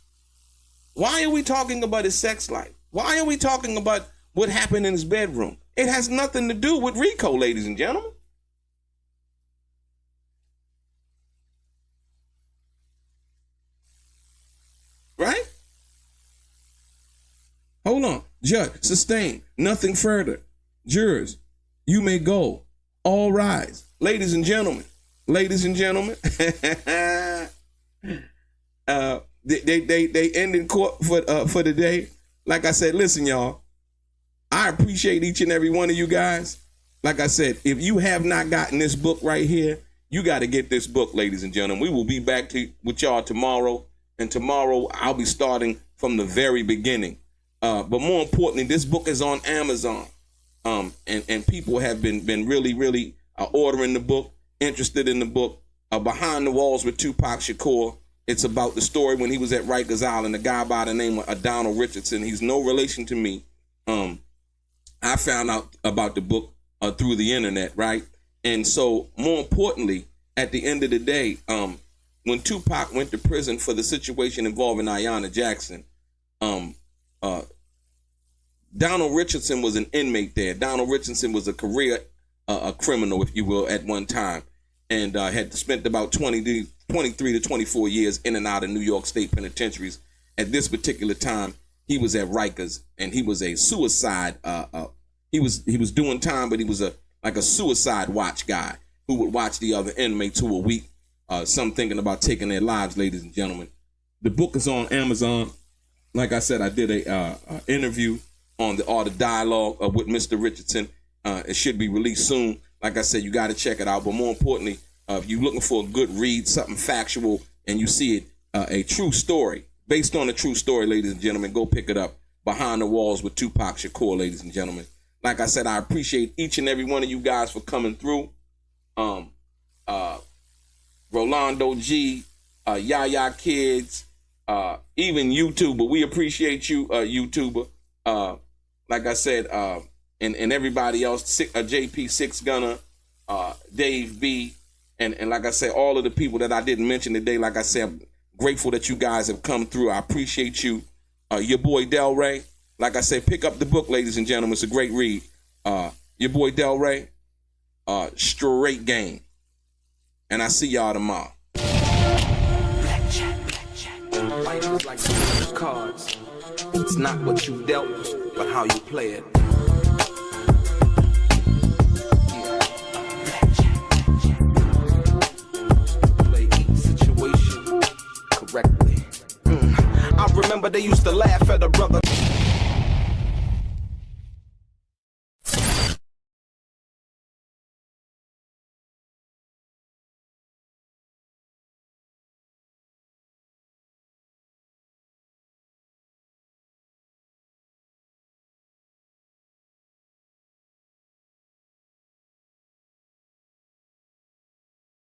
S1: Why are we talking about his sex life? Why are we talking about what happened in his bedroom? It has nothing to do with RICO, ladies and gentlemen. Right? Hold on. Judge, sustain. Nothing further. Jurors, you may go. All rise. Ladies and gentlemen. Ladies and gentlemen. They ended court for the day. Like I said, listen, y'all. I appreciate each and every one of you guys. Like I said, if you have not gotten this book right here, you got to get this book, ladies and gentlemen. We will be back with y'all tomorrow. And tomorrow I'll be starting from the very beginning. But more importantly, this book is on Amazon. And people have been really, really ordering the book, interested in the book. Behind the Walls with Tupac Shakur. It's about the story when he was at Rikers Island, a guy by the name of Donald Richardson. He's no relation to me. I found out about the book through the internet, right? And so, more importantly, at the end of the day, when Tupac went to prison for the situation involving Ayanna Jackson, Donald Richardson was an inmate there. Donald Richardson was a career a criminal, if you will, at one time, and had spent about 23 to 24 years in and out of New York State penitentiaries. At this particular time, he was at Rikers, and he was a suicide. He was doing time, but he was like a suicide watch guy who would watch the other inmates who were weak. Some thinking about taking their lives, ladies and gentlemen. The book is on Amazon. Like I said, I did a interview on the Art of Dialogue with Mr. Richardson. It should be released soon. Like I said, you got to check it out. But more importantly, if you're looking for a good read, something factual, and you see it, a true story, based on a true story, ladies and gentlemen, go pick it up. Behind the Walls with Tupac Shakur, ladies and gentlemen. Like I said, I appreciate each and every one of you guys for coming through. Rolando G, Yaya Kids, even YouTuber. We appreciate you, YouTuber. Like I said, and everybody else, JP Six Gunner, Dave B, and like I said, all of the people that I didn't mention today. Like I said, I'm grateful that you guys have come through. I appreciate you. Your boy DELRAY. Like I said, pick up the book, ladies and gentlemen. It's a great read. Your boy DELRAY. Straight game. And I see y'all tomorrow.
S2: Life is like those cards. It's not what you dealt, but how you play it. Play each situation correctly. I remember they used to laugh at a brother.